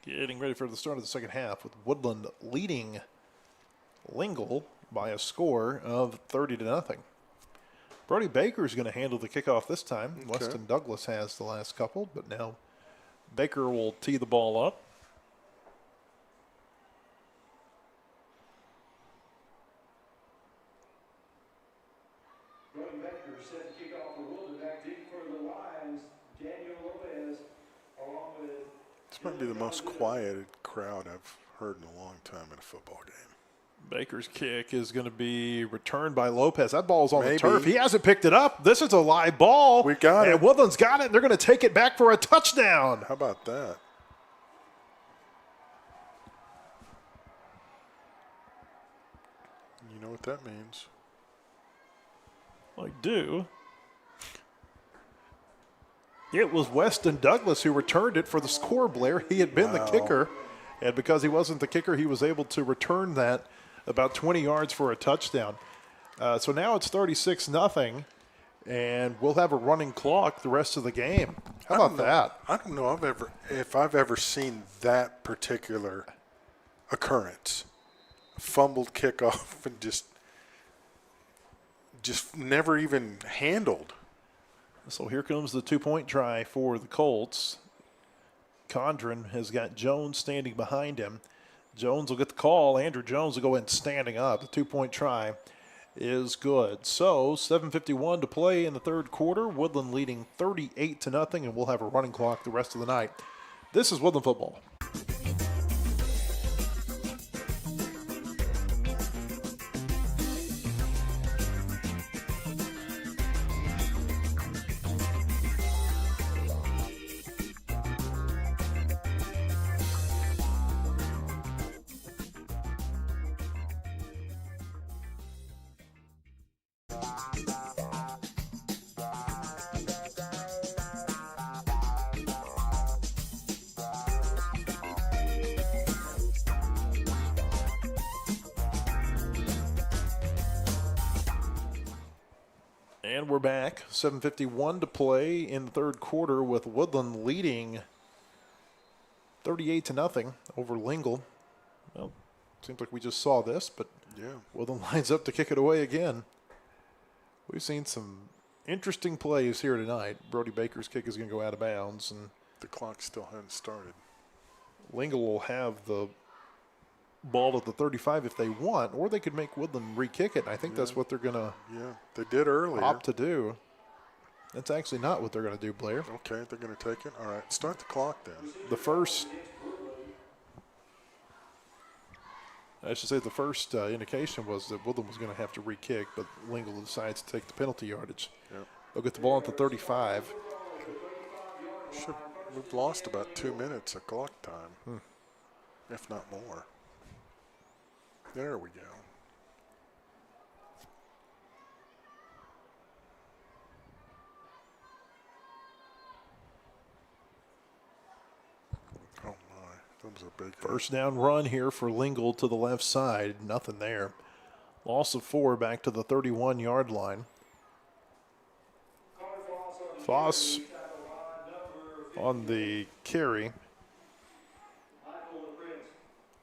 getting ready for the start of the second half with Woodland leading Lingle by a score of 30-0. Brody Baker is going to handle the kickoff this time. Okay. Weston Douglas has the last couple, but now Baker will tee the ball up. Brody Baker set the kickoff for Woodland. Back deep for the Lions. Daniel Lopez, along with. This might be the most quieted crowd I've heard in a long time in a football game. Baker's kick is going to be returned by Lopez. That ball's on Maybe. the turf. He hasn't picked it up. This is a live ball. We got it. And Woodland's got it. And they're going to take it back for a touchdown. How about that? You know what that means. I do. It was Weston Douglas who returned it for the score, Blair. He had been the kicker. And because he wasn't the kicker, he was able to return that about 20 yards for a touchdown. So now it's 36-0, and we'll have a running clock the rest of the game. How about that? I don't know if I've ever seen that particular occurrence. Fumbled kickoff and just never even handled. So here comes the two-point try for the Colts. Condren has got Jones standing behind him. Jones will get the call. Andrew Jones will go in standing up. The two-point try is good. So 7:51 to play in the third quarter. Woodland leading 38-0, and we'll have a running clock the rest of the night. This is Woodland football. And we're back. 7:51 to play in the third quarter with Woodland leading 38-0 over Lingle. Well, seems like we just saw this, but Yeah. Woodland lines up to kick it away again. We've seen some interesting plays here tonight. Brody Baker's kick is going to go out of bounds, and The clock still hadn't started. Lingle will have the ball at the 35 if they want, or they could make Woodland re-kick it. I think that's what they're going to Yeah, they did earlier. opt to do. That's actually not what they're going to do, Blair. Okay, they're going to take it. All right, start the clock then. The first indication was that Woodland was going to have to re-kick, but Lingle decides to take the penalty yardage. Yep. They'll get the ball at the 35. We've lost about 2 minutes of clock time, if not more. There we go. Oh my, that was a big First down run here for Lingle to the left side. Nothing there. Loss of 4 back to the 31-yard line. Foss on the carry.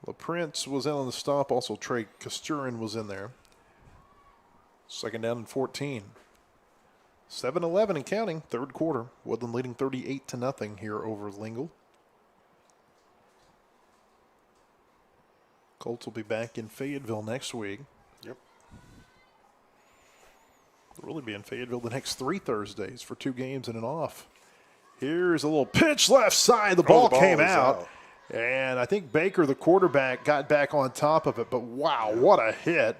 LaPrince was in on the stop. Also, Trey Costurin was in there. Second down and 14. 7-11 and counting. Third quarter. Woodland leading 38-0 here over Lingle. Colts will be back in Fayetteville next week. Yep. They'll really be in Fayetteville the next 3 Thursdays for 2 games and an off. Here's a little pitch left side. The ball came is out. And I think Baker, the quarterback, got back on top of it. But, wow, what a hit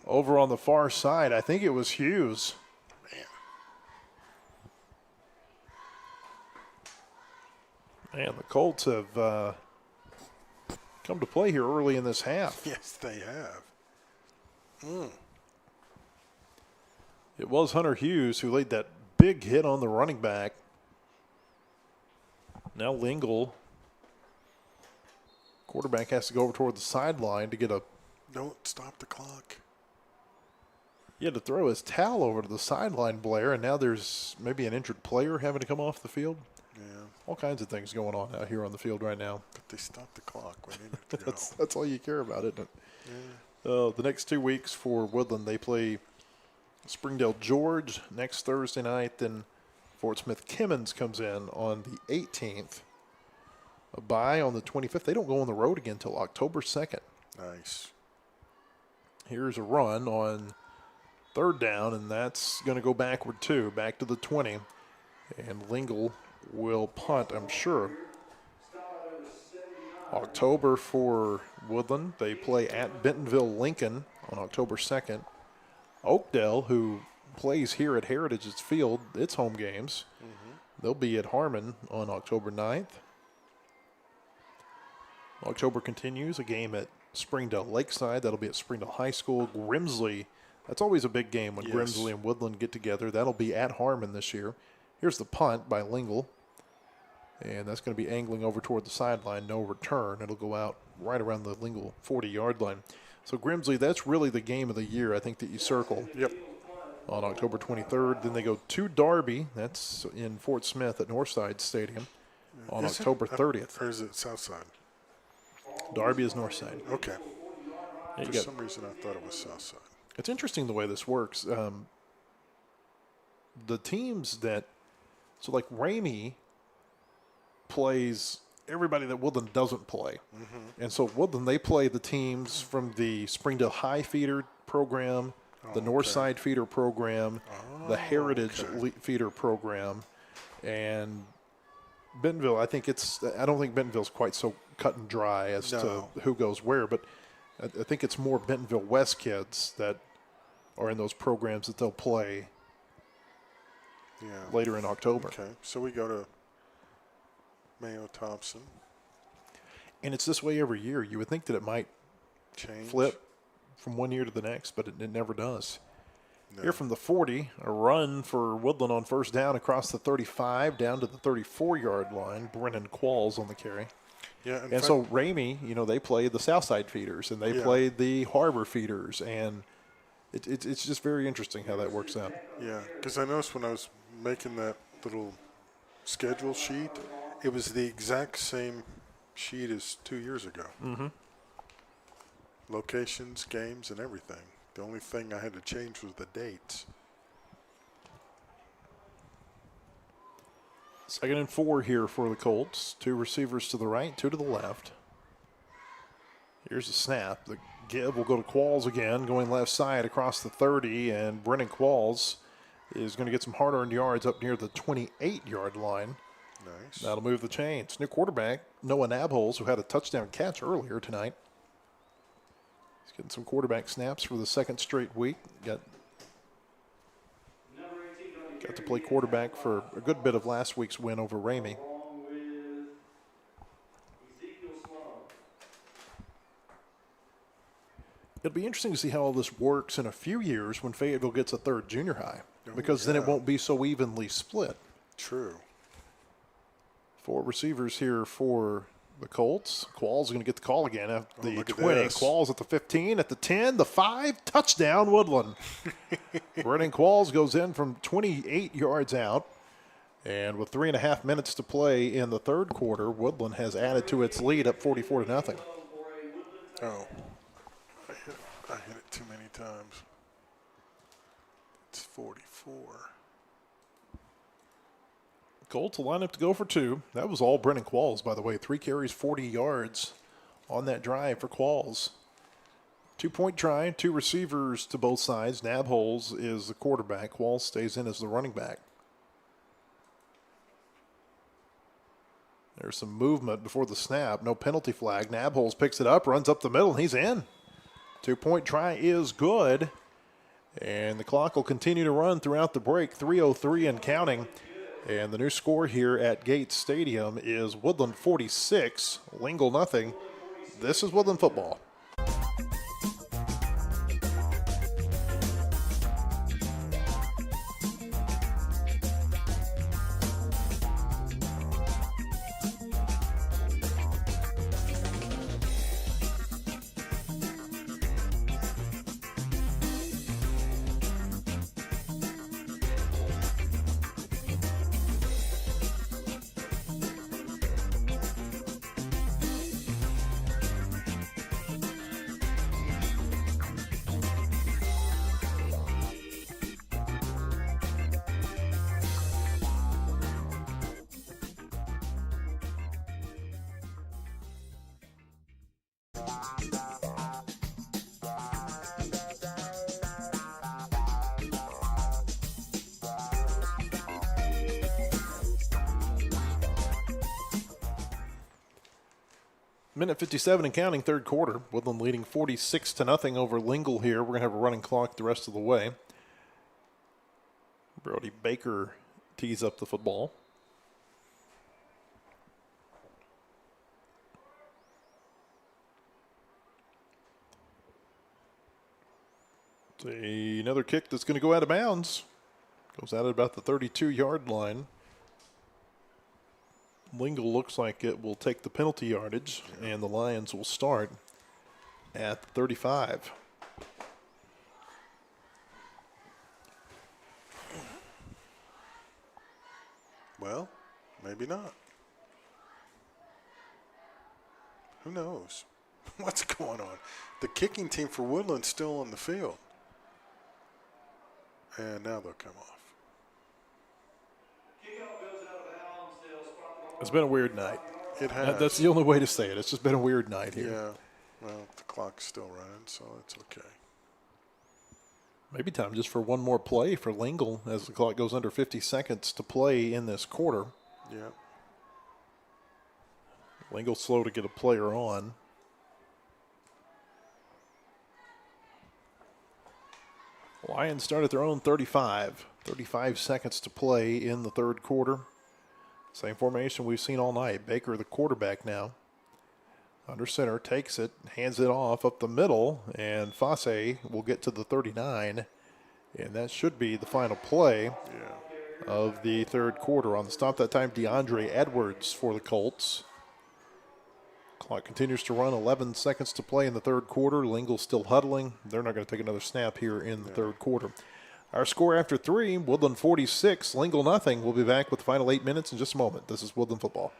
over on the far side. I think it was Hughes. Man, the Colts have come to play here early in this half. Yes, they have. It was Hunter Hughes who laid that big hit on the running back. Now Lingle. Quarterback has to go over toward the sideline to get a... Don't stop the clock. He had to throw his towel over to the sideline, Blair, and now there's maybe an injured player having to come off the field. Yeah. all kinds of things going on out here on the field right now. But they stopped the clock. We needed to go. That's all you care about, isn't it? Yeah. The next 2 weeks for Woodland, they play Springdale George next Thursday night. Then Fort Smith Kimmons comes in on the 18th. A bye on the 25th. They don't go on the road again until October 2nd. Nice. Here's a run on third down, and that's going to go backward too, back to the 20. And Lingle will punt, I'm sure. October for Woodland. They play at Bentonville Lincoln on October 2nd. Oakdale, who plays here at Heritage's Field, its home games, they'll be at Harmon on October 9th. October continues, a game at Springdale Lakeside. That'll be at Springdale High School. Grimsley, that's always a big game when Grimsley and Woodland get together. That'll be at Harmon this year. Here's the punt by Lingle. And that's going to be angling over toward the sideline, no return. It'll go out right around the Lingle 40-yard line. So Grimsley, that's really the game of the year, I think, that you circle. Yep. On October 23rd. Then they go to Darby. That's in Fort Smith at Northside Stadium on October 30th. Or is it Southside? Darby is Northside. Okay. Yeah, For some reason, I thought it was Southside. it's interesting the way this works. The teams that, so like Ramey plays everybody that Woodland doesn't play. And so Woodland, they play the teams from the Springdale High feeder program, the Northside feeder program, the Heritage feeder program, and Bentonville. I don't think Bentonville's quite so cut and dry as to who goes where, but I think it's more Bentonville West kids that are in those programs that they'll play later in October. Okay, so we go to Mayo Thompson. And it's this way every year. You would think that it might Change. flip from one year to the next, but it never does. No. Here from the 40, a run for Woodland on first down across the 35 down to the 34-yard line. Brennan Qualls on the carry. Yeah, And so Ramey, they play the Southside feeders, and they play the Harbor feeders, and it's just very interesting how that works out. Yeah, because I noticed when I was making that little schedule sheet, it was the exact same sheet as 2 years ago. Locations, games, and everything. The only thing I had to change was the dates. 2nd and 4 here for the Colts. 2 receivers to the right, 2 to the left. Here's a snap. The give will go to Qualls again, going left side across the 30, and Brennan Qualls is going to get some hard-earned yards up near the 28-yard line. Nice. That'll move the chains. New quarterback, Noah Nabholz, who had a touchdown catch earlier tonight. He's getting some quarterback snaps for the second straight week. Got to play quarterback for a good bit of last week's win over Ramey. It'll be interesting to see how all this works in a few years when Fayetteville gets a third junior high, because then it won't be so evenly split. True. 4 receivers here for the Colts. Qualls going to get the call again at the look at 20. this. Qualls at the 15, at the 10, the 5. Touchdown, Woodland. Brennan Qualls goes in from 28 yards out. And with 3.5 minutes to play in the third quarter, Woodland has added to its lead up 44-0. Oh. I hit it too many times. It's 44. Colts will line up to go for 2. That was all Brennan Qualls, by the way. 3 carries, 40 yards on that drive for Qualls. 2-point try, 2 receivers to both sides. Nabholz is the quarterback. Qualls stays in as the running back. There's some movement before the snap. No penalty flag. Nabholz picks it up, runs up the middle, and he's in. 2-point try is good. And the clock will continue to run throughout the break. 3:03 and counting. And the new score here at Gates Stadium is Woodland 46, Lingle nothing. This is Woodland football. Minute 57 and counting, third quarter. Woodland leading 46-0 over Lingle here. We're going to have a running clock the rest of the way. Brody Baker tees up the football. Another kick that's going to go out of bounds. Goes out at about the 32-yard line. Lingle looks like it will take the penalty yardage, and the Lions will start at 35. Well, maybe not. Who knows? What's going on? The kicking team for Woodland's still on the field. And now they'll come off. It's been a weird night. It has. That's the only way to say it. It's just been a weird night here. Yeah. Well, the clock's still running, so it's okay. Maybe time just for one more play for Lingle as the clock goes under 50 seconds to play in this quarter. Yeah. Lingle slow to get a player on. Lions start at their own 35. 35 seconds to play in the third quarter. Same formation we've seen all night. Baker, the quarterback now. Under center, takes it, hands it off up the middle, and Fosse will get to the 39. And that should be the final play of the third quarter. On the stop that time, DeAndre Edwards for the Colts. Clock continues to run, 11 seconds to play in the third quarter. Lingle still huddling. They're not going to take another snap here in the third quarter. Our score after 3, Woodland 46, Lingle nothing. We'll be back with the final 8 minutes in just a moment. This is Woodland Football.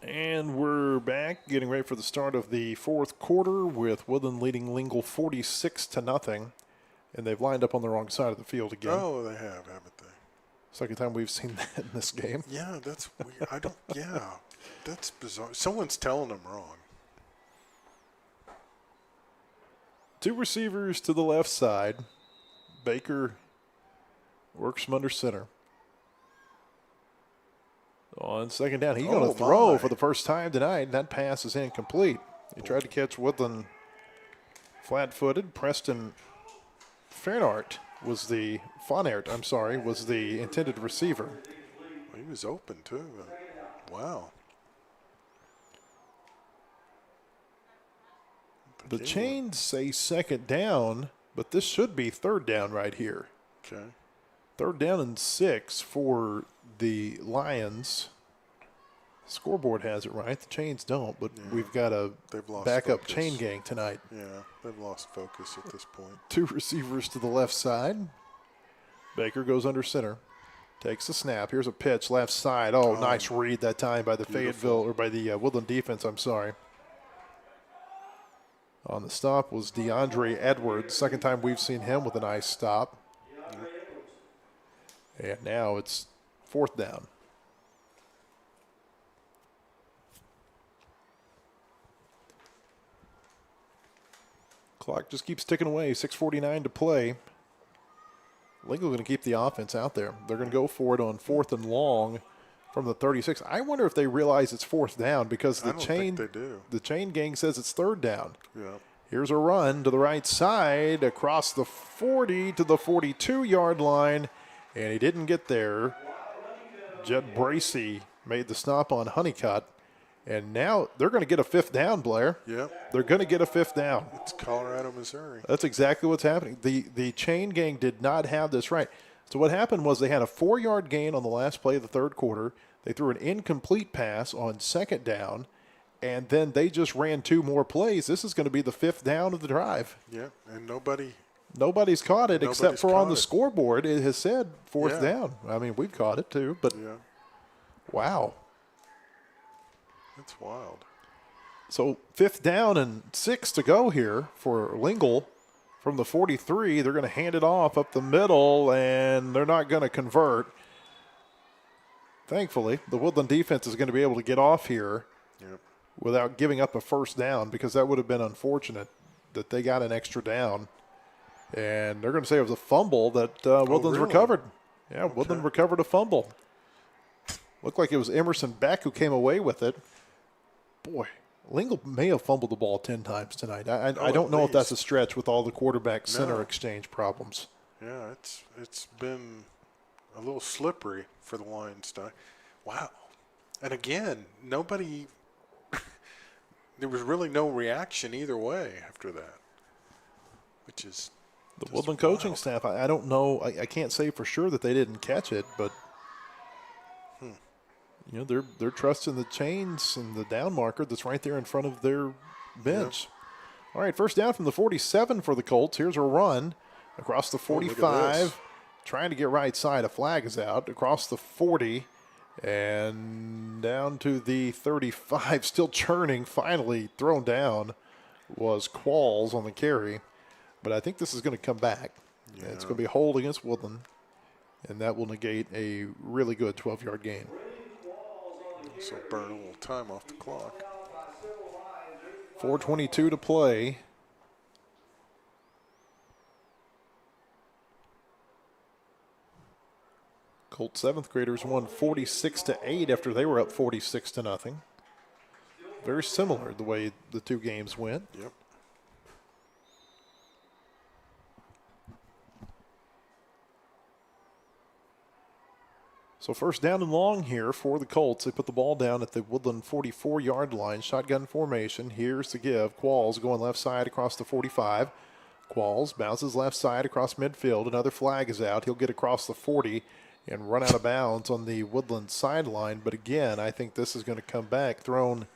And we're back, getting ready for the start of the fourth quarter with Woodland leading Lingle 46-0. And they've lined up on the wrong side of the field again. Oh, they have, haven't they? Second time we've seen that in this game. Yeah, that's weird. That's bizarre. Someone's telling them wrong. Two receivers to the left side. Baker works from under center. On second down, he's going to throw for the first time tonight. That pass is incomplete. He tried to catch Woodland flat-footed. Preston Fonert was the intended receiver. He was open, too. Wow. The chains say second down, but this should be third down right here. Okay. Third down and 6 for the Lions. Scoreboard has it right. The chains don't, but we've got a backup chain gang tonight. Yeah, they've lost focus at this point. Two receivers to the left side. Baker goes under center. Takes the snap. Here's a pitch left side. Oh, nice read that time by the Woodland defense, I'm sorry. On the stop was DeAndre Edwards. Second time we've seen him with a nice stop. And now it's fourth down. Clock just keeps ticking away. 6:49 to play. Lingle going to keep the offense out there. They're going to go for it on 4th and long from the 36. I wonder if they realize it's 4th down because I don't think they do. The chain gang says it's 3rd down. Yeah. Here's a run to the right side across the 40 to the 42-yard line, and he didn't get there. Jed Bracey made the stop on Honeycutt, and now they're going to get a 5th down, Blair. Yep. They're going to get a 5th down. It's Colorado, Missouri. That's exactly what's happening. The chain gang did not have this right. So what happened was they had a 4-yard gain on the last play of the 3rd quarter. They threw an incomplete pass on 2nd down, and then they just ran 2 more plays. This is going to be the 5th down of the drive. Yeah, and nobody's caught it except for on the scoreboard. It has said 4th Yeah. down. I mean, we've caught it too, but Yeah, wow. that's wild. So 5th down and 6 to go here for Lingle from the 43. They're going to hand it off up the middle, and they're not going to convert. Thankfully, the Woodland defense is going to be able to get off here Yep. without giving up a 1st down, because that would have been unfortunate that they got an extra down. And they're going to say it was a fumble that Woodland's really? recovered. Yeah, Woodland recovered a fumble. Looked like it was Emerson Beck who came away with it. Boy, Lingle may have fumbled the ball 10 times tonight. I don't know if that's a stretch with all the quarterback-center exchange problems. Yeah, it's been a little slippery for the Lions tonight. Wow. And again, nobody – there was really no reaction either way after that, which is the just Woodland wild. coaching staff, I don't know. I can't say for sure that they didn't catch it, but you know, they're trusting the chains and the down marker that's right there in front of their bench. All right, 1st down from the 47 for the Colts. Here's a run across the 45, trying to get right side. A flag is out across the 40 and down to the 35. Still churning. Finally thrown down was Qualls on the carry, but I think this is going to come back. Yeah. It's going to be a hold against Woodland, and that will negate a really good 12-yard gain. So burn a little time off the clock. 4:22 to play. Colts 7th graders won 46-8 after they were up 46-0. Very similar the way the 2 games went. Yep. So 1st down and long here for the Colts. They put the ball down at the Woodland 44-yard line. Shotgun formation. Here's the give. Qualls going left side across the 45. Qualls bounces left side across midfield. Another flag is out. He'll get across the 40 and run out of bounds on the Woodland sideline. But again, I think this is going to come back thrown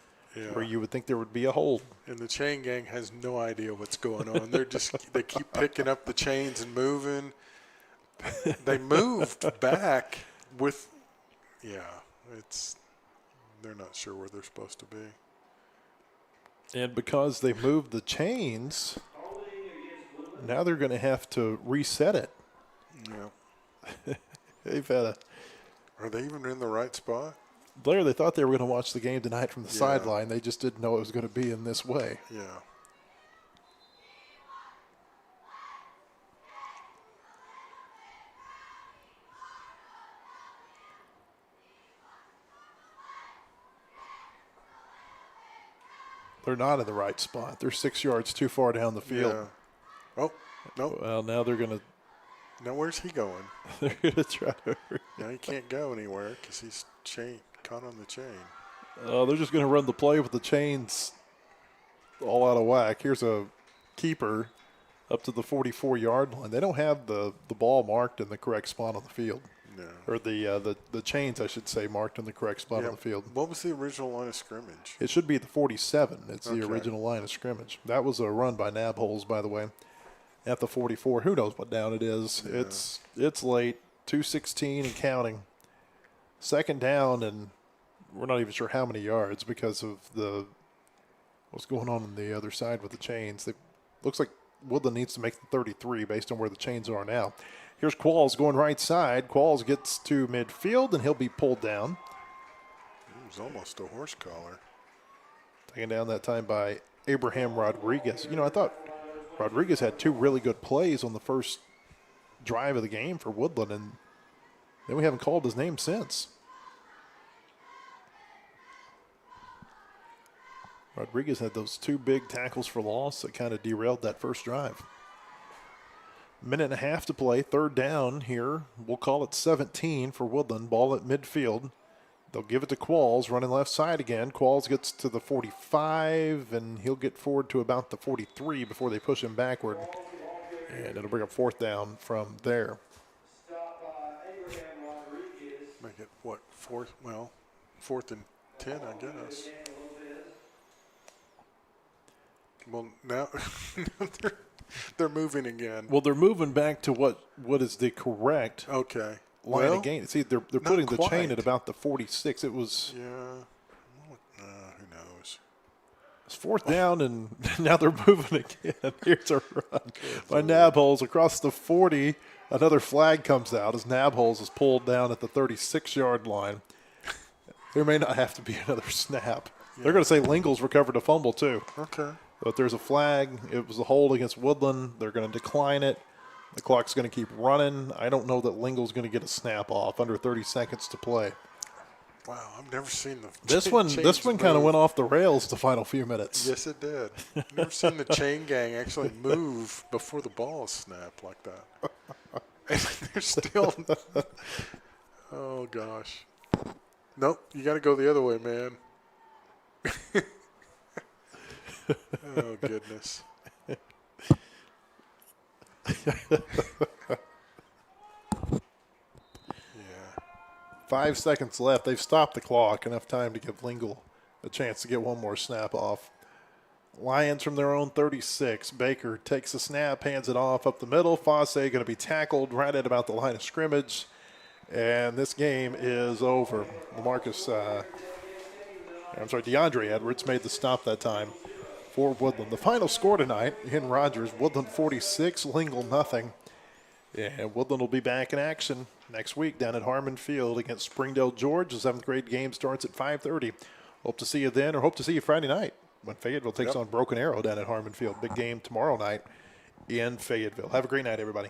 where you would think there would be a hold. And the chain gang has no idea what's going on. They keep picking up the chains and moving. They moved back with, they're not sure where they're supposed to be. And because they moved the chains, now they're going to have to reset it. Yeah. They've had a. Are they even in the right spot? Blair, they thought they were going to watch the game tonight from the sideline. They just didn't know it was going to be in this way. Yeah. They're not in the right spot. They're 6 yards too far down the field. Yeah. Oh, no. Well, now they're going to. Now where's he going? They're going to try to. Now he can't go anywhere because he's caught on the chain. They're just going to run the play with the chains all out of whack. Here's a keeper up to the 44-yard line. They don't have the ball marked in the correct spot on the field. No. Or the chains, I should say, marked in the correct spot on the field. What was the original line of scrimmage? It should be the 47. It's the original line of scrimmage. That was a run by Nabholes, by the way, at the 44. Who knows what down it is? Yeah. It's late, 2:16 and counting. 2nd down, and we're not even sure how many yards because of what's going on the other side with the chains. It looks like Woodland needs to make the 33 based on where the chains are now. Here's Qualls going right side. Qualls gets to midfield, and he'll be pulled down. It was almost a horse collar. Taken down that time by Abraham Rodriguez. You know, I thought Rodriguez had 2 really good plays on the first drive of the game for Woodland, and then we haven't called his name since. Rodriguez had those 2 big tackles for loss that kind of derailed that first drive. Minute and a half to play, 3rd down here. We'll call it 17 for Woodland. Ball at midfield. They'll give it to Qualls, running left side again. Qualls gets to the 45, and he'll get forward to about the 43 before they push him backward. And it'll bring up 4th down from there. Make it, what, 4th? Well, 4th and 10, I guess. Well, now they're moving again. Well, they're moving back to what is the correct Okay. line of gain. See, they're putting the quite. chain at about the 46. It was Who knows? it's 4th down, and now they're moving again. Here's a run by Nabholz across the 40. Another flag comes out as Nabholz is pulled down at the 36-yard line. There may not have to be another snap. Yeah. They're going to say Lingle's recovered a fumble too. Okay. But there's a flag. It was a hold against Woodland. They're going to decline it. The clock's going to keep running. I don't know that Lingle's going to get a snap off under 30 seconds to play. Wow, I've never seen the This one kind of went off the rails the final few minutes. Yes, it did. Never seen the chain gang actually move before the ball is snapped like that. And they're still. Oh gosh. Nope, you got to go the other way, man. Oh goodness. Yeah. 5 seconds left. They've stopped the clock. Enough time to give Lingle a chance to get one more snap off. Lions from their own 36. Baker takes the snap, hands it off up the middle. Fosse going to be tackled right at about the line of scrimmage. And this game is over. DeAndre Edwards made the stop that time for Woodland. The final score tonight in Rogers, Woodland 46, Lingle nothing. And Woodland will be back in action next week down at Harmon Field against Springdale George. The 7th grade game starts at 5:30. Hope to see you then, or hope to see you Friday night when Fayetteville takes on Broken Arrow down at Harmon Field. Big game tomorrow night in Fayetteville. Have a great night, everybody.